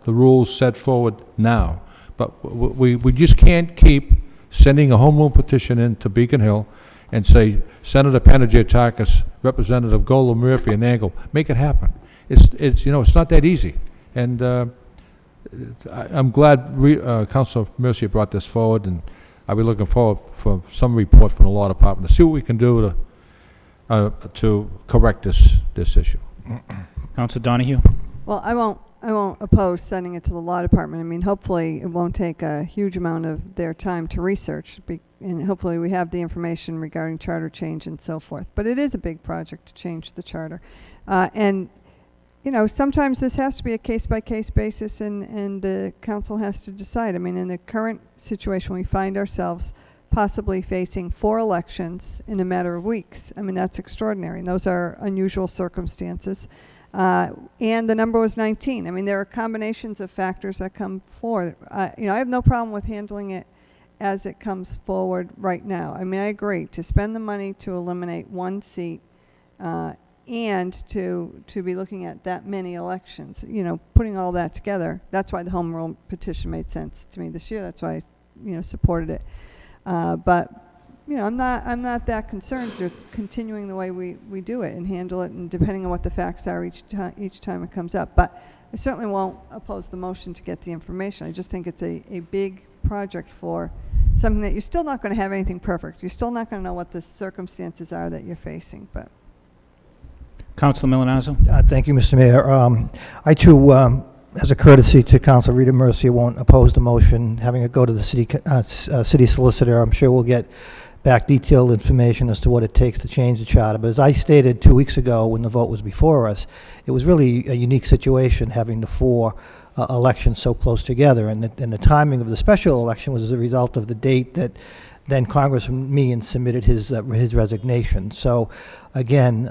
the rules set forward now. But we just can't keep sending a home rule petition into Beacon Hill and say, Senator Panagiotakis, Representative Gola, Murphy, and Angle, make it happen. It's you know, it's not that easy. And I'm glad Councilor Mercier brought this forward, and I'll be looking forward for some report from the law department to see what we can do to correct this issue. Councilor Donahue? Well, I won't oppose sending it to the law department. I mean, hopefully it won't take a huge amount of their time to research, and hopefully we have the information regarding charter change and so forth. But it is a big project to change the charter. And, you know, sometimes this has to be a case-by-case basis, and the council has to decide. I mean, in the current situation, we find ourselves possibly facing 4 elections in a matter of weeks. I mean, that's extraordinary, and those are unusual circumstances. And the number was 19. I mean, there are combinations of factors that come forward. You know, I have no problem with handling it as it comes forward right now. I mean, I agree to spend the money to eliminate 1 seat and to be looking at that many elections. You know, putting all that together. That's why the home rule petition made sense to me this year. That's why I, you know, supported it. But you know, I'm not that concerned with continuing the way we do it and handle it, and depending on what the facts are each time it comes up. But I certainly won't oppose the motion to get the information. I just think it's a big project for something that you're still not going to have anything perfect. You're still not going to know what the circumstances are that you're facing. But Councilor Milanazzo? Thank you, Mr. Mayor. I too, as a courtesy to Councilor Rita Mercia, won't oppose the motion. Having it go to the city solicitor, I'm sure we'll get back detailed information as to what it takes to change the charter. But as I stated 2 weeks ago when the vote was before us, it was really a unique situation having the 4 elections so close together. And the timing of the special election was as a result of the date that then Congressman Meehan submitted his resignation. So again,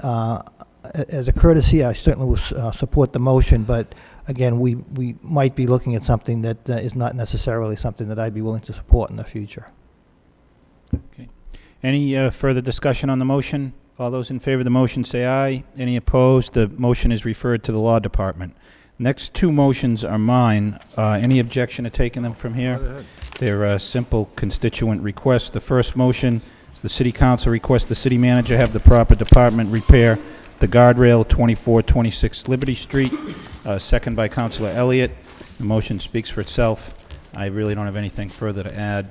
as a courtesy, I certainly will support the motion, but again, we might be looking at something that is not necessarily something that I'd be willing to support in the future. Okay. Any further discussion on the motion? All those in favor of the motion say aye. Any opposed? The motion is referred to the Law Department. Next two motions are mine. Any objection to taking them from here? They're simple constituent requests. The first motion is the City Council requests the City Manager have the proper department repair the guardrail 2426 Liberty Street. Second by Councilor Elliott. The motion speaks for itself. I really don't have anything further to add.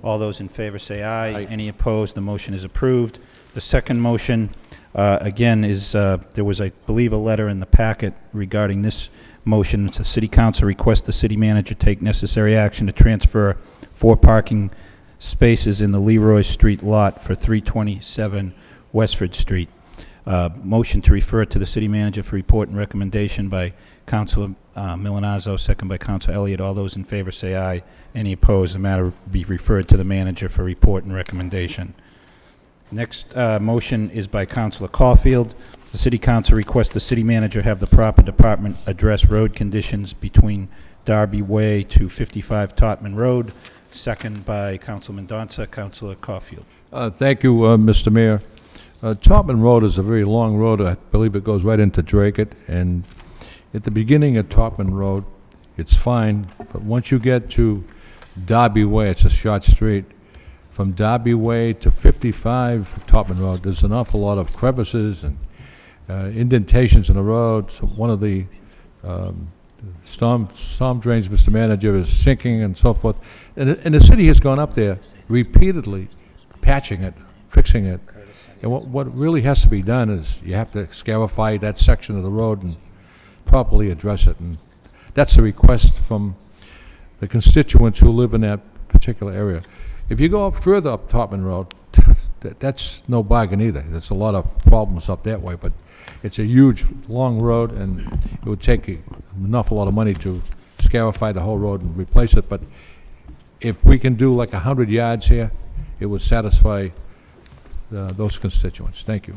All those in favor say aye. Aye. Any opposed? The motion is approved. The second motion, again, is there was, I believe, a letter in the packet regarding this motion. It's the City Council requests the City Manager take necessary action to transfer 4 parking spaces in the Leroy Street lot for 327 Westford Street. Motion to refer to the City Manager for report and recommendation by Councilor Milanazzo, second by Councilor Elliott. All those in favor say aye. Any opposed? The matter be referred to the Manager for report and recommendation. Next motion is by Councilor Caulfield. The City Council requests the City Manager have the proper department address road conditions between Darby Way to 55 Totman Road. Second by Councilman Donza. Councilor Caulfield. Thank you, Mr. Mayor. Topman Road is a very long road. I believe it goes right into Dracut. And at the beginning of Topman Road, it's fine. But once you get to Darby Way, it's a short street. From Darby Way to 55 Topman Road, there's an awful lot of crevices and indentations in the road. So one of the storm drains, Mr. Manager, is sinking and so forth. And the city has gone up there repeatedly, patching it, fixing it. And what really has to be done is you have to scarify that section of the road and properly address it. And that's the request from the constituents who live in that particular area. If you go up further up Topman Road, that's no bargain either. There's a lot of problems up that way, but it's a huge, long road, and it would take an awful lot of money to scarify the whole road and replace it. But if we can do like 100 yards here, it would satisfy those constituents. Thank you.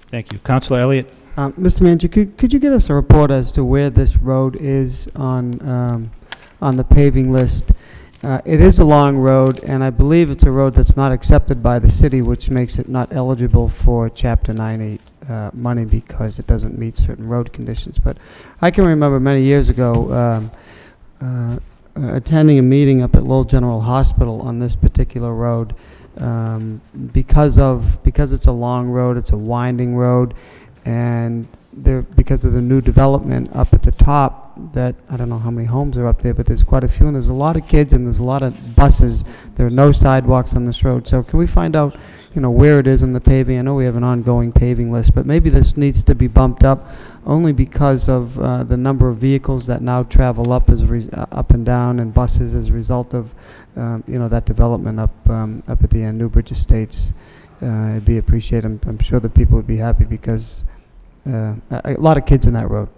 Thank you. Councilor Elliott. Mr. Manager, could you get us a report as to where this road is on the paving list? It is a long road, and I believe it's a road that's not accepted by the city, which makes it not eligible for Chapter 98 money because it doesn't meet certain road conditions. But I can remember many years ago attending a meeting up at Lowell General Hospital on this particular road. Because it's a long road, it's a winding road, and because of the new development up at the top, that I don't know how many homes are up there, but there's quite a few, and there's a lot of kids and there's a lot of buses. There are no sidewalks on this road. So can we find out, where it is in the paving? I know we have an ongoing paving list, but maybe this needs to be bumped up only because of the number of vehicles that now travel up and down, and buses as a result of that development up at the Newbridge Estates. It'd be appreciated. I'm sure the people would be happy because a lot of kids in that road.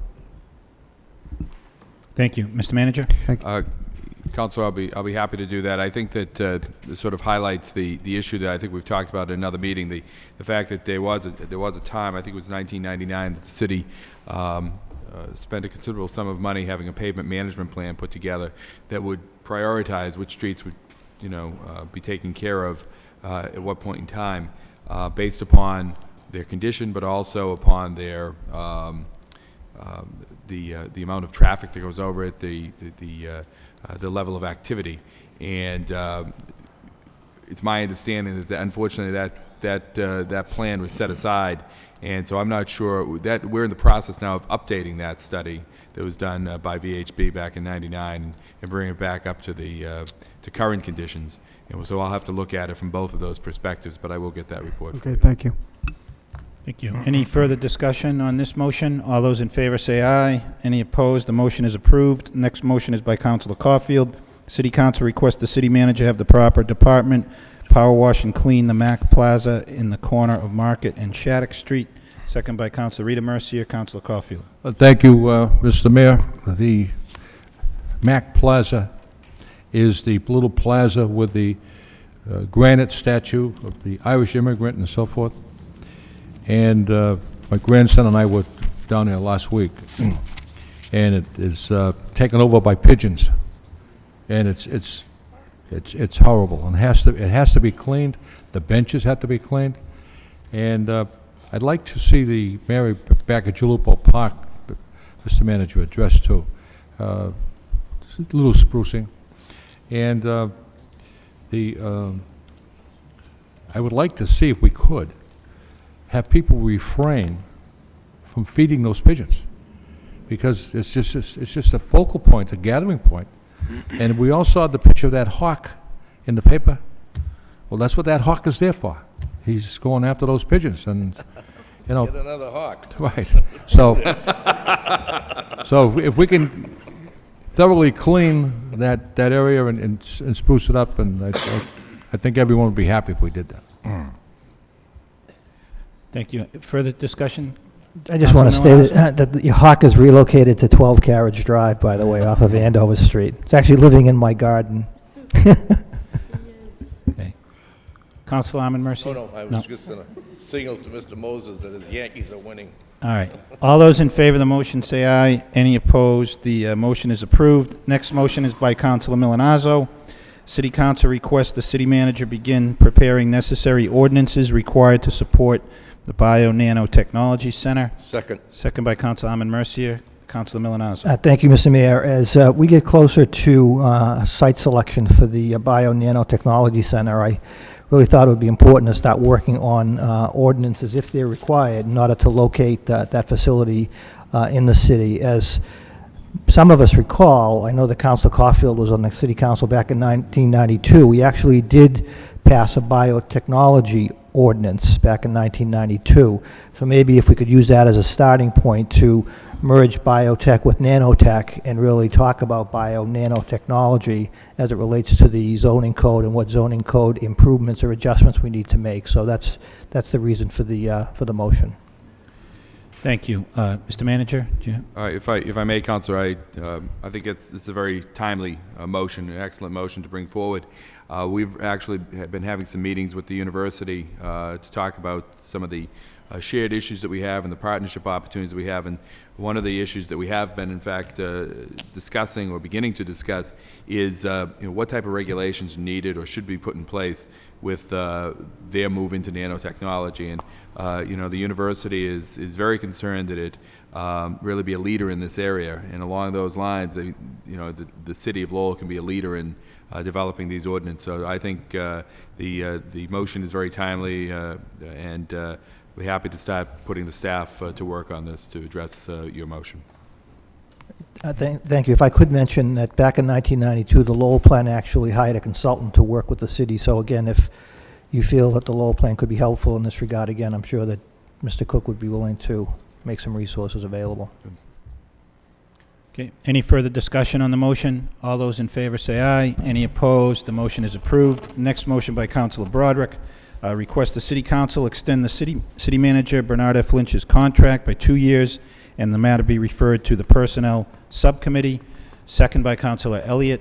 Thank you. Mr. Manager? Thank you. Councilor, I'll be happy to do that. I think that this sort of highlights the issue that I think we've talked about in another meeting, the fact that there was a time, I think it was 1999, that the city spent a considerable sum of money having a pavement management plan put together that would prioritize which streets would be taken care of at what point in time based upon their condition, but also upon their the amount of traffic that goes over it, the level of activity, and it's my understanding that unfortunately that plan was set aside, and so I'm not sure that we're in the process now of updating that study that was done by VHB back in '99 and bringing it back up to the to current conditions. So I'll have to look at it from both of those perspectives, but I will get that report for you. Okay, thank you. Thank you. Any further discussion on this motion? All those in favor say aye. Any opposed? The motion is approved. Next motion is by Councilor Caulfield. City Council requests the City Manager have the proper department power wash and clean the Mac Plaza in the corner of Market and Shattuck Street. Second by Councilor Rita Mercier. Councilor Caulfield. Thank you, Mr. Mayor. The Mac Plaza is the little plaza with the granite statue of the Irish immigrant and so forth. And My grandson and I were down there last week, and it is taken over by pigeons, and it's horrible, and it has to be cleaned. The benches have to be cleaned, and I'd like to see the Mary back at Julupo Park, Mr. Manager, addressed too. Just a little sprucing, and I would like to see if we could have people refrain from feeding those pigeons, because it's just a focal point, a gathering point. And we all saw the picture of that hawk in the paper. Well, that's what that hawk is there for. He's going after those pigeons, and you know. Get another hawk. Right. So, so if we can thoroughly clean that area and spruce it up, and I think everyone would be happy if we did that. Thank you. Further discussion? I just want to say that your hawk is relocated to 12 Carriage Drive, by the way, off of Andover Street. It's actually living in my garden. Okay. Councilor Armin Mercia? Oh, no, I was just going to signal to Mr. Moses that his Yankees are winning. All right. All those in favor of the motion say aye. Any opposed? The motion is approved. Next motion is by Councilor Milonazo. City Council requests the city manager begin preparing necessary ordinances required to support the Bio-Nanotechnology Center. Second. Second by Councilor Armin Mercia. Councilor Milonazo. Thank you, Mr. Mayor. As we get closer to site selection for the Bio-Nanotechnology Center, I really thought it would be important to start working on ordinances, if they're required, in order to locate that facility in the city. As some of us recall, I know that Councilor Caulfield was on the city council back in 1992. We actually did pass a biotechnology ordinance back in 1992. So maybe if we could use that as a starting point to merge biotech with nanotech and really talk about bio-nanotechnology as it relates to the zoning code and what zoning code improvements or adjustments we need to make. So that's the reason for the motion. Thank you. Mr. Manager? Do you If I may, Councilor, I think it's a very timely motion, an excellent motion to bring forward. We've actually been having some meetings with the university to talk about some of the shared issues that we have and the partnership opportunities that we have. And one of the issues that we have been, in fact, discussing or beginning to discuss is what type of regulations needed or should be put in place with their move into nanotechnology. And the university is very concerned that it really be a leader in this area. And along those lines, the city of Lowell can be a leader in developing these ordinances. So I think the motion is very timely, and we're happy to start putting the staff to work on this to address your motion. Thank you. If I could mention that back in 1992, the Lowell plan actually hired a consultant to work with the city. So again, if you feel that the Lowell plan could be helpful in this regard, again, I'm sure that Mr. Cook would be willing to make some resources available. Okay. Any further discussion on the motion? All those in favor say aye. Any opposed? The motion is approved. Next motion by Councilor Broderick. Request the City Council extend the city manager Bernard F. Lynch's contract by 2 years, and the matter be referred to the Personnel Subcommittee. Second by Councilor Elliott.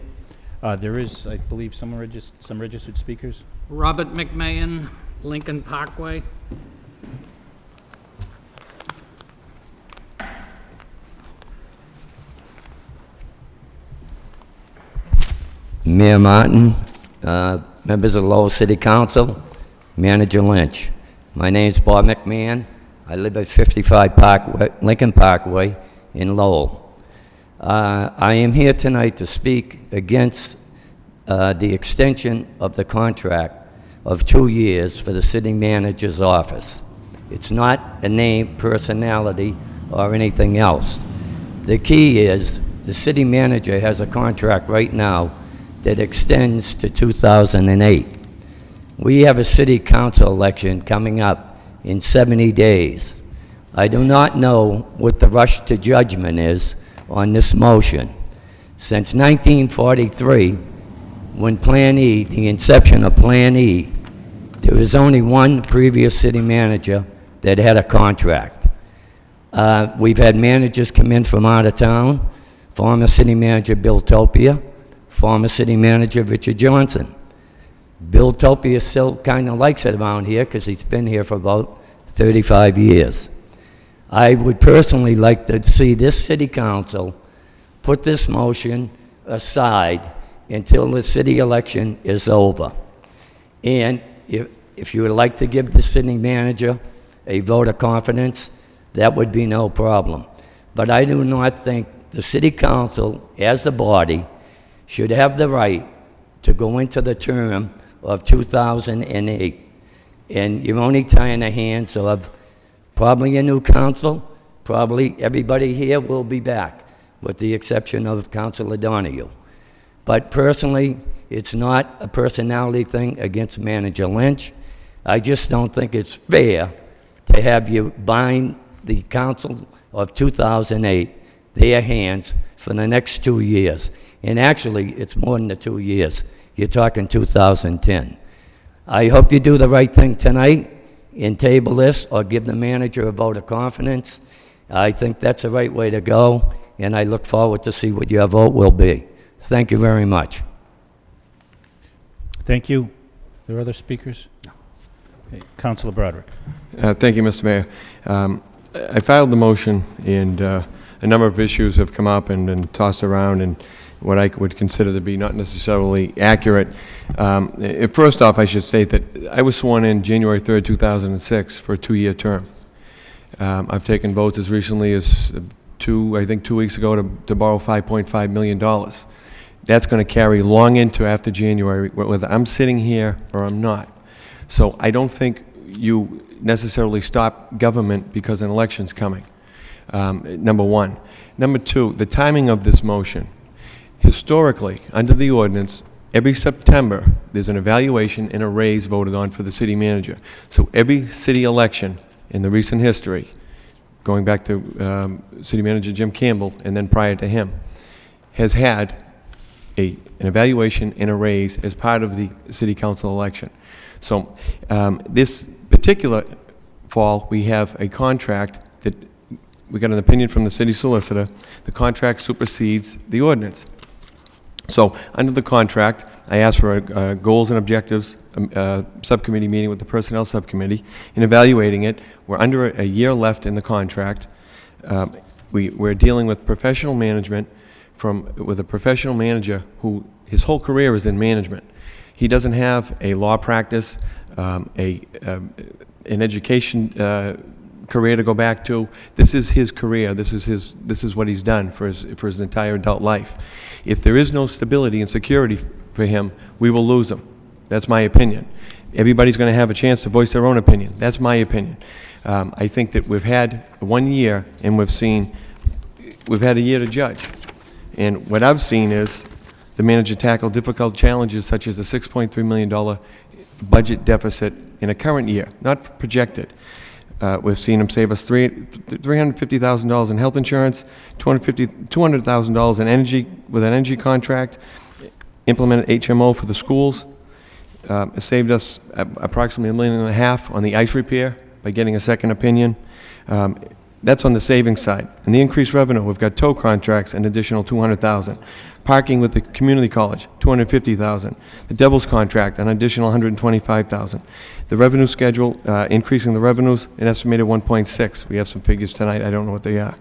There is, I believe, some registered speakers. Robert McMahon, Lincoln Parkway. Mayor Martin, members of the Lowell City Council, Manager Lynch. My name's Bob McMahon. I live at 55 Lincoln Parkway in Lowell. I am here tonight to speak against the extension of the contract of 2 years for the city manager's office. It's not a name, personality, or anything else. The key is the city manager has a contract right now that extends to 2008. We have a city council election coming up in 70 days. I do not know what the rush to judgment is on this motion. Since 1943, when Plan E, the inception of Plan E, there was only one previous city manager that had a contract. We've had managers come in from out of town, former city manager Bill Topia, former city manager Richard Johnson. Bill Topia still kind of likes it around here because he's been here for about 35 years. I would personally like to see this city council put this motion aside until the city election is over. And if you would like to give the city manager a vote of confidence, that would be no problem. But I do not think the city council, as a body, should have the right to go into the term of 2008. And you're only tying the hands of probably a new council, probably everybody here will be back, with the exception of Councilor Donahue. But personally, it's not a personality thing against Manager Lynch. I just don't think it's fair to have you bind the council of 2008, their hands, for the next 2 years. And actually, it's more than the 2 years. You're talking 2010. I hope you do the right thing tonight and table this or give the manager a vote of confidence. I think that's the right way to go, and I look forward to see what your vote will be. Thank you very much. Thank you. Are there other speakers? No. Okay. Councilor Broderick. Thank you, Mr. Mayor. I filed the motion, and a number of issues have come up and been tossed around, and what I would consider to be not necessarily accurate. First off, I should state that I was sworn in January 3rd, 2006 for a 2-year term. I've taken votes as recently as 2 weeks ago to borrow $5.5 million. That's going to carry long into after January, whether I'm sitting here or I'm not. So I don't think you necessarily stop government because an election's coming, number one. Number two, the timing of this motion. Historically, under the ordinance, every September, there's an evaluation and a raise voted on for the city manager. So every city election in the recent history, going back to city manager Jim Campbell and then prior to him, has had an evaluation and a raise as part of the city council election. So this particular fall, we have a contract that we got an opinion from the city solicitor. The contract supersedes the ordinance. So under the contract, I asked for a goals and objectives subcommittee meeting with the personnel subcommittee. In evaluating it, we're under a year left in the contract. We're dealing with professional management with a professional manager who his whole career is in management. He doesn't have a law practice, an education career to go back to. This is his career. This is what he's done for his entire adult life. If there is no stability and security for him, we will lose him. That's my opinion. Everybody's going to have a chance to voice their own opinion. That's my opinion. I think that we've had 1 year, and we've had a year to judge. And what I've seen is the manager tackle difficult challenges such as a $6.3 million budget deficit in a current year, not projected. We've seen him save us $350,000 in health insurance, $200,000 in energy with an energy contract, implemented HMO for the schools. It saved us approximately $1.5 million on the ice repair by getting a second opinion. That's on the savings side. And the increased revenue, we've got tow contracts, an additional $200,000. Parking with the community college, $250,000. The Devil's contract, an additional $125,000. The revenue schedule, increasing the revenues, an estimated 1.6. We have some figures tonight. I don't know what they are.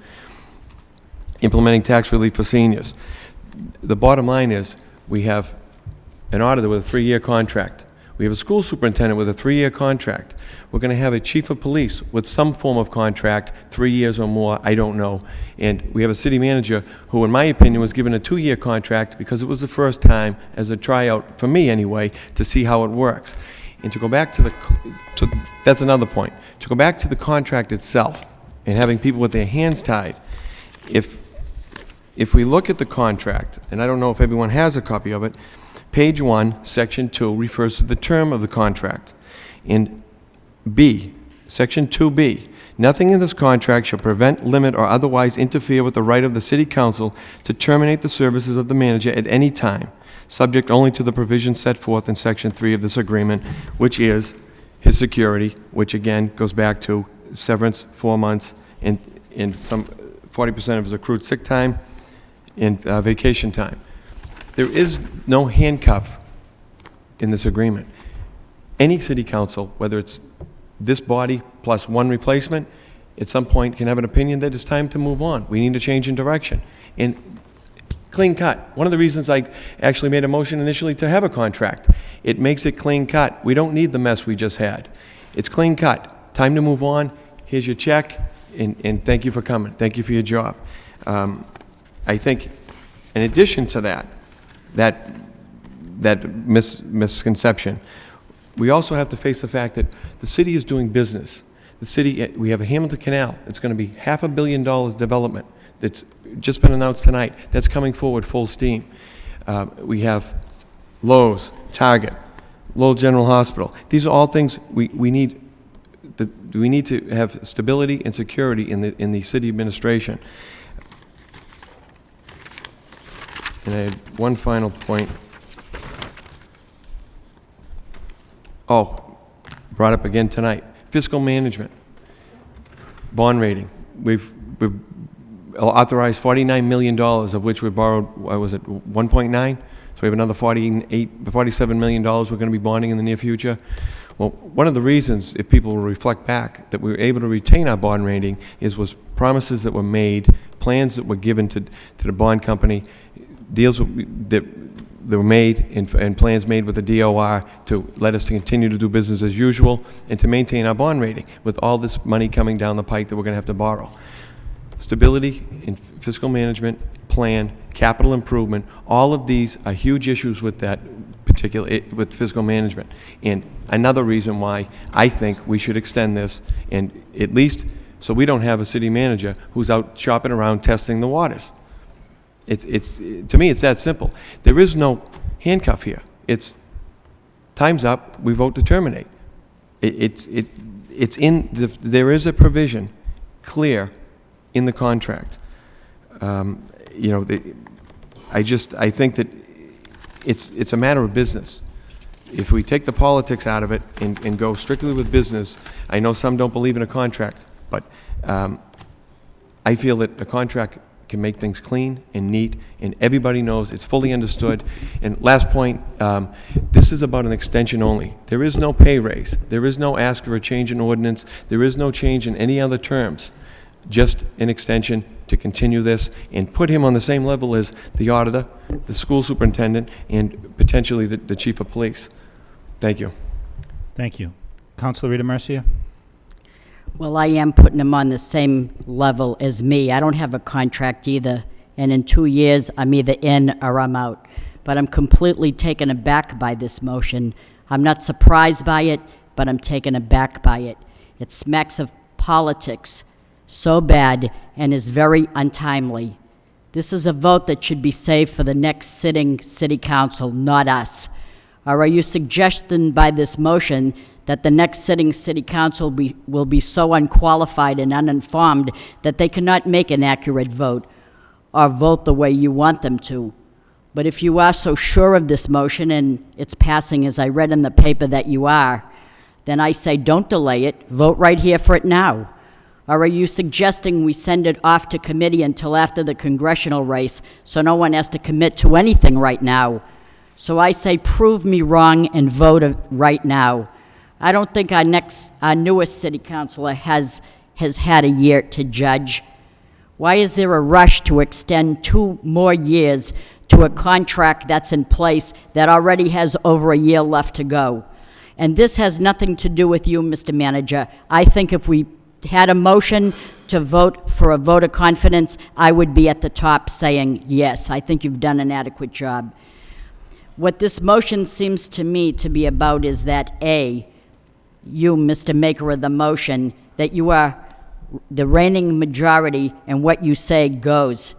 Implementing tax relief for seniors. The bottom line is we have an auditor with a 3-year contract. We have a school superintendent with a 3-year contract. We're going to have a chief of police with some form of contract, 3 years or more, I don't know. And we have a city manager who, in my opinion, was given a 2-year contract because it was the first time, as a tryout, for me anyway, to see how it works. And to go back to that's another point. To go back to the contract itself and having people with their hands tied, if we look at the contract, and I don't know if everyone has a copy of it, page 1, section 2 refers to the term of the contract. In B, section 2B, nothing in this contract shall prevent, limit, or otherwise interfere with the right of the city council to terminate the services of the manager at any time, subject only to the provisions set forth in section 3 of this agreement, which is his security, which again goes back to severance, 4 months, and some 40% of his accrued sick time and vacation time. There is no handcuff in this agreement. Any city council, whether it's this body plus one replacement, at some point can have an opinion that it's time to move on. We need a change in direction. And clean cut. One of the reasons I actually made a motion initially to have a contract. It makes it clean cut. We don't need the mess we just had. It's clean cut. Time to move on. Here's your check, and thank you for coming. Thank you for your job. I think, in addition to that misconception, we also have to face the fact that the city is doing business. The city, we have a Hamilton Canal. It's going to be $500 million development that's just been announced tonight. That's coming forward full steam. We have Lowe's, Target, Lowell General Hospital. These are all things we need. We need to have stability and security in the city administration. And I had one final point. Oh, brought up again tonight. Fiscal management, bond rating. We've authorized $49 million, of which we borrowed, what was it, 1.9? So we have another $47 million we're going to be bonding in the near future. Well, one of the reasons, if people will reflect back, that we were able to retain our bond rating was promises that were made, plans that were given to the bond company, deals that were made, and plans made with the DOR to let us to continue to do business as usual and to maintain our bond rating with all this money coming down the pike that we're going to have to borrow. Stability in fiscal management, plan, capital improvement, all of these are huge issues with that particular, with fiscal management. And another reason why I think we should extend this, and at least so we don't have a city manager who's out shopping around testing the waters. To me, it's that simple. There is no handcuff here. It's time's up, we vote to terminate. There is a provision clear in the contract. I think that it's a matter of business. If we take the politics out of it and go strictly with business, I know some don't believe in a contract, but I feel that a contract can make things clean and neat, and everybody knows it's fully understood. And last point, this is about an extension only. There is no pay raise. There is no ask for a change in ordinance. There is no change in any other terms. Just an extension to continue this and put him on the same level as the auditor, the school superintendent, and potentially the chief of police. Thank you. Thank you. Councilor Rita Mercia? Well, I am putting him on the same level as me. I don't have a contract either, and in 2 years, I'm either in or I'm out. But I'm completely taken aback by this motion. I'm not surprised by it, but I'm taken aback by it. It smacks of politics so bad and is very untimely. This is a vote that should be saved for the next sitting city council, not us. Or are you suggesting by this motion that the next sitting city council will be so unqualified and uninformed that they cannot make an accurate vote or vote the way you want them to? But if you are so sure of this motion and its passing, as I read in the paper that you are, then I say don't delay it, vote right here for it now. Or are you suggesting we send it off to committee until after the congressional race so no one has to commit to anything right now? So I say prove me wrong and vote right now. I don't think our newest city councilor has had a year to judge. Why is there a rush to extend 2 more years to a contract that's in place that already has over a year left to go? And this has nothing to do with you, Mr. Manager. I think if we had a motion to vote for a vote of confidence, I would be at the top saying, yes, I think you've done an adequate job. What this motion seems to me to be about is that, A, you, Mr. Maker of the motion, that you are the reigning majority and what you say goes.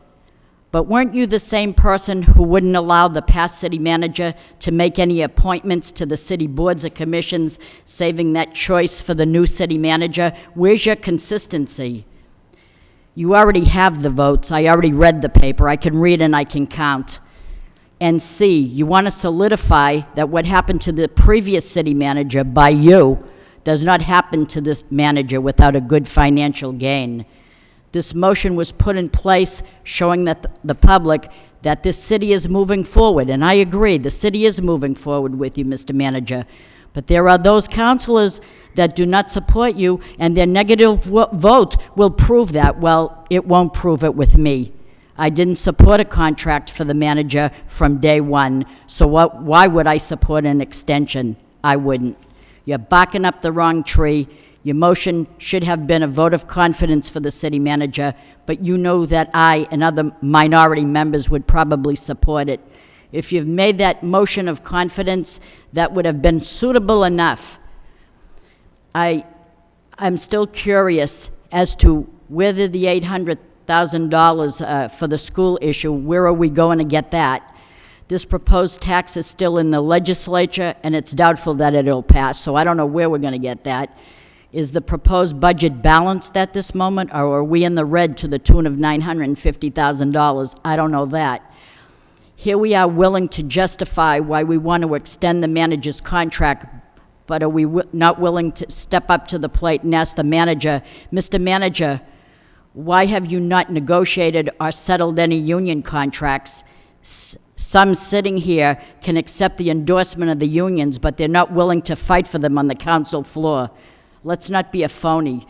But weren't you the same person who wouldn't allow the past city manager to make any appointments to the city boards or commissions, saving that choice for the new city manager? Where's your consistency? You already have the votes. I already read the paper. I can read and I can count. And C, you want to solidify that what happened to the previous city manager by you does not happen to this manager without a good financial gain. This motion was put in place showing that the public that this city is moving forward, and I agree, the city is moving forward with you, Mr. Manager, But there are those councilors that do not support you, and their negative vote will prove that. Well, it won't prove it with me. I didn't support a contract for the manager from day one, so why would I support an extension? I wouldn't. You're barking up the wrong tree. Your motion should have been a vote of confidence for the city manager, but you know that I and other minority members would probably support it. If you've made that motion of confidence, that would have been suitable enough. I'm still curious as to whether the $800,000 for the school issue, where are we going to get that? This proposed tax is still in the legislature, and it's doubtful that it'll pass, so I don't know where we're going to get that. Is the proposed budget balanced at this moment, or are we in the red to the tune of $950,000? I don't know that. Here we are willing to justify why we want to extend the manager's contract, but are we not willing to step up to the plate and ask the manager, Mr. Manager, why have you not negotiated or settled any union contracts? Some sitting here can accept the endorsement of the unions, but they're not willing to fight for them on the council floor. Let's not be a phony.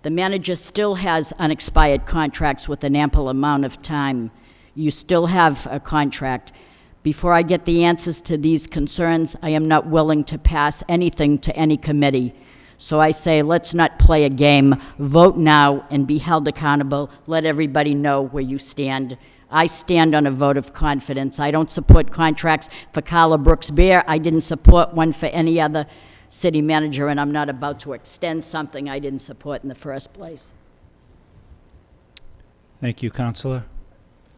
The manager still has unexpired contracts with an ample amount of time. You still have a contract. Before I get the answers to these concerns, I am not willing to pass anything to any committee. So I say, let's not play a game. Vote now and be held accountable. Let everybody know where you stand. I stand on a vote of confidence. I don't support contracts for Carla Brooks Bear. I didn't support one for any other city manager, and I'm not about to extend something I didn't support in the first place. Thank you, Councilor.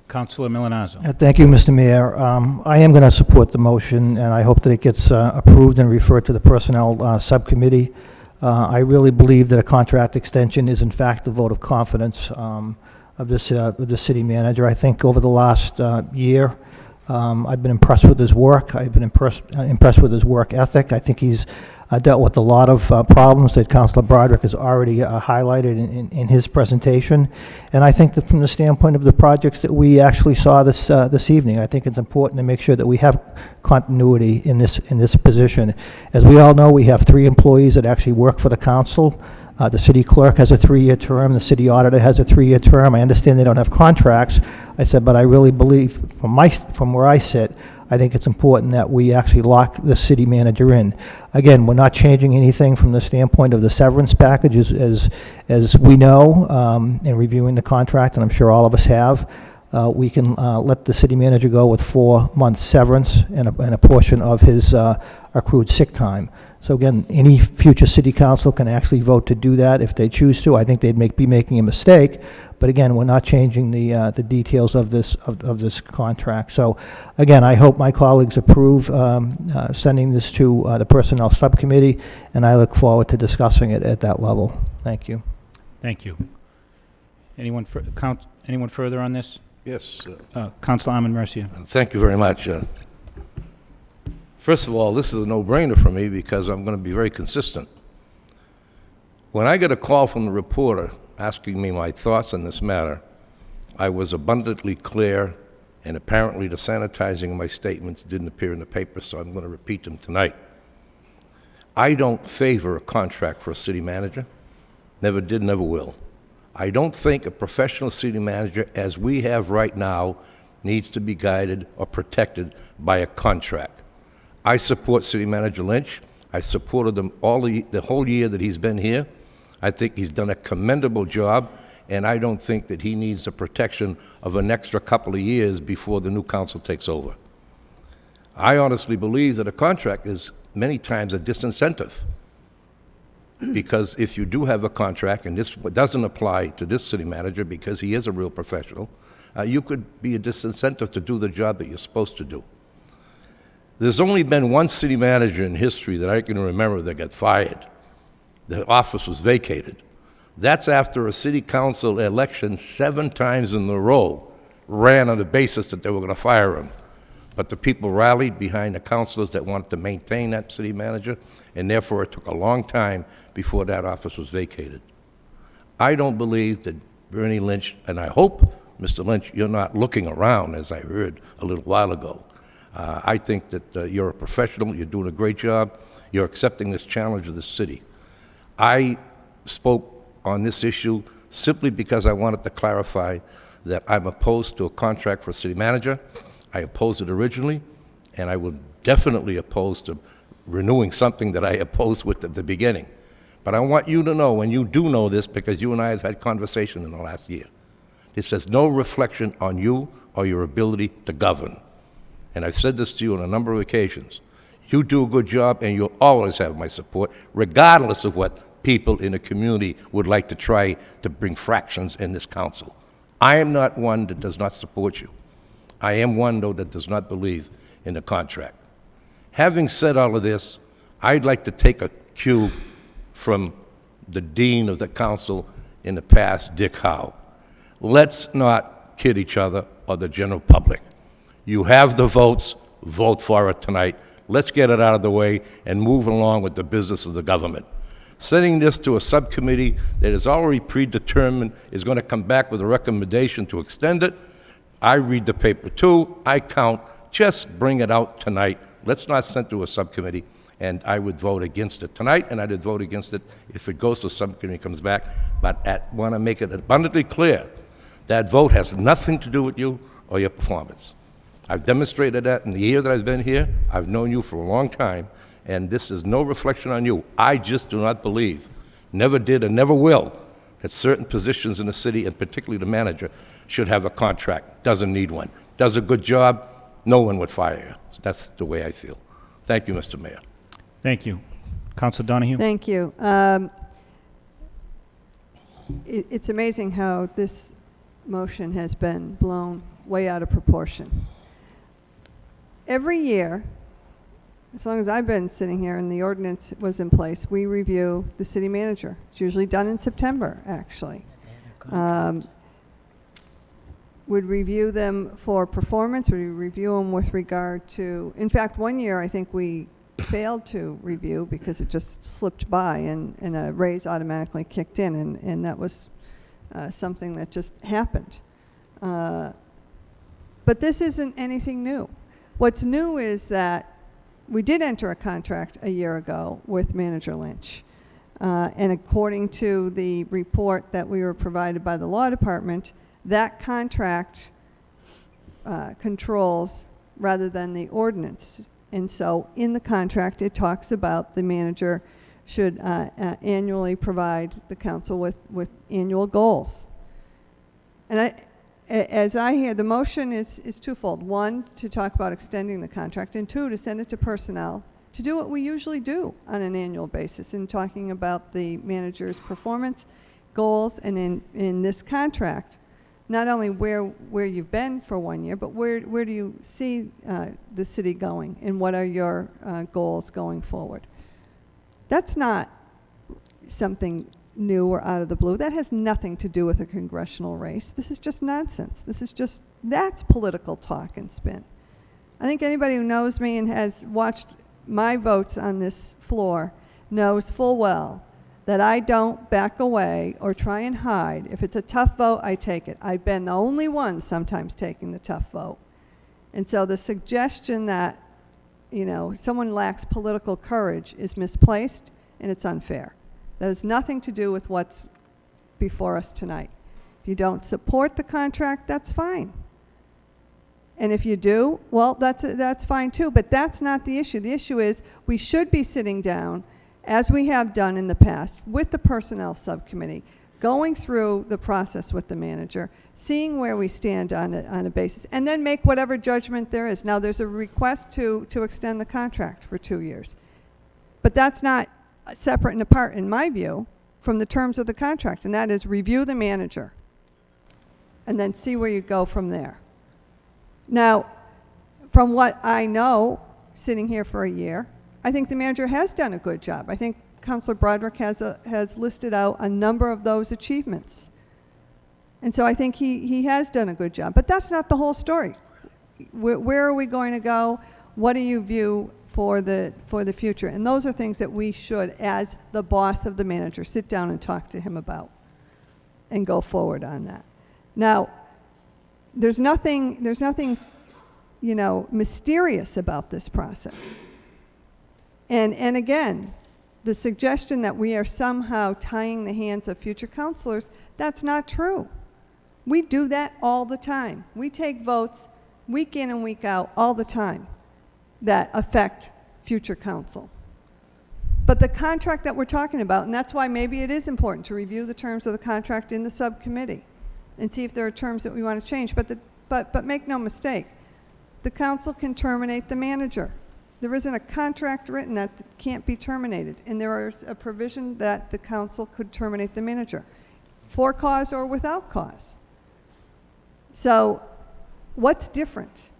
Councilor Milanazzo. Thank you, Mr. Mayor. I am going to support the motion, and I hope that it gets approved and referred to the Personnel Subcommittee. I really believe that a contract extension is, in fact, the vote of confidence of the city manager. I think over the last year, I've been impressed with his work. I've been impressed with his work ethic. I think he's dealt with a lot of problems that Councilor Broderick has already highlighted in his presentation. And I think that from the standpoint of the projects that we actually saw this evening, I think it's important to make sure that we have continuity in this position. As we all know, we have 3 employees that actually work for the council. The city clerk has a 3-year term. The city auditor has a 3-year term. I understand they don't have contracts. I said, but I really believe, from where I sit, I think it's important that we actually lock the city manager in. Again, we're not changing anything from the standpoint of the severance package, as we know, in reviewing the contract, and I'm sure all of us have. We can let the city manager go with 4 months severance and a portion of his accrued sick time. So again, any future city council can actually vote to do that if they choose to. I think they'd be making a mistake, but again, we're not changing the details of this contract. So again, I hope my colleagues approve sending this to the Personnel Subcommittee, and I look forward to discussing it at that level. Thank you. Thank you. Anyone further on this? Yes. Councilor Armin Mercia. Thank you very much. First of all, this is a no-brainer for me because I'm going to be very consistent. When I get a call from the reporter asking me my thoughts on this matter, I was abundantly clear, and apparently the sanitizing of my statements didn't appear in the paper, so I'm going to repeat them tonight. I don't favor a contract for a city manager. Never did, never will. I don't think a professional city manager, as we have right now, needs to be guided or protected by a contract. I support City Manager Lynch. I supported him the whole year that he's been here. I think he's done a commendable job, and I don't think that he needs the protection of an extra couple of years before the new council takes over. I honestly believe that a contract is many times a disincentive, because if you do have a contract, and this doesn't apply to this city manager because he is a real professional, you could be a disincentive to do the job that you're supposed to do. There's only been one city manager in history that I can remember that got fired. The office was vacated. That's after a city council election 7 times in a row ran on the basis that they were going to fire him. But the people rallied behind the councilors that wanted to maintain that city manager, and therefore it took a long time before that office was vacated. I don't believe that Bernie Lynch, and I hope, Mr. Lynch, you're not looking around, as I heard a little while ago. I think that you're a professional, you're doing a great job, you're accepting this challenge of the city. I spoke on this issue simply because I wanted to clarify that I'm opposed to a contract for a city manager. I opposed it originally, and I will definitely oppose to renewing something that I opposed with at the beginning. But I want you to know, and you do know this because you and I have had conversation in the last year, this has no reflection on you or your ability to govern. And I've said this to you on a number of occasions. You do a good job, and you'll always have my support, regardless of what people in the community would like to try to bring fractions in this council. I am not one that does not support you. I am one, though, that does not believe in the contract. Having said all of this, I'd like to take a cue from the dean of the council in the past, Dick Howe. Let's not kid each other or the general public. You have the votes, vote for it tonight. Let's get it out of the way and move along with the business of the government. Sending this to a subcommittee that is already predetermined is going to come back with a recommendation to extend it. I read the paper too. I count. Just bring it out tonight. Let's not send it to a subcommittee. And I would vote against it tonight, and I would vote against it if it goes to a subcommittee and comes back. But I want to make it abundantly clear that vote has nothing to do with you or your performance. I've demonstrated that in the year that I've been here. I've known you for a long time, and this is no reflection on you. I just do not believe, never did and never will, that certain positions in the city, and particularly the manager, should have a contract. Doesn't need one. Does a good job, no one would fire you. That's the way I feel. Thank you, Mr. Mayor. Thank you. Councilor Donahue? Thank you. It's amazing how this motion has been blown way out of proportion. Every year, as long as I've been sitting here and the ordinance was in place, we review the city manager. It's usually done in September, actually. Would review them for performance, we review them with regard to, in fact, one year I think we failed to review because it just slipped by and a raise automatically kicked in, and that was something that just happened. But this isn't anything new. What's new is that we did enter a contract a year ago with Manager Lynch. And according to the report that we were provided by the law department, that contract controls rather than the ordinance. And so in the contract, it talks about the manager should annually provide the council with annual goals. And as I hear, the motion is twofold. One, to talk about extending the contract, and two, to send it to personnel to do what we usually do on an annual basis in talking about the manager's performance, goals, and in this contract, not only where you've been for 1 year, but where do you see the city going, and what are your goals going forward? That's not something new or out of the blue. That has nothing to do with a congressional race. This is just nonsense. That's political talk and spin. I think anybody who knows me and has watched my votes on this floor knows full well that I don't back away or try and hide. If it's a tough vote, I take it. I've been the only one sometimes taking the tough vote. And so the suggestion that, someone lacks political courage is misplaced, and it's unfair. That has nothing to do with what's before us tonight. If you don't support the contract, that's fine. And if you do, well, that's fine too, but that's not the issue. The issue is we should be sitting down, as we have done in the past, with the personnel subcommittee, going through the process with the manager, seeing where we stand on a basis, and then make whatever judgment there is. Now, there's a request to extend the contract for 2 years, but that's not separate and apart, in my view, from the terms of the contract, and that is review the manager and then see where you go from there. Now, from what I know, sitting here for a year, I think the manager has done a good job. I think Councilor Broderick has listed out a number of those achievements. And so I think he has done a good job. But that's not the whole story. Where are we going to go? What do you view for the future? And those are things that we should, as the boss of the manager, sit down and talk to him about and go forward on that. Now, there's nothing mysterious about this process. And again, the suggestion that we are somehow tying the hands of future counselors, that's not true. We do that all the time. We take votes week in and week out all the time that affect future council. But the contract that we're talking about, and that's why maybe it is important to review the terms of the contract in the subcommittee and see if there are terms that we want to change. But make no mistake, the council can terminate the manager. There isn't a contract written that can't be terminated, and there is a provision that the council could terminate the manager for cause or without cause. So what's different?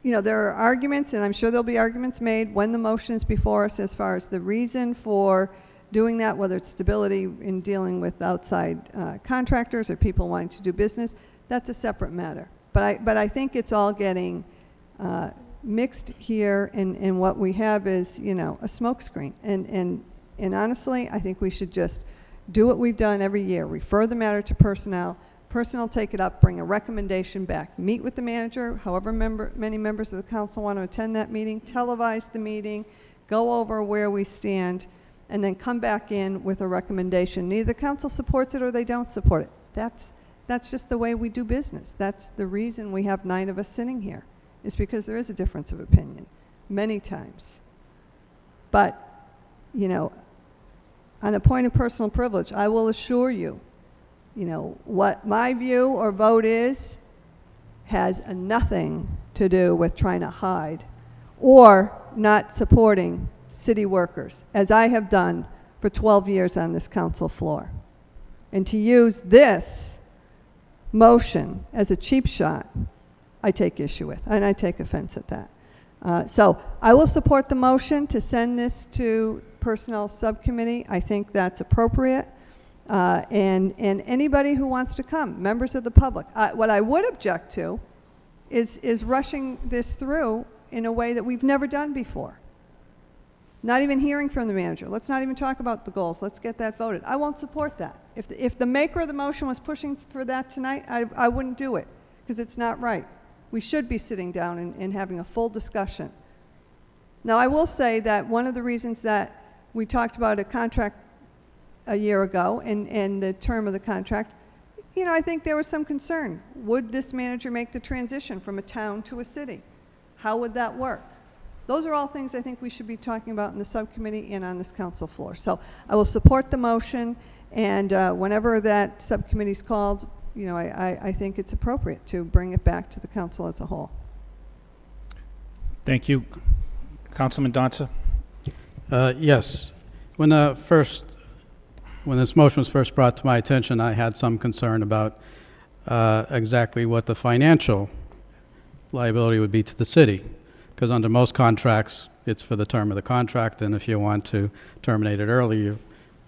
You know, there are arguments, and I'm sure there'll be arguments made when the motion is before us as far as the reason for doing that, whether it's stability in dealing with outside contractors or people wanting to do business. That's a separate matter. But I think it's all getting mixed here, and what we have is, you know, a smokescreen. And honestly, I think we should just do what we've done every year, refer the matter to personnel. Personnel take it up, bring a recommendation back, meet with the manager, however many members of the council want to attend that meeting, televise the meeting, go over where we stand, and then come back in with a recommendation. Neither the council supports it or they don't support it. That's just the way we do business. That's the reason we have 9 of us sitting here, is because there is a difference of opinion many times. But, you know, on a point of personal privilege, I will assure you, you know, what my view or vote is has nothing to do with trying to hide or not supporting city workers, as I have done for 12 years on this council floor. And to use this motion as a cheap shot, I take issue with, and I take offense at that. So I will support the motion to send this to Personnel Subcommittee. I think that's appropriate. And anybody who wants to come, members of the public. What I would object to is rushing this through in a way that we've never done before. Not even hearing from the manager. Let's not even talk about the goals. Let's get that voted. I won't support that. If the maker of the motion was pushing for that tonight, I wouldn't do it, because it's not right. We should be sitting down and having a full discussion. Now, I will say that one of the reasons that we talked about a contract a year ago and the term of the contract, you know, I think there was some concern. Would this manager make the transition from a town to a city? How would that work? Those are all things I think we should be talking about in the subcommittee and on this council floor. So I will support the motion, and whenever that subcommittee is called, you know, I think it's appropriate to bring it back to the council as a whole. Thank you. Councilman Donza? Yes. When this motion was first brought to my attention, I had some concern about exactly what the financial liability would be to the city, because under most contracts, it's for the term of the contract, and if you want to terminate it early, you're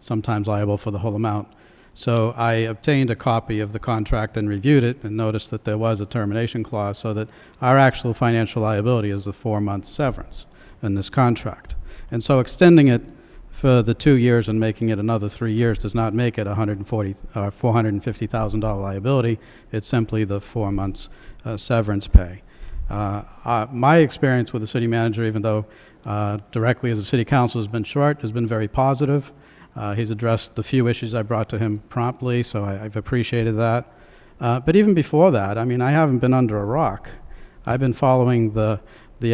sometimes liable for the whole amount. So I obtained a copy of the contract and reviewed it and noticed that there was a termination clause, so that our actual financial liability is the 4-month severance in this contract. And so extending it for the 2 years and making it another 3 years does not make it $450,000 liability. It's simply the 4 months severance pay. My experience with the city manager, even though directly as a city council has been short, has been very positive. He's addressed the few issues I brought to him promptly, so I've appreciated that. But even before that, I mean, I haven't been under a rock. I've been following the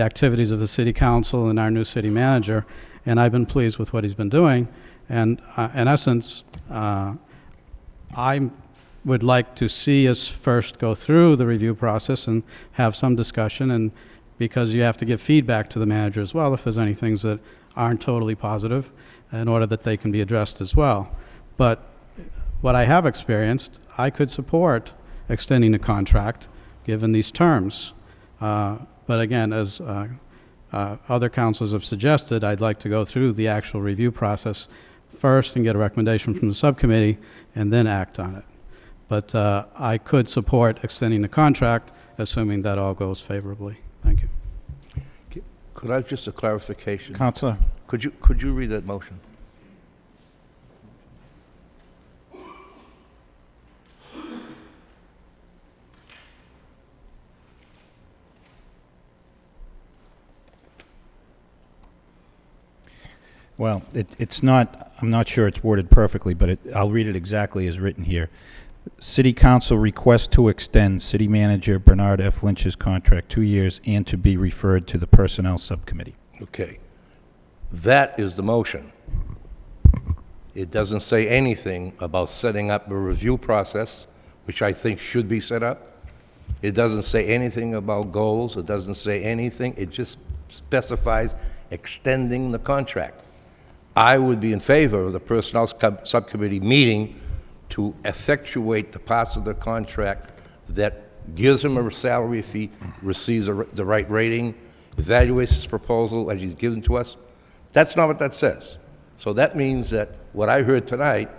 activities of the city council and our new city manager, and I've been pleased with what he's been doing. And in essence, I would like to see us first go through the review process and have some discussion, and because you have to give feedback to the manager as well if there's any things that aren't totally positive, in order that they can be addressed as well. But what I have experienced, I could support extending the contract given these terms. But again, as other councils have suggested, I'd like to go through the actual review process first and get a recommendation from the subcommittee and then act on it. But I could support extending the contract, assuming that all goes favorably. Thank you. Could I have just a clarification? Councilor. Could you read that motion? Well, it's not, I'm not sure it's worded perfectly, but I'll read it exactly as written here. City Council requests to extend City Manager Bernard F. Lynch's contract 2 years and to be referred to the Personnel Subcommittee. Okay. That is the motion. It doesn't say anything about setting up a review process, which I think should be set up. It doesn't say anything about goals. It doesn't say anything. It just specifies extending the contract. I would be in favor of the Personnel Subcommittee meeting to effectuate the parts of the contract that gives him a salary if he receives the right rating, evaluates his proposal as he's given to us. That's not what that says. So that means that what I heard tonight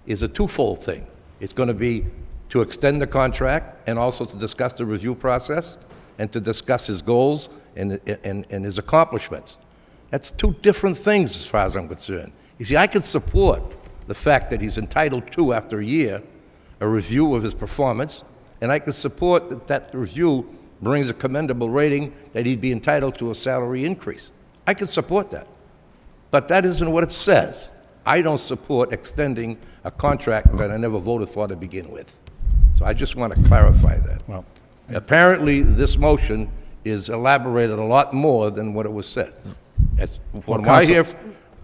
is a twofold thing. It's going to be to extend the contract and also to discuss the review process and to discuss his goals and his accomplishments. That's two different things as far as I'm concerned. You see, I can support the fact that he's entitled to, after a year, a review of his performance, and I can support that that review brings a commendable rating that he'd be entitled to a salary increase. I can support that. But that isn't what it says. I don't support extending a contract that I never voted for to begin with. So I just want to clarify that. Well, apparently, this motion is elaborated a lot more than what it was said. As from what I hear,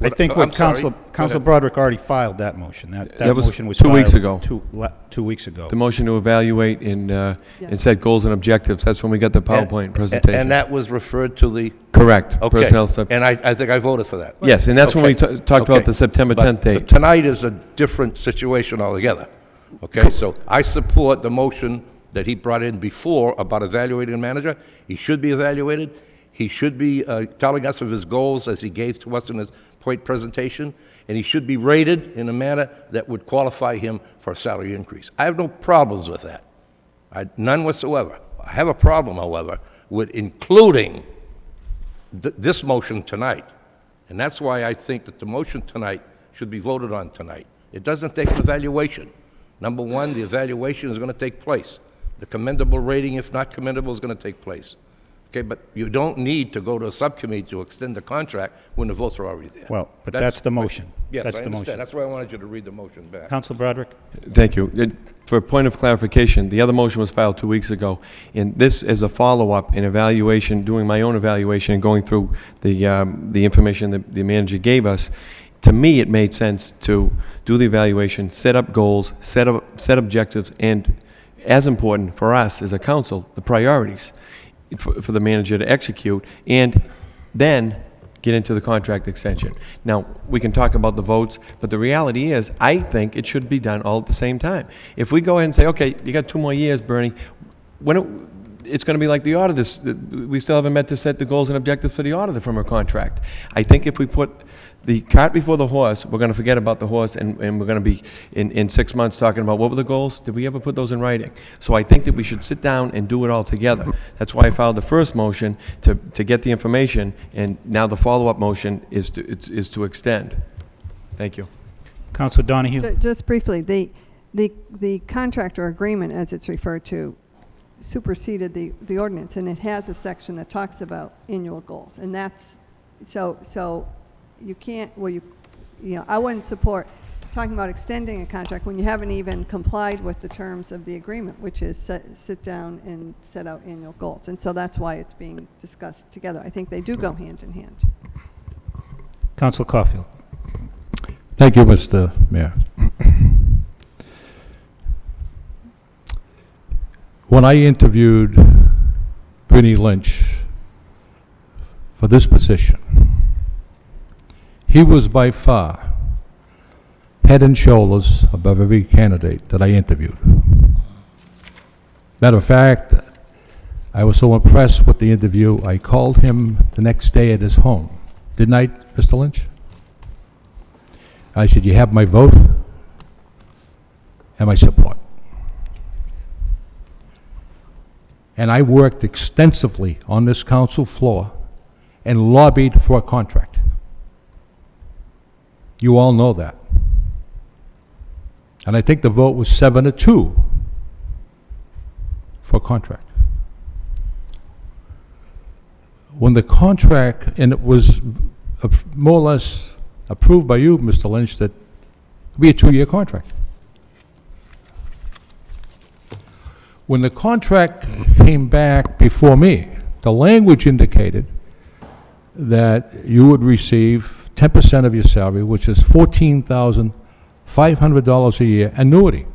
I think what Council Broderick already filed that motion. That was motion was 2 weeks filed ago. 2 weeks ago. The motion to evaluate and set goals and objectives. That's when we got the PowerPoint presentation. and that was referred to the... Correct. Okay. Personnel sub. And I think I voted for that. Yes, and that's when we talked about the September 10th date. But tonight is a different situation altogether. Okay, so I support the motion that he brought in before about evaluating a manager. He should be evaluated. He should be telling us of his goals as he gave to us in his point presentation, and he should be rated in a manner that would qualify him for a salary increase. I have no problems with that. None whatsoever. I have a problem, however, with including this motion tonight. And that's why I think that the motion tonight should be voted on tonight. It doesn't take an evaluation. Number one, the evaluation is going to take place. The commendable rating, if not commendable, is going to take place. Okay, but you don't need to go to a subcommittee to extend the contract when the votes are already there. Well, but that's the motion. Yes, that's I the understand. motion. That's why I wanted you to read the motion back. Council Broderick? Thank you. For a point of clarification, the other motion was filed 2 weeks ago, and this is a follow-up in evaluation, doing my own evaluation and going through the information that the manager gave us. To me, it made sense to do the evaluation, set up goals, set objectives, and as important for us as a council, the priorities for the manager to execute, and then get into the contract extension. Now, we can talk about the votes, but the reality is, I think it should be done all at the same time. If we go ahead and say, okay, you got 2 more years, Bernie, it's going to be like the auditor. We still haven't met to set the goals and objectives for the auditor from our contract. I think if we put the cart before the horse, we're going to forget about the horse, and we're going to be in 6 months talking about what were the goals. Did we ever put those in writing? So I think that we should sit down and do it all together. That's why I filed the first motion to get the information, and now the follow-up motion is to extend. Thank you. Councilor Donahue? Just briefly, the contract or agreement, as it's referred to, superseded the ordinance, and it has a section that talks about annual goals, and that's so you can't, I wouldn't support talking about extending a contract when you haven't even complied with the terms of the agreement, which is sit down and set out annual goals, and so that's why it's being discussed together. I think they do go hand in hand. Councilor Caulfield? Thank you, Mr. Mayor. When I interviewed Bernie Lynch for this position, he was by far head and shoulders above every candidate that I interviewed. Matter of fact, I was so impressed with the interview, I called him the next day at his home. Didn't I, Mr. Lynch? I said, you have my vote and my support. And I worked extensively on this council floor and lobbied for a contract. You all know that. And I think the vote was 7-2 for a contract. When the contract, and it was more or less approved by you, Mr. Lynch, that it'd be a 2-year contract. When the contract came back before me, the language indicated that you would receive 10% of your salary, which is $14,500 a year annuity.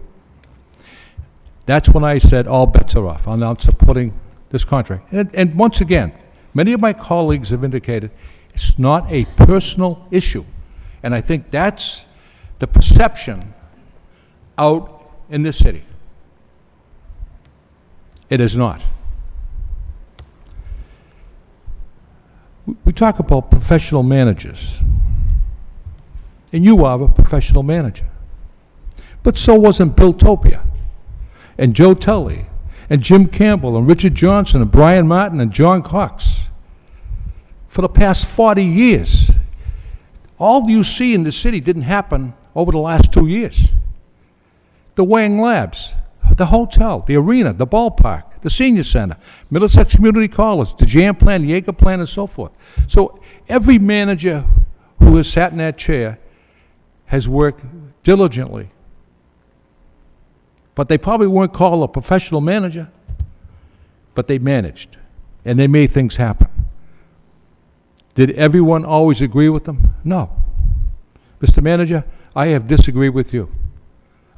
That's when I said all bets are off. I'm not supporting this contract. And once again, many of my colleagues have indicated it's not a personal issue. And I think that's the perception out in this city. It is not. We talk about professional managers. And you are a professional manager. But so wasn't Bill Topia, and Joe Tully, and Jim Campbell, and Richard Johnson, and Brian Martin, and John Cox. For the past 40 years, all you see in the city didn't happen over the last 2 years. The Wang Labs, the hotel, the arena, the ballpark, the senior center, Middlesex Community College, the Jam Plan, the Jaeger Plan, and so forth. So every manager who has sat in that chair has worked diligently. But they probably weren't called a professional manager, but they managed, and they made things happen. Did everyone always agree with them? No. Mr. Manager, I have disagreed with you.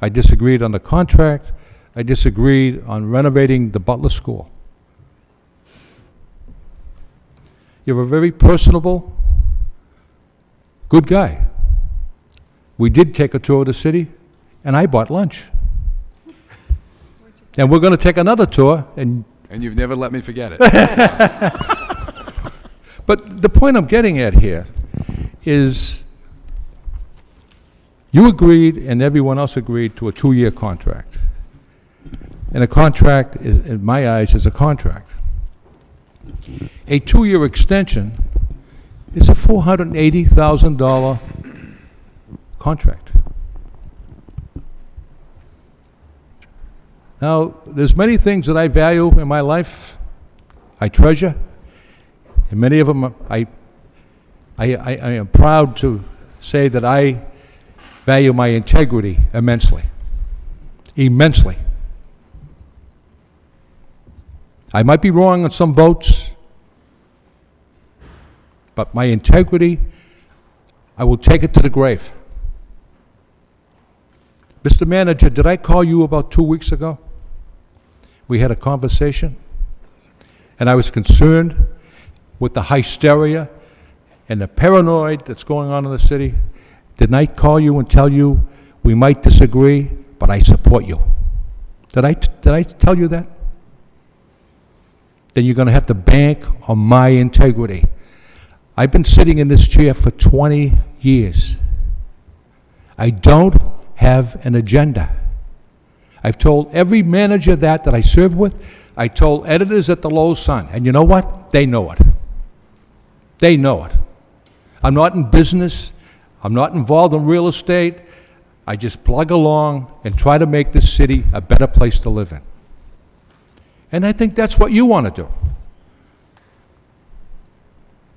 I disagreed on the contract. I disagreed on renovating the Butler School. You're a very personable, good guy. We did take a tour of the city, and I bought lunch. And we're going to take another tour, and you've never let me forget it. But the point I'm getting at here is you agreed and everyone else agreed to a 2-year contract. And a contract, in my eyes, is a contract. A 2-year extension is a $480,000 contract. Now, there's many things that I value in my life, I treasure, and many of them I am proud to say that I value my integrity immensely. Immensely. I might be wrong on some votes, but my integrity, I will take it to the grave. Mr. Manager, did I call you about 2 weeks ago? We had a conversation, and I was concerned with the hysteria and the paranoid that's going on in the city. Didn't I call you and tell you we might disagree, but I support you? Did I tell you that? Then you're going to have to bank on my integrity. I've been sitting in this chair for 20 years. I don't have an agenda. I've told every manager that I serve with. I told editors at the Lowell Sun, and you know what? They know it. They know it. I'm not in business. I'm not involved in real estate. I just plug along and try to make this city a better place to live in. And I think that's what you want to do.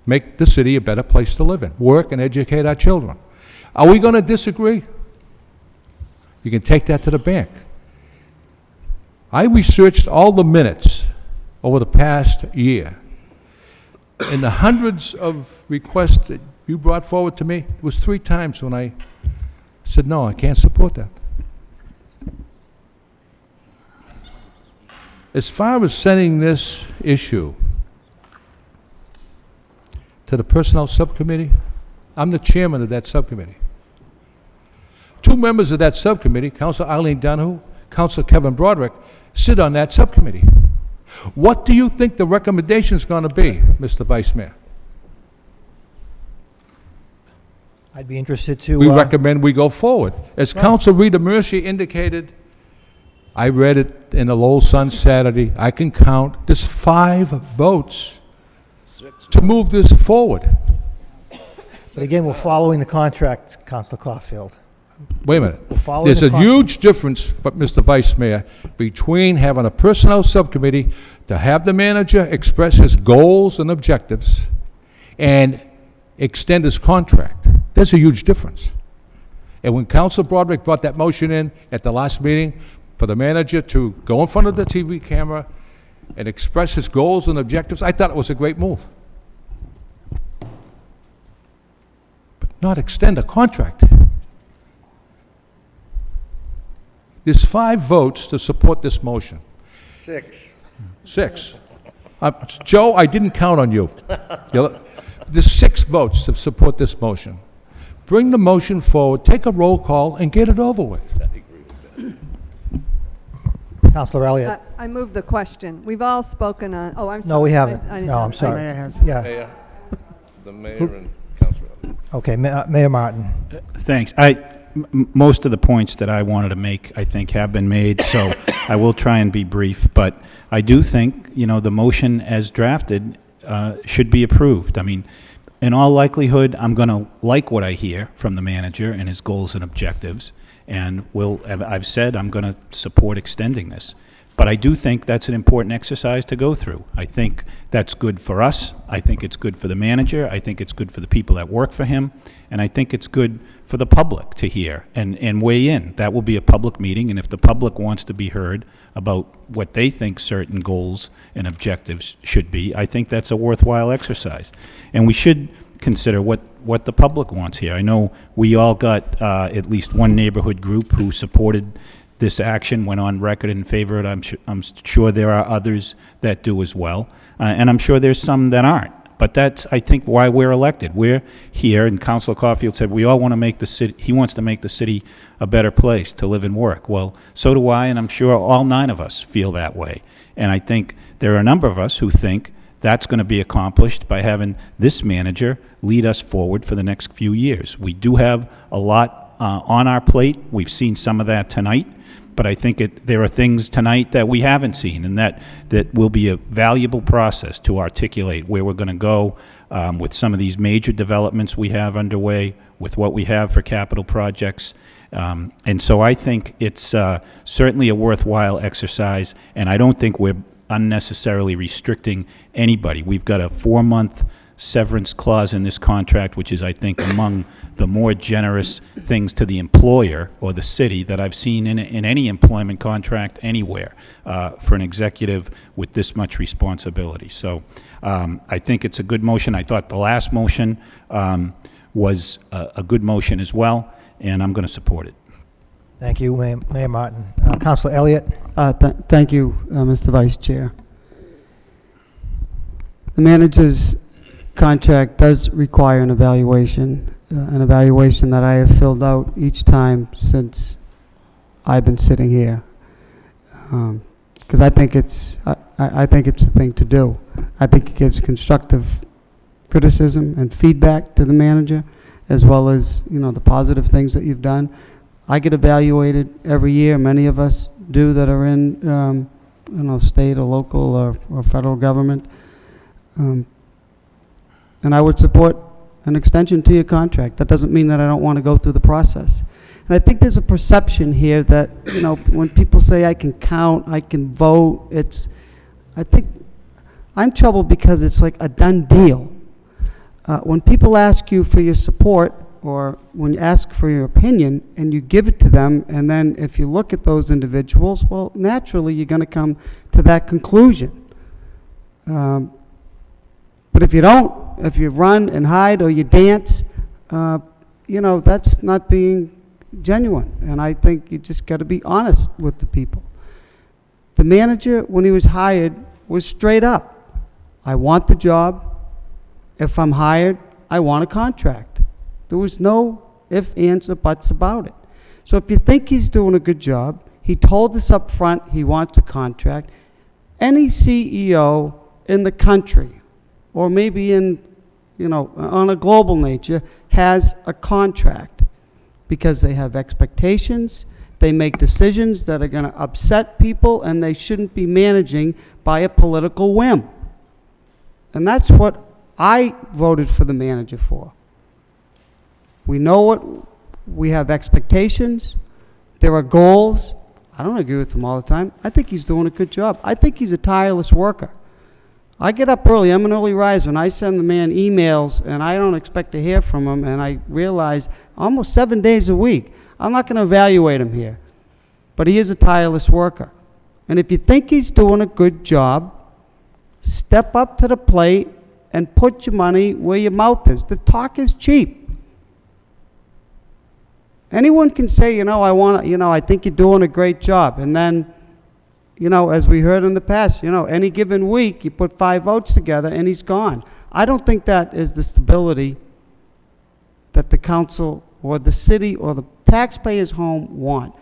Make the city a better place to live in. Work and educate our children. Are we going to disagree? You can take that to the bank. I researched all the minutes over the past year. And the hundreds of requests that you brought forward to me, it was 3 times when I said, no, I can't support that. As far as sending this issue to the Personnel Subcommittee, I'm the chairman of that subcommittee. 2 members of that subcommittee, Councilor Eileen Donahue, Councilor Kevin Broderick, sit on that subcommittee. What do you think the recommendation is going to be, Mr. Vice Mayor? I'd be interested to... We recommend we go forward. As Councilor Rita Mercy indicated, I read it in the Lowell Sun Saturday, I can count, there's 5 votes to move this forward. But again, we're following the contract, Councilor Caulfield. Wait a minute. We're following There's the a huge difference, Mr. Vice Mayor, between having a personnel subcommittee to have the manager express his goals and objectives and extend his contract. There's a huge difference. And when Council Broderick brought that motion in at the last meeting for the manager to go in front of the TV camera and express his goals and objectives, I thought it was a great move. But not extend a contract. There's 5 votes to support this motion. 6. 6. Joe, I didn't count on you. There's 6 votes to support this motion. Bring the motion forward, take a roll call, and get it over with. Councilor Elliott. I move the question. We've all spoken on, oh, I'm sorry. No, we haven't. I didn't No, know. I'm sorry. Mayor has- Yeah. Mayor, the mayor and Councilor. Okay, Mayor Martin. Thanks. Most of the points that I wanted to make, I think, have been made, so I will try and be brief. But I do think, the motion as drafted should be approved. I mean, in all likelihood, I'm going to like what I hear from the manager and his goals and objectives, and I've said I'm going to support extending this. But I do think that's an important exercise to go through. I think that's good for us. I think it's good for the manager. I think it's good for the people that work for him. And I think it's good for the public to hear and weigh in. That will be a public meeting, and if the public wants to be heard about what they think certain goals and objectives should be, I think that's a worthwhile exercise. And we should consider what the public wants here. I know we all got at least one neighborhood group who supported this action, went on record in favor of it. I'm sure there are others that do as well. And I'm sure there's some that aren't. But that's, I think, why we're elected. We're here, and Councilor Caulfield said we all want to make the city, he wants to make the city a better place to live and work. Well, so do I, and I'm sure all 9 of us feel that way. And I think there are a number of us who think that's going to be accomplished by having this manager lead us forward for the next few years. We do have a lot on our plate. We've seen some of that tonight. But I think there are things tonight that we haven't seen, and that will be a valuable process to articulate where we're going to go with some of these major developments we have underway, with what we have for capital projects. And so I think it's certainly a worthwhile exercise, and I don't think we're unnecessarily restricting anybody. We've got a 4-month severance clause in this contract, which is, I think, among the more generous things to the employer or the city that I've seen in any employment contract anywhere for an executive with this much responsibility. So I think it's a good motion. I thought the last motion was a good motion as well, and I'm going to support it. Thank you, Mayor Martin. Councilor Elliott. Thank you, Mr. Vice Chair. The manager's contract does require an evaluation that I have filled out each time since I've been sitting here, because I think it's the thing to do. I think it gives constructive criticism and feedback to the manager, as well as the positive things that you've done. I get evaluated every year. Many of us do that are in state or local or federal government. And I would support an extension to your contract. That doesn't mean that I don't want to go through the process. And I think there's a perception here that, when people say I can count, I can vote, I think I'm troubled because it's like a done deal. When people ask you for your support, or when you ask for your opinion and you give it to them, and then if you look at those individuals, well, naturally you're going to come to that conclusion. But if you don't, if you run and hide or you dance, that's not being genuine. And I think you just got to be honest with the people. The manager, when he was hired, was straight up. I want the job. If I'm hired, I want a contract. There was no ifs, ands, or buts about it. So if you think he's doing a good job, he told us up front he wants a contract. Any CEO in the country, or maybe on a global nature, has a contract because they have expectations, they make decisions that are going to upset people, and they shouldn't be managing by a political whim. And that's what I voted for the manager for. We know what we have expectations. There are goals. I don't agree with them all the time. I think he's doing a good job. I think he's a tireless worker. I get up early, I'm an early riser, and I send the man emails, and I don't expect to hear from him, and I realize almost 7 days a week, I'm not going to evaluate him here. But he is a tireless worker. And if you think he's doing a good job, step up to the plate and put your money where your mouth is. The talk is cheap. Anyone can say, I think you're doing a great job. And then, as we heard in the past, any given week, you put 5 votes together and he's gone. I don't think that is the stability that the council or the city or the taxpayers' home want.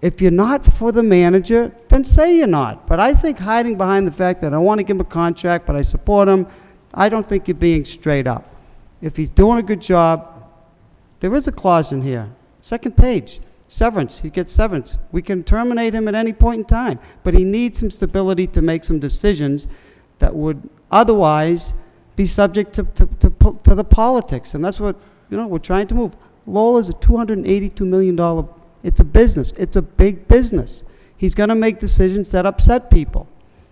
If you're not for the manager, then say you're not. But I think hiding behind the fact that I want to give him a contract, but I support him, I don't think you're being straight up. If he's doing a good job, there is a clause in here. Second page, severance. He gets severance. We can terminate him at any point in time, but he needs some stability to make some decisions that would otherwise be subject to the politics. And that's what, we're trying to move. Lowell is a $282 million, it's a business. It's a big business. He's going to make decisions that upset people.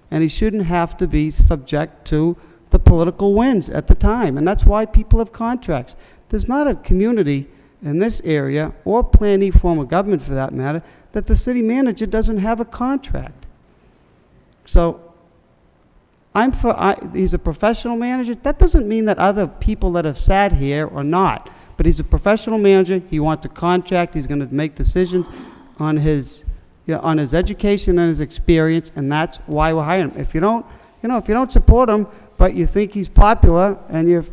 And he shouldn't have to be subject to the political winds at the time. And that's why people have contracts. There's not a community in this area, or any form of government for that matter, that the city manager doesn't have a contract. So he's a professional manager. That doesn't mean that other people that have sat here are not. But he's a professional manager. He wants a contract. He's going to make decisions on his education and his experience, and that's why we're hiring him. If you don't support him, but you think he's popular and you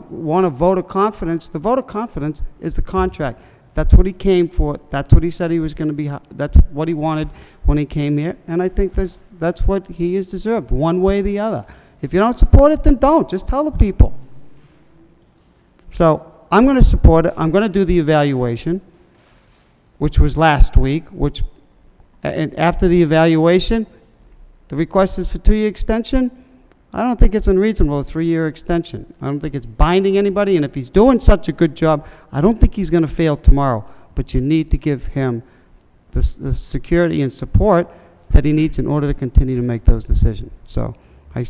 want a vote of confidence, the vote of confidence is the contract. That's what he came for. That's what he said he was going to be. That's what he wanted when he came here, and I think that's what he has deserved, one way or the other. If you don't support it, then don't. Just tell the people. So I'm going to support it. I'm going to do the evaluation, which was last week, and after the evaluation, the request is for 2-year extension. I don't think it's unreasonable, a 3-year extension. I don't think it's binding anybody, and if he's doing such a good job, I don't think he's going to fail tomorrow. But you need to give him the security and support that he needs in order to continue to make those decisions. So I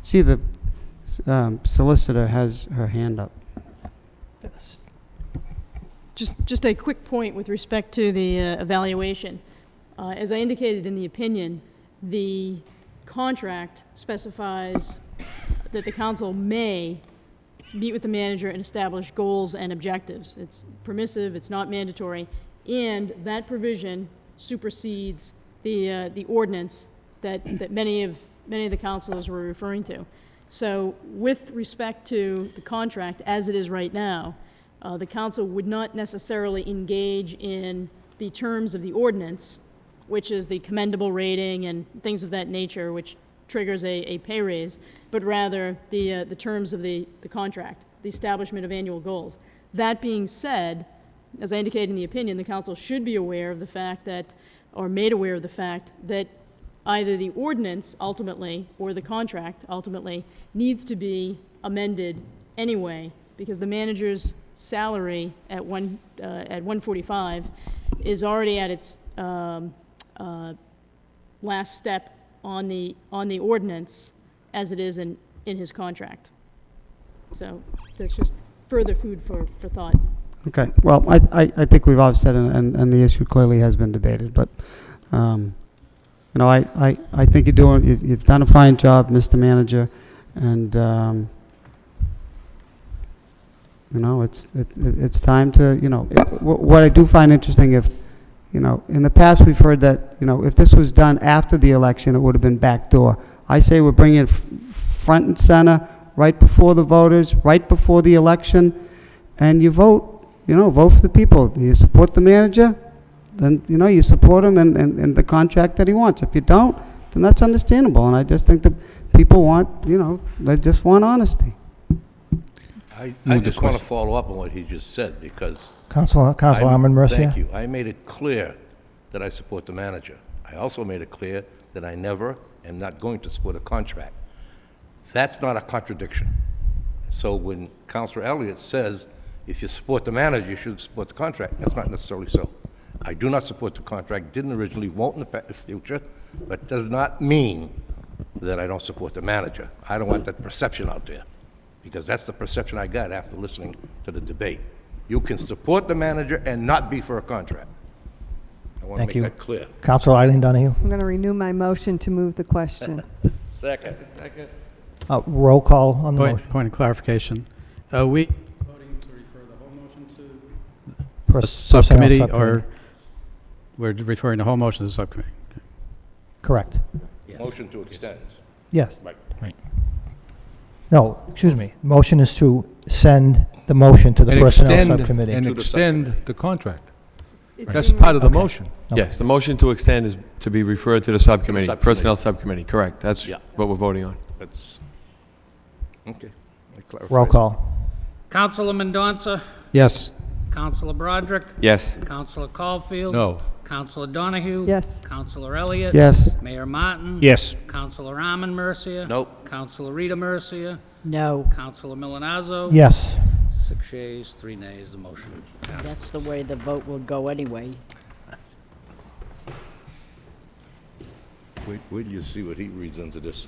see the solicitor has her hand up. Just a quick point with respect to the evaluation. As I indicated in the opinion, the contract specifies that the council may meet with the manager and establish goals and objectives. It's permissive, it's not mandatory, and that provision supersedes the ordinance that many of the councilors were referring to. So with respect to the contract as it is right now, the council would not necessarily engage in the terms of the ordinance, which is the commendable rating and things of that nature, which triggers a pay raise, but rather the terms of the contract, the establishment of annual goals. That being said, as I indicated in the opinion, the council should be aware of the fact that, or made aware of the fact that either the ordinance ultimately or the contract ultimately needs to be amended anyway, because the manager's salary at 145 is already at its last step on the ordinance as it is in his contract. So that's just further food for thought. Okay. Well, I think we've all said, and the issue clearly has been debated. But I think you've done a fine job, Mr. Manager, and it's time to what I do find interesting, if in the past we've heard that if this was done after the election, it would have been backdoor. I say we're bringing it front and center, right before the voters, right before the election, and you vote. Vote for the people. You support the manager, then you support him and the contract that he wants. If you don't, then that's understandable. And I just think that people want, they just want honesty. I just want to follow up on what he just said, because Councilor Armin Mercia. Thank you. I made it clear that I support the manager. I also made it clear that I never am not going to support a contract. That's not a contradiction. So when Councilor Elliott says, if you support the manager, you should support the contract, that's not necessarily so. I do not support the contract, didn't originally, won't in the future, but does not mean that I don't support the manager. I don't want that perception out there, because that's the perception I got after listening to the debate. You can support the manager and not be for a contract. I want to Thank make you. that clear. Councilor Eileen Donahue. I'm going to renew my motion to move the question. Second. Roll call on the motion. Point of clarification. Are we voting to refer the whole motion to the Personnel subcommittee, or subcommittee. we're referring the whole motion to the subcommittee? Okay. Correct. Motion to extend. Yes. Right. No, excuse me. Motion is to send the motion to the Personnel Subcommittee. And To the extend the contract. It's That's being part of the Okay. motion. Yes, the motion to extend is to be referred to the subcommittee, Subcommittee. Personnel Subcommittee, correct. That's Yeah. what we're voting on. That's, okay. That clarifies Roll it. call. Counselor Mendonça, Yes. Counselor Broderick, Yes. Counselor Caulfield. No. Counselor Donahue. Yes. Counselor Elliott. Yes. Mayor Martin. Yes. Counselor Arman Mercia. Nope. Counselor Rita Mercia. No, Counselor Milonazo. Yes. 6 yeas, 3 nays, the motion passes. that's the way the vote will go anyway. Wait till you see what he reads into this.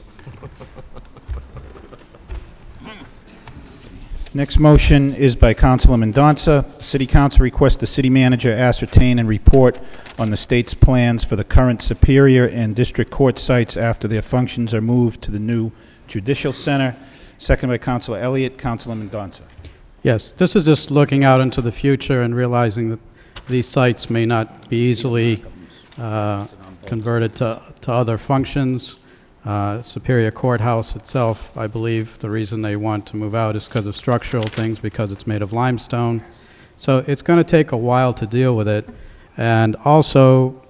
Next motion is by Councilor Mendonça. City Council requests the city manager ascertain and report on the state's plans for the current Superior and District Court sites after their functions are moved to the new Judicial Center. Second by Councilor Elliott. Councilor Mendonça. Yes, this is just looking out into the future and realizing that these sites may not be easily converted to other functions. Superior Courthouse itself, I believe, the reason they want to move out is because of structural things, because it's made of limestone. So it's going to take a while to deal with it. And also,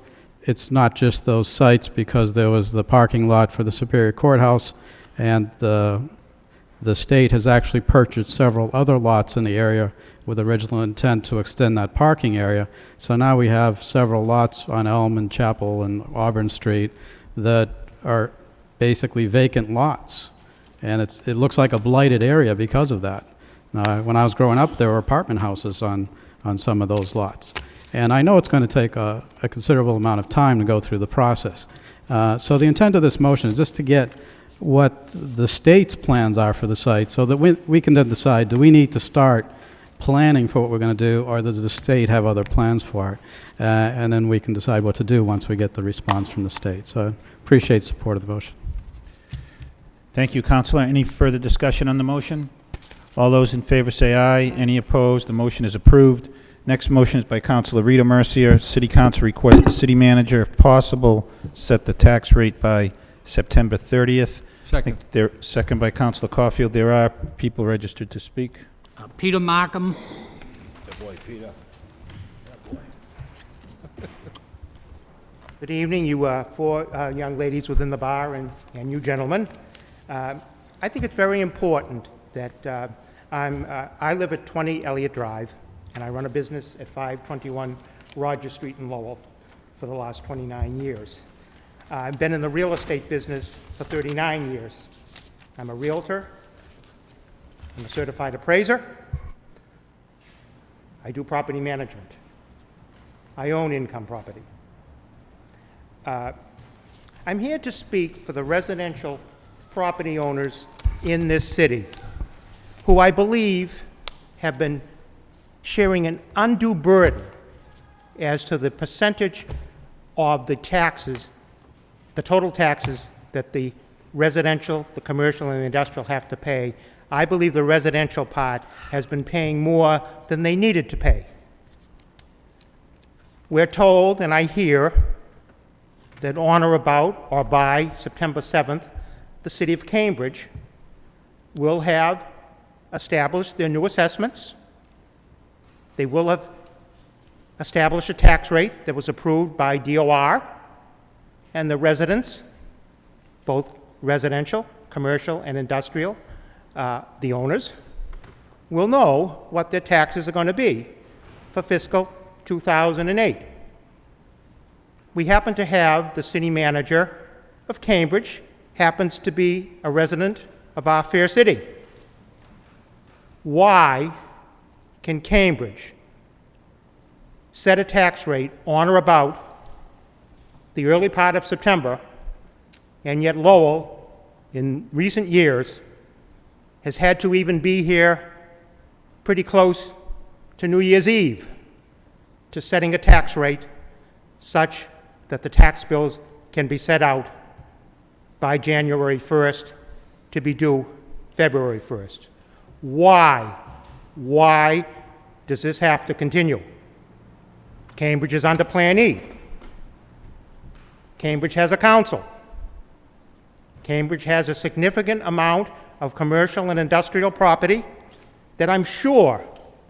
it's not just those sites, because there was the parking lot for the Superior Courthouse, and the state has actually purchased several other lots in the area with original intent to extend that parking area. So now we have several lots on Elm and Chapel and Auburn Street that are basically vacant lots. And it looks like a blighted area because of that. When I was growing up, there were apartment houses on some of those lots. And I know it's going to take a considerable amount of time to go through the process. So the intent of this motion is just to get what the state's plans are for the site, so that we can then decide, do we need to start planning for what we're going to do, or does the state have other plans for it? And then we can decide what to do once we get the response from the state. So I appreciate support of the motion. Thank you, Councilor. Any further discussion on the motion? All those in favor say aye. Any opposed? The motion is approved. Next motion is by Councilor Rita Mercier. City Council requests the city manager, if possible, set the tax rate by September 30th. Second. Second by Councilor Caulfield. There are people registered to speak. Peter Markham. Good boy, Peter. Good evening, you four young ladies within the bar and you gentlemen. I think it's very important that I live at 20 Elliott Drive, and I run a business at 521 Roger Street in Lowell for the last 29 years. I've been in the real estate business for 39 years. I'm a realtor. I'm a certified appraiser. I do property management. I own income property. I'm here to speak for the residential property owners in this city, who I believe have been sharing an undue burden as to the percentage of the taxes, the total taxes that the residential, the commercial, and the industrial have to pay. I believe the residential part has been paying more than they needed to pay. We're told, and I hear, that on or about or by September 7th, the city of Cambridge will have established their new assessments. They will have established a tax rate that was approved by DOR, and the residents, both residential, commercial, and industrial, the owners, will know what their taxes are going to be for fiscal 2008. We happen to have the city manager of Cambridge happens to be a resident of our fair city. Why can Cambridge set a tax rate on or about the early part of September, and yet Lowell in recent years has had to even be here pretty close to New Year's Eve to setting a tax rate such that the tax bills can be set out by January 1st to be due February 1st. Why? Why does this have to continue? Cambridge is under Plan E. Cambridge has a council. Cambridge has a significant amount of commercial and industrial property that I'm sure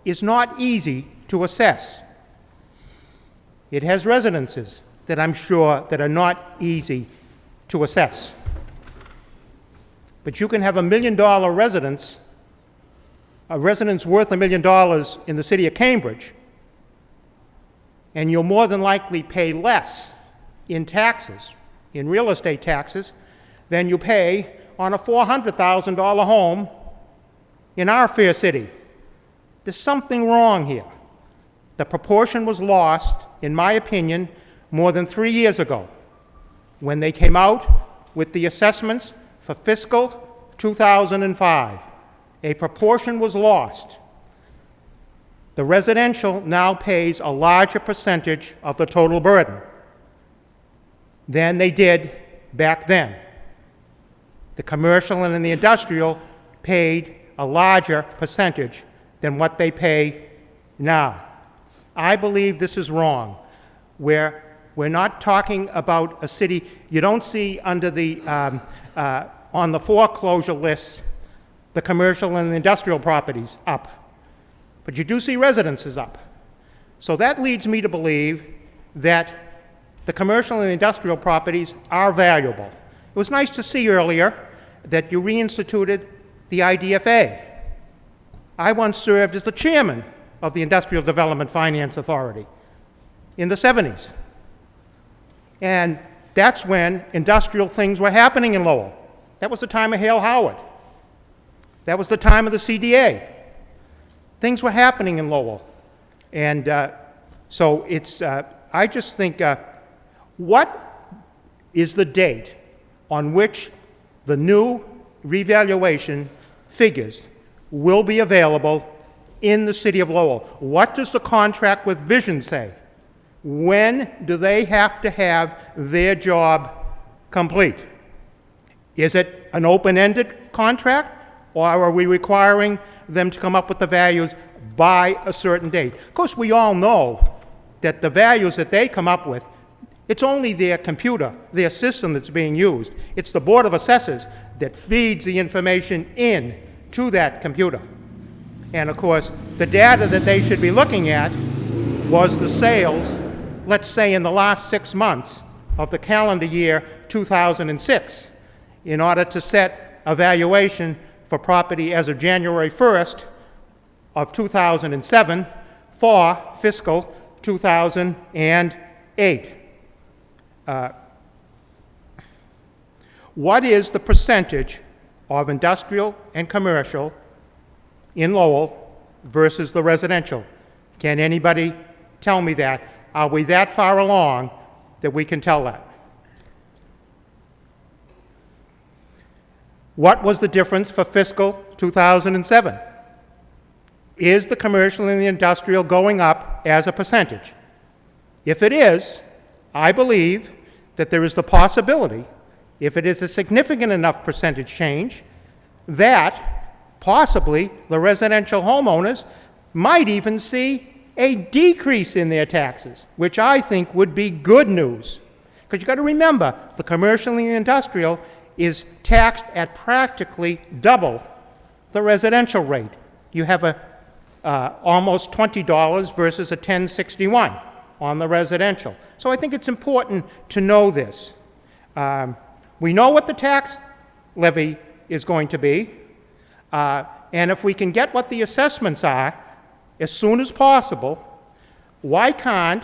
is not easy to assess. It has residences that I'm sure that are not easy to assess. But you can have $1 million residence, a residence worth $1 million in the city of Cambridge, and you'll more than likely pay less in taxes, in real estate taxes, than you pay on a $400,000 home in our fair city. There's something wrong here. The proportion was lost, in my opinion, more than 3 years ago when they came out with the assessments for fiscal 2005. A proportion was lost. The residential now pays a larger percentage of the total burden than they did back then. The commercial and the industrial paid a larger percentage than what they pay now. I believe this is wrong. We're not talking about a city, you don't see under the, on the foreclosure list, the commercial and the industrial properties up. But you do see residences up. So that leads me to believe that the commercial and industrial properties are valuable. It was nice to see earlier that you reinstituted the IDFA. I once served as the chairman of the Industrial Development Finance Authority in the 70s. And that's when industrial things were happening in Lowell. That was the time of Hale Howard. That was the time of the CDA. Things were happening in Lowell. And so it's, I just think, what is the date on which the new revaluation figures will be available in the city of Lowell? What does the contract with Vision say? When do they have to have their job complete? Is it an open-ended contract, or are we requiring them to come up with the values by a certain date? Of course, we all know that the values that they come up with, it's only their computer, their system that's being used. It's the Board of Assessors that feeds the information in to that computer. And of course, the data that they should be looking at was the sales, let's say in the last 6 months of the calendar year 2006, in order to set a valuation for property as of January 1st of 2007 for fiscal 2008. What is the percentage of industrial and commercial in Lowell versus the residential? Can anybody tell me that? Are we that far along that we can tell that? What was the difference for fiscal 2007? Is the commercial and the industrial going up as a percentage? If it is, I believe that there is the possibility, if it is a significant enough percentage change, that possibly the residential homeowners might even see a decrease in their taxes, which I think would be good news. Because you've got to remember, the commercial and the industrial is taxed at practically double the residential rate. You have a almost $20 versus a $10.61 on the residential. So I think it's important to know this. We know what the tax levy is going to be, and if we can get what the assessments are as soon as possible, why can't,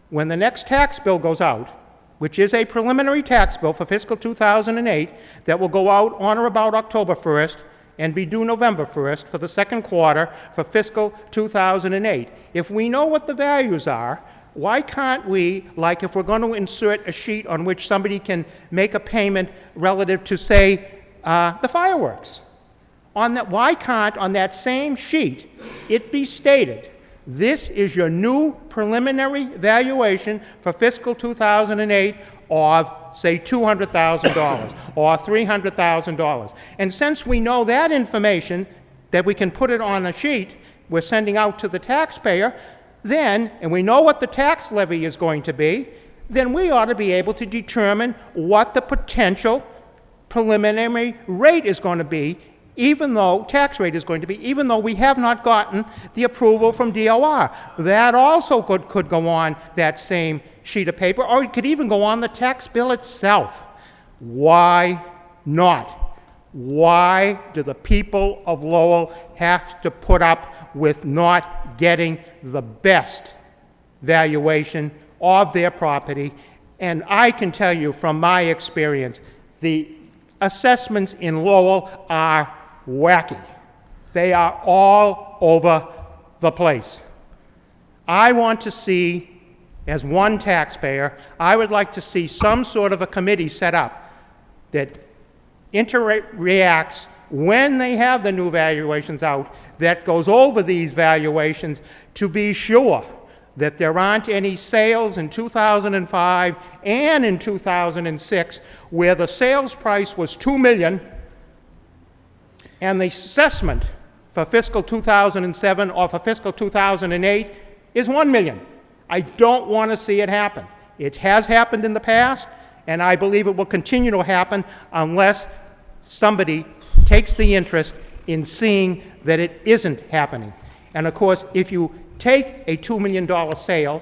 when the next tax bill goes out, which is a preliminary tax bill for fiscal 2008 that will go out on or about October 1st and be due November 1st for the second quarter for fiscal 2008. If we know what the values are, why can't we, like if we're going to insert a sheet on which somebody can make a payment relative to, say, the fireworks. Why can't, on that same sheet, it be stated, this is your new preliminary valuation for fiscal 2008 of, say, $200,000 or $300,000. And since we know that information, that we can put it on a sheet we're sending out to the taxpayer, then, and we know what the tax levy is going to be, then we ought to be able to determine what the potential preliminary rate is going to be, tax rate is going to be, even though we have not gotten the approval from DOR. That also could go on that same sheet of paper, or it could even go on the tax bill itself. Why not? Why do the people of Lowell have to put up with not getting the best valuation of their property? And I can tell you from my experience, the assessments in Lowell are wacky. They are all over the place. I want to see, as one taxpayer, I would like to see some sort of a committee set up that reacts when they have the new valuations out, that goes over these valuations to be sure that there aren't any sales in 2005 and in 2006 where the sales price was $2 million and the assessment for fiscal 2007 or for fiscal 2008 is $1 million. I don't want to see it happen. It has happened in the past, and I believe it will continue to happen unless somebody takes the interest in seeing that it isn't happening. And of course, if you take a $2 million sale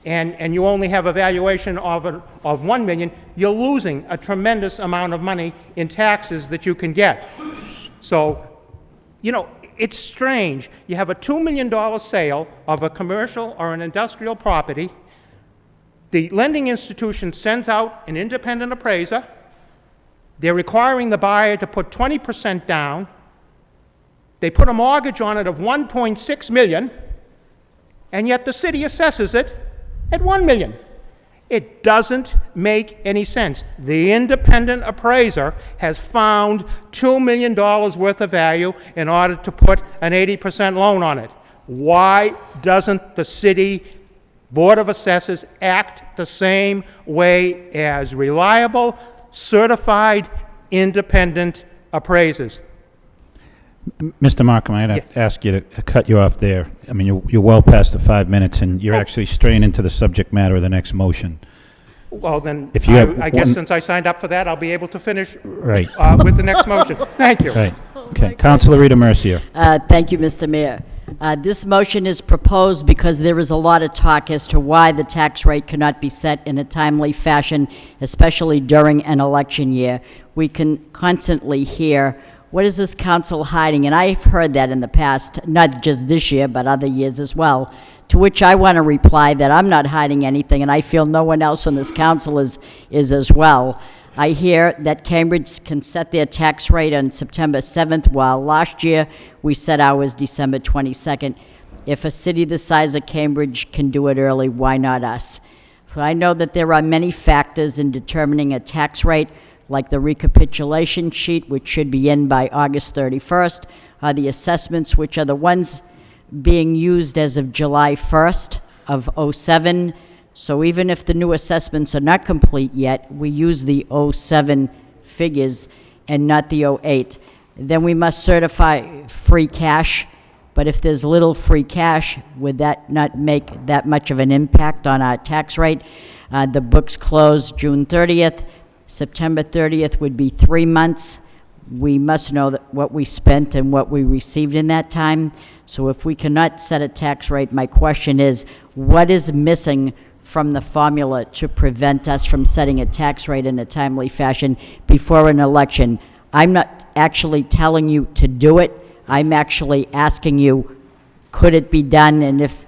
and you only have a valuation of $1 million, you're losing a tremendous amount of money in taxes that you can get. So, you know, it's strange. You have a $2 million sale of a commercial or an industrial property. The lending institution sends out an independent appraiser. They're requiring the buyer to put 20% down. They put a mortgage on it of $1.6 million, and yet the city assesses it at $1 million. It doesn't make any sense. The independent appraiser has found $2 million worth of value in order to put an 80% loan on it. Why doesn't the city Board of Assessors act the same way as reliable, certified, independent appraisers? Mr. Markham, I had to ask you to cut you off there. I mean, you're well past the 5 minutes, and you're actually straying into the subject matter of the next motion. Well, then, If you have I guess one- since I signed up for that, I'll be able to finish Right. With the next motion. Thank you. Right. Okay. Councilor Rita Mercier. Thank you, Mr. Mayor. This motion is proposed because there is a lot of talk as to why the tax rate cannot be set in a timely fashion, especially during an election year. We can constantly hear, what is this council hiding? And I've heard that in the past, not just this year, but other years as well, to which I want to reply that I'm not hiding anything, and I feel no one else on this council is as well. I hear that Cambridge can set their tax rate on September 7th, while last year we set ours December 22nd. If a city the size of Cambridge can do it early, why not us? I know that there are many factors in determining a tax rate, like the recapitulation sheet, which should be in by August 31st, the assessments, which are the ones being used as of July 1st of '07. So even if the new assessments are not complete yet, we use the '07 figures and not the '08. Then we must certify free cash, but if there's little free cash, would that not make that much of an impact on our tax rate? The books close June 30th. September 30th would be 3 months. We must know that what we spent and what we received in that time. So if we cannot set a tax rate, my question is, what is missing from the formula to prevent us from setting a tax rate in a timely fashion before an election? I'm not actually telling you to do it. I'm actually asking you, could it be done? And if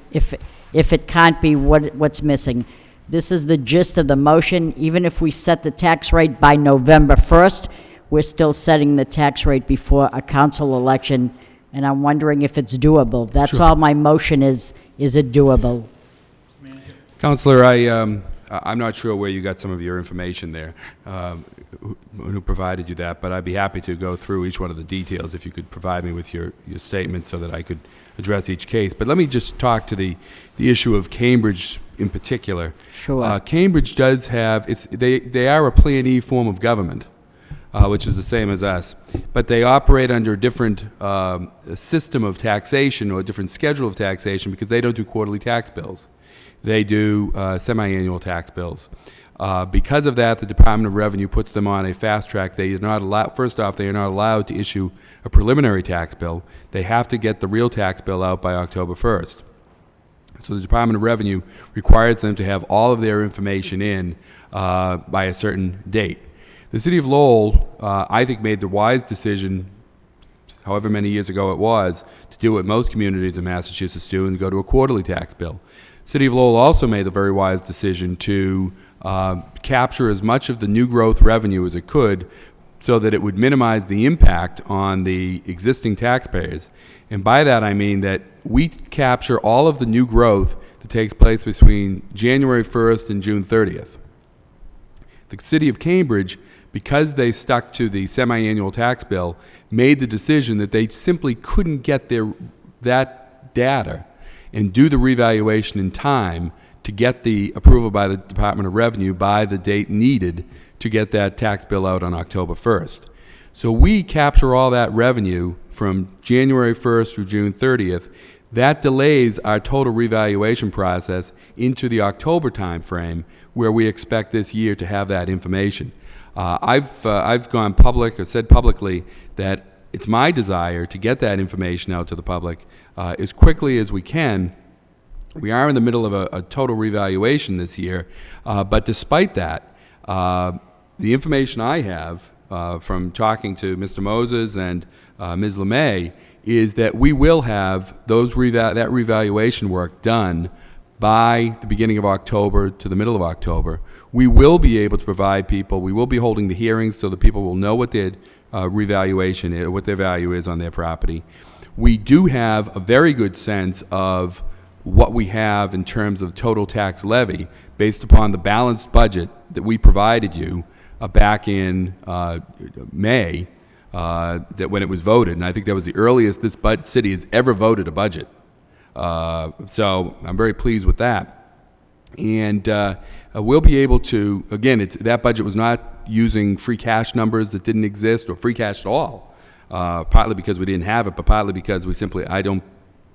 it can't be, what's missing? This is the gist of the motion. Even if we set the tax rate by November 1st, we're still setting the tax rate before a council election, and I'm wondering if it's doable. That's all my motion is it doable? Counselor, I'm not sure where you got some of your information there, who provided you that, but I'd be happy to go through each one of the details if you could provide me with your statement so that I could address each case. But let me just talk to the issue of Cambridge in particular. Sure. Cambridge does have, they are a Plan E form of government, which is the same as us, but they operate under a different system of taxation or a different schedule of taxation because they don't do quarterly tax bills. They do semi-annual tax bills. Because of that, the Department of Revenue puts them on a fast track. They are not allowed, first off, they are not allowed to issue a preliminary tax bill. They have to get the real tax bill out by October 1st. So the Department of Revenue requires them to have all of their information in by a certain date. The City of Lowell, I think, made the wise decision, however many years ago it was, to do what most communities in Massachusetts do and go to a quarterly tax bill. City of Lowell also made the very wise decision to capture as much of the new growth revenue as it could so that it would minimize the impact on the existing taxpayers. And by that I mean that we capture all of the new growth that takes place between January 1st and June 30th. The City of Cambridge, because they stuck to the semi-annual tax bill, made the decision that they simply couldn't get that data and do the revaluation in time to get the approval by the Department of Revenue by the date needed to get that tax bill out on October 1st. So we capture all that revenue from January 1st through June 30th. That delays our total revaluation process into the October time frame where we expect this year to have that information. I've gone public or said publicly that it's my desire to get that information out to the public as quickly as we can. We are in the middle of a total revaluation this year, but despite that, the information I have from talking to Mr. Moses and Ms. LeMay is that we will have that revaluation work done by the beginning of October to the middle of October. We will be able to provide people, we will be holding the hearings so that people will know what their revaluation is, what their value is on their property. We do have a very good sense of what we have in terms of total tax levy based upon the balanced budget that we provided you back in May, that when it was voted, and I think that was the earliest this city has ever voted a budget. So I'm very pleased with that. And we'll be able to, again, that budget was not using free cash numbers that didn't exist or free cash at all, partly because we didn't have it, but partly because I don't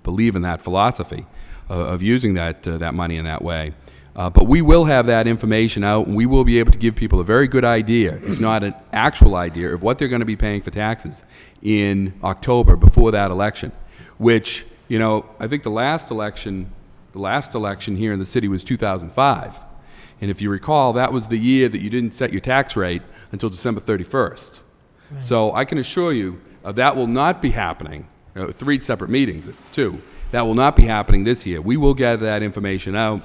believe in that philosophy of using that money in that way. But we will have that information out, and we will be able to give people a very good idea, it's not an actual idea, of what they're going to be paying for taxes in October before that election, which, you know, I think the last election here in the city was 2005. And if you recall, that was the year that you didn't set your tax rate until December 31st. Right. So I can assure you that will not be happening, 3 separate meetings, 2. That will not be happening this year. We will gather that information out.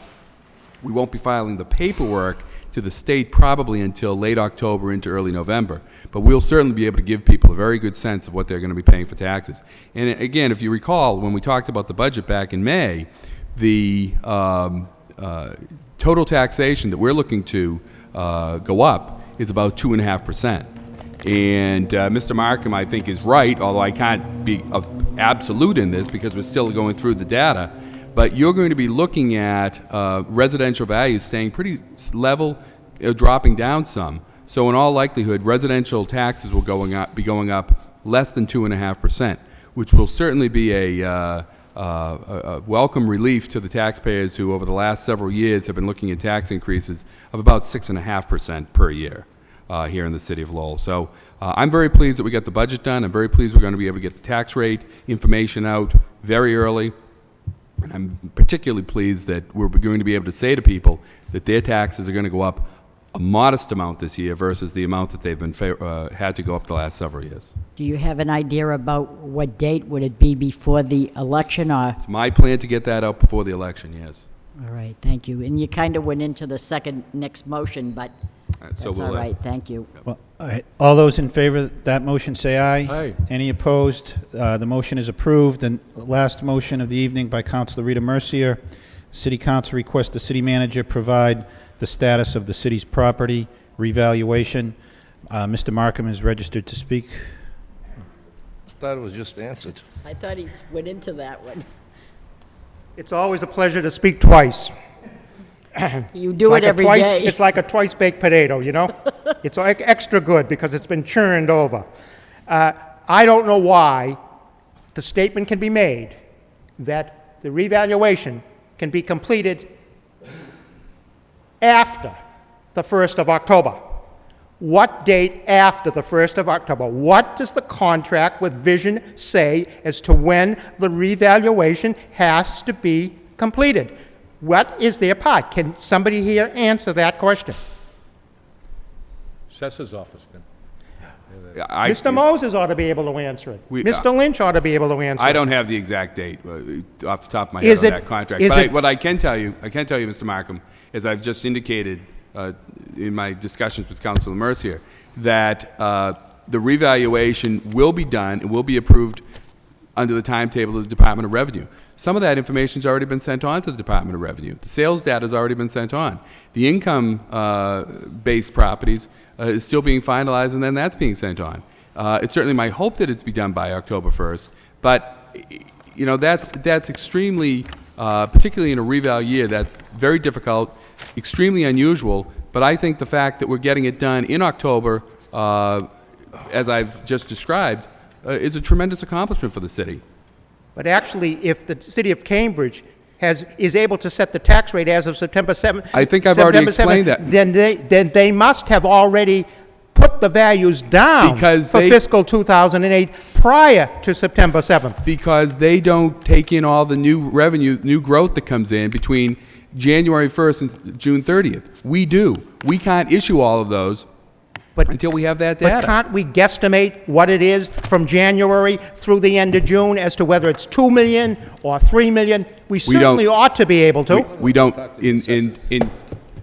We won't be filing the paperwork to the state probably until late October into early November. But we'll certainly be able to give people a very good sense of what they're going to be paying for taxes. And again, if you recall, when we talked about the budget back in May, the total taxation that we're looking to go up is about 2.5%. And Mr. Markham, I think, is right, although I can't be absolute in this because we're still going through the data. But you're going to be looking at residential values staying pretty level, dropping down some. So in all likelihood, residential taxes will be going up less than 2.5%, which will certainly be a welcome relief to the taxpayers who, over the last several years, have been looking at tax increases of about 6.5% per year here in the city of Lowell. So I'm very pleased that we got the budget done. I'm very pleased we're going to be able to get the tax rate information out very early. And I'm particularly pleased that we're going to be able to say to people that their taxes are going to go up a modest amount this year versus the amount that they've been had to go up the last several years. Do you have an idea about what date? Would it be before the election, or? It's my plan to get that out before the election, yes. All right, thank you. And you kind of went into the next motion, but so that's all right, thank you. Well, all right. All those in favor of that motion say aye. Aye. Any opposed? The motion is approved. And last motion of the evening by Councilor Rita Mercier. City Council requests the city manager provide the status of the city's property revaluation. Mr. Markham is registered to speak. I thought it was just answered. I thought he went into that one. It's always a pleasure to speak twice. You do it every day. It's like a twice-baked potato, you know? It's like extra good because it's been churned over. I don't know why the statement can be made that the revaluation can be completed after the 1st of October. What date after the 1st of October? What does the contract with Vision say as to when the revaluation has to be completed? What is their part? Can somebody here answer that question? Assessor's office can. Mr. Moses ought to be able to answer it. Mr. Lynch ought to be able to answer it. I don't have the exact date off the top of my head on that contract. But what I can tell you, Mr. Markham, is I've just indicated in my discussions with Councilor Mercier that the revaluation will be done and will be approved under the timetable of the Department of Revenue. Some of that information has already been sent on to the Department of Revenue. The sales data has already been sent on. The income-based properties is still being finalized, and then that's being sent on. It's certainly my hope that it's be done by October 1st, but you know that's extremely, particularly in a reval year, that's very difficult, extremely unusual. But I think the fact that we're getting it done in October, as I've just described, is a tremendous accomplishment for the city. But actually, if the city of Cambridge is able to set the tax rate as of September 7th, I think I've already explained that. Then they must have already put the values down for fiscal 2008 prior to September 7th. Because they don't take in all the new revenue, new growth that comes in between January 1st and June 30th. We do. We can't issue all of those until we have that data. But can't we guesstimate what it is from January through the end of June as to whether it's 2 million or 3 million? We certainly ought to be able to. We don't,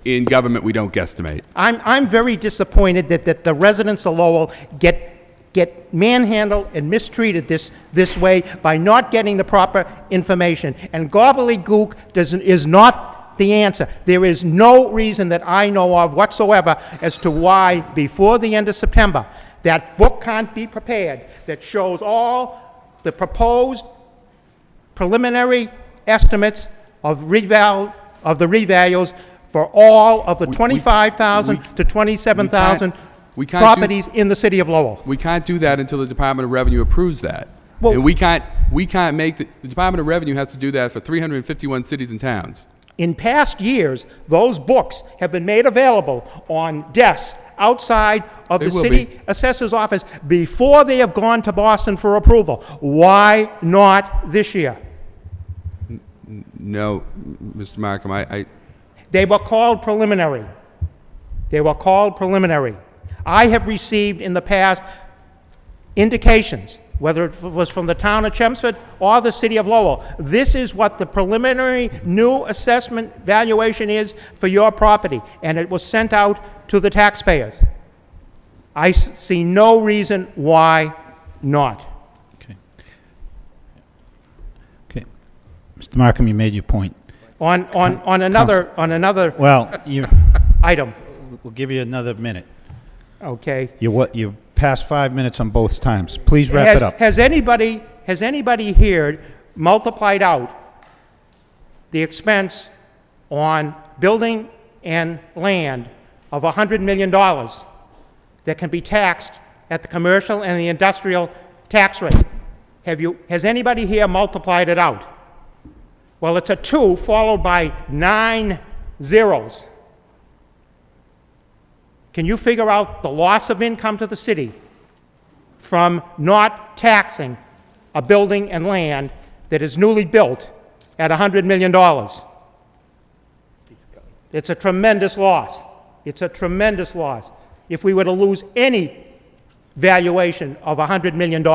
in government, we don't guesstimate. I'm very disappointed that the residents of Lowell get manhandled and mistreated this way by not getting the proper information. And gobbledygook is not the answer. There is no reason that I know of whatsoever as to why, before the end of September, that book can't be prepared that shows all the proposed preliminary estimates of the revalues for all of the 25,000 to 27,000 properties in the city of Lowell. We can't do that until the Department of Revenue approves that. Well, and we can't make the Department of Revenue has to do that for 351 cities and towns. In past years, those books have been made available on desks outside of the city assessor's office before they have gone to Boston for approval. Why not this year? No, Mr. Markham, They were called preliminary. They were called preliminary. I have received in the past indications, whether it was from the town of Chelmsford or the city of Lowell. This is what the preliminary new assessment valuation is for your property, and it was sent out to the taxpayers. I see no reason why not. Okay. Mr. Markham, you made your point. On another item. We'll give you another minute. Okay. You passed 5 minutes on both times. Please wrap it up. Has anybody here multiplied out the expense on building and land of $100 million that can be taxed at the commercial and the industrial tax rate? Has anybody here multiplied it out? Well, it's a 2 followed by 9 zeros. Can you figure out the loss of income to the city from not taxing a building and land that is newly built at $100 million? It's a tremendous loss. It's a tremendous loss. If we were to lose any valuation of $100 million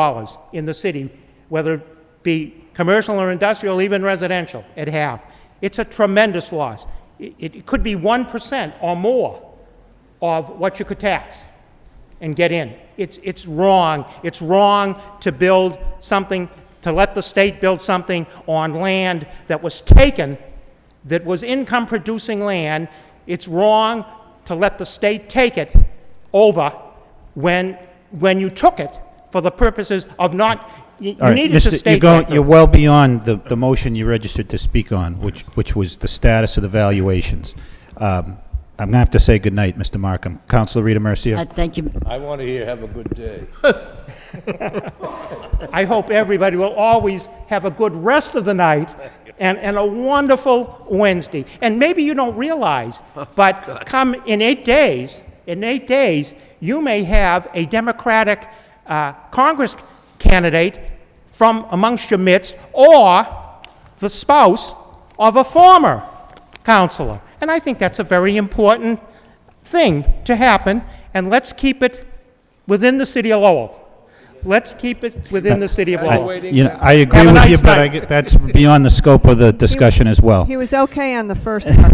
in the city, whether it be commercial or industrial, even residential, at half, it's a tremendous loss. It could be 1% or more of what you could tax and get in. It's wrong. It's wrong to build something, to let the state build something on land that was taken, that was income-producing land it's wrong to let the state take it over when you took it for the purposes of not, you All right, needed to state you're well beyond the motion you registered to speak on, which was the status of the valuations. I'm going to have to say goodnight, Mr. Markham. Councilor Rita Mercia. Thank you. I want to hear, have a good day. I hope everybody will always have a good rest of the night and a wonderful Wednesday. And maybe you don't realize, but come in 8 days, you may have a Democratic Congress candidate from amongst your midst, or the spouse of a former counselor. And I think that's a very important thing to happen, and let's keep it within the city of Lowell. Let's keep it within the city of Lowell. I agree with you, but that's beyond the scope of the discussion as well. He was okay on the first part.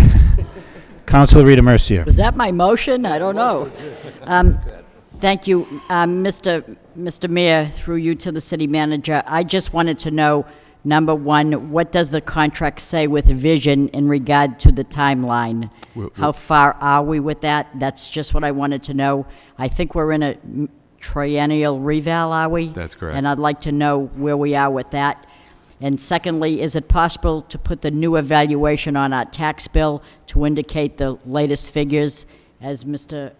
Councilor Rita Mercia. Was that my motion? I don't know. Thank you, Mr. Mayor, through you to the city manager. I just wanted to know, number one, what does the contract say with Vision in regard to the timeline? How far are we with that? That's just what I wanted to know. I think we're in a triennial reval, are we? That's correct. And I'd like to know where we are with that. And secondly, is it possible to put the new evaluation on our tax bill to indicate the latest figures? As Mr.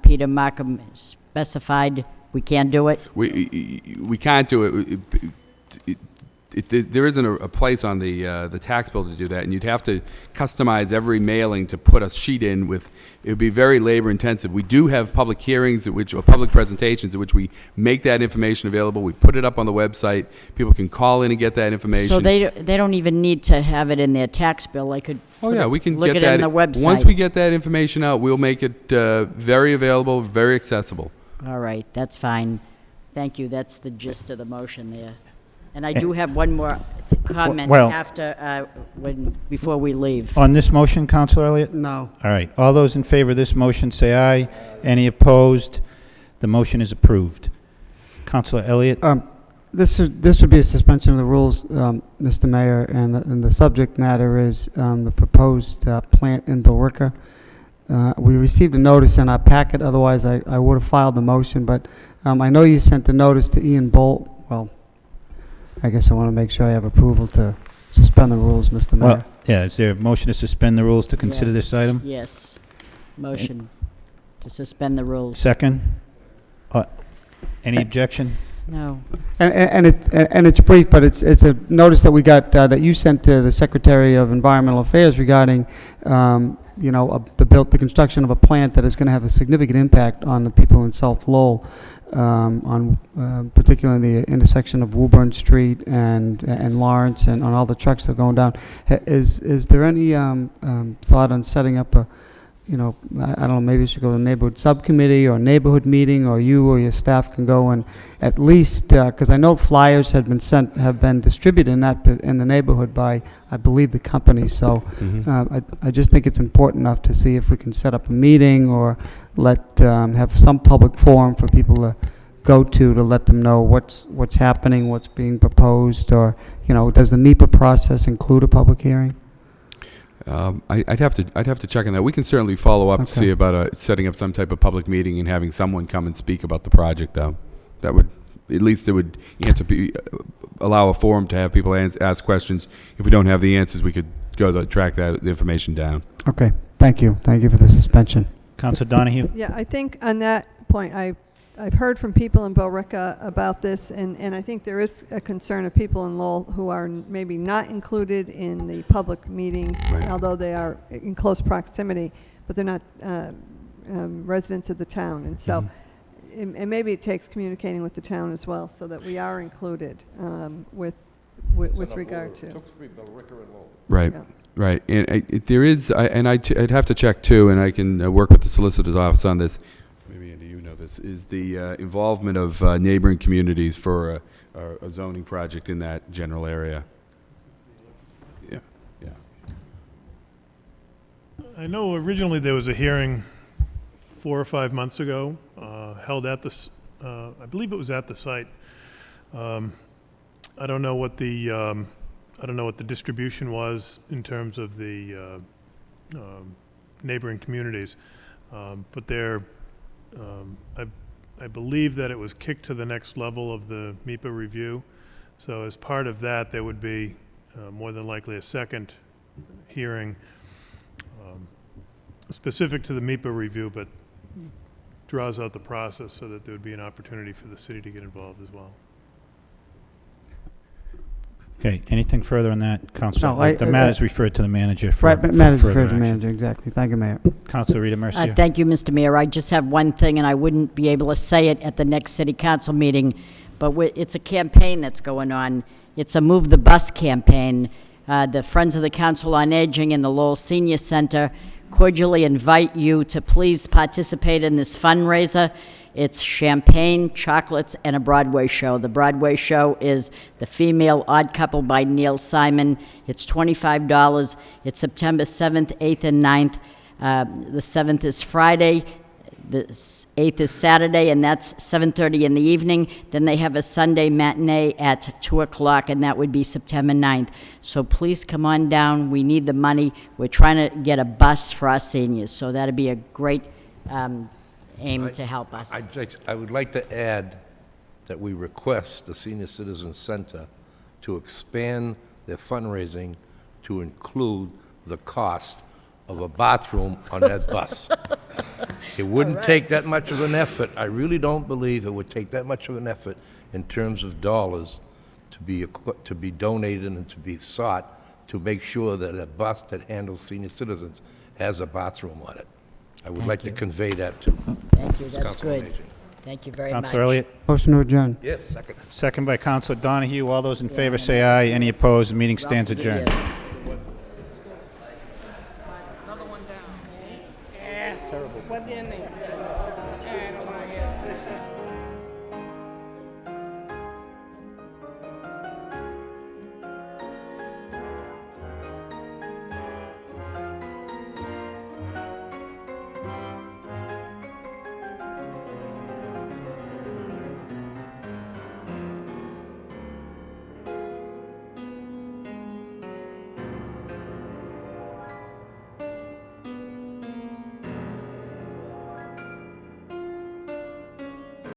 Peter Markham specified, we can't do it? We can't do it. There isn't a place on the tax bill to do that, and you'd have to customize every mailing to put a sheet in with. It would be very labor intensive. We do have public hearings or public presentations in which we make that information available. We put it up on the website. People can call in and get that information. So they don't even need to have it in their tax bill. They could. We can look get at that it on the website. Once we get that information out, we'll make it very available, very accessible. All right, that's fine. Thank you. That's the gist of the motion there. And I do have one more comment after, before we leave. On this motion, Councilor Elliott? No. All right. All those in favor of this motion say aye. Any opposed? The motion is approved. Councilor Elliott? This would be a suspension of the rules, Mr. Mayor, and the subject matter is the proposed plant in Billerica. We received a notice in our packet, otherwise I would have filed the motion, but I know you sent a notice to Ian Bolt. Well, I guess I want to make sure I have approval to suspend the rules, Mr. Mayor. Well, yeah, is there a motion to suspend the rules to consider this item? Yes. Motion to suspend the rules. Second? Any objection? No. And it's brief, but it's a notice that we got that you sent to the Secretary of Environmental Affairs regarding, the construction of a plant that is going to have a significant impact on the people in South Lowell, particularly the intersection of Woburn Street and Lawrence, and on all the trucks that are going down. Is there any thought on setting up a, I don't know, maybe you should go to a neighborhood subcommittee or a neighborhood meeting, or you or your staff can go and at least, because I know flyers have been distributed in the neighborhood by, I believe, the company. So I just think it's important enough to see if we can set up a meeting or have some public forum for people to go to let them know what's happening, what's being proposed, or does the MEPA process include a public hearing? I'd have to check on that. We can certainly follow up to see about setting up some type of public meeting and having someone come and speak about the project, though. That would, at least it would allow a forum to have people ask questions. If we don't have the answers, we could go to track the information down. Okay, thank you. Thank you for the suspension. Councilor Donahue? Yeah, I think on that point, I've heard from people in Billerica about this, and I think there is a concern of people in Lowell who are maybe not included in the public meetings, although they are in close proximity, but they're not residents of the town. And so, and maybe it takes communicating with the town as well, so that we are included with regard to. Right. Yeah. Right, and there is, I'd have to check too, and I can work with the solicitor's office on this. Maybe Andy, you know this, is the involvement of neighboring communities for a zoning project in that general area. Yeah. I know originally there was a hearing 4 or 5 months ago, held at this, I believe it was at the site. I don't know what the distribution was in terms of the neighboring communities. But I believe that it was kicked to the next level of the MIPA review. So as part of that, there would be more than likely a second hearing specific to the MIPA review, but draws out the process so that there would be an opportunity for the city to get involved as well. Okay, anything further on that, Councilor? No, The matter is referred to the manager for Right, matters further referred to action. manager, exactly. Thank you, Mayor. Councilor Rita Mercia. Thank you, Mr. Mayor. I just have one thing, and I wouldn't be able to say it at the next city council meeting, but it's a campaign that's going on. It's a Move the Bus campaign. The Friends of the Council on Aging and the Lowell Senior Center cordially invite you to please participate in this fundraiser. It's champagne, chocolates, and a Broadway show. The Broadway show is The Female Odd Couple by Neil Simon. It's $25. It's September 7th, 8th, and 9th. The 7th is Friday. The 8th is Saturday, and that's 7:30 in the evening. Then they have a Sunday matinee at 2 o'clock, and that would be September 9th. So please come on down. We need the money. We're trying to get a bus for our seniors, so that'd be a great aim to help us. I would like to add that we request the Senior Citizens Center to expand their fundraising to include the cost of a bathroom on that bus. It wouldn't take that much of an effort. I really don't believe it would take that much of an effort in terms of dollars to be donated and to be sought to make sure that a bus that handles senior citizens has a bathroom on it. I would like to convey that to Thank you, that's good. Thank you very much. Councilor Elliott. Motion to adjourn. Yes, second. Second by Councilor Donahue. All those in favor say aye. Any opposed? The meeting stands adjourned. Another one down. Yeah. Terrible. What's in there? I don't want to hear it.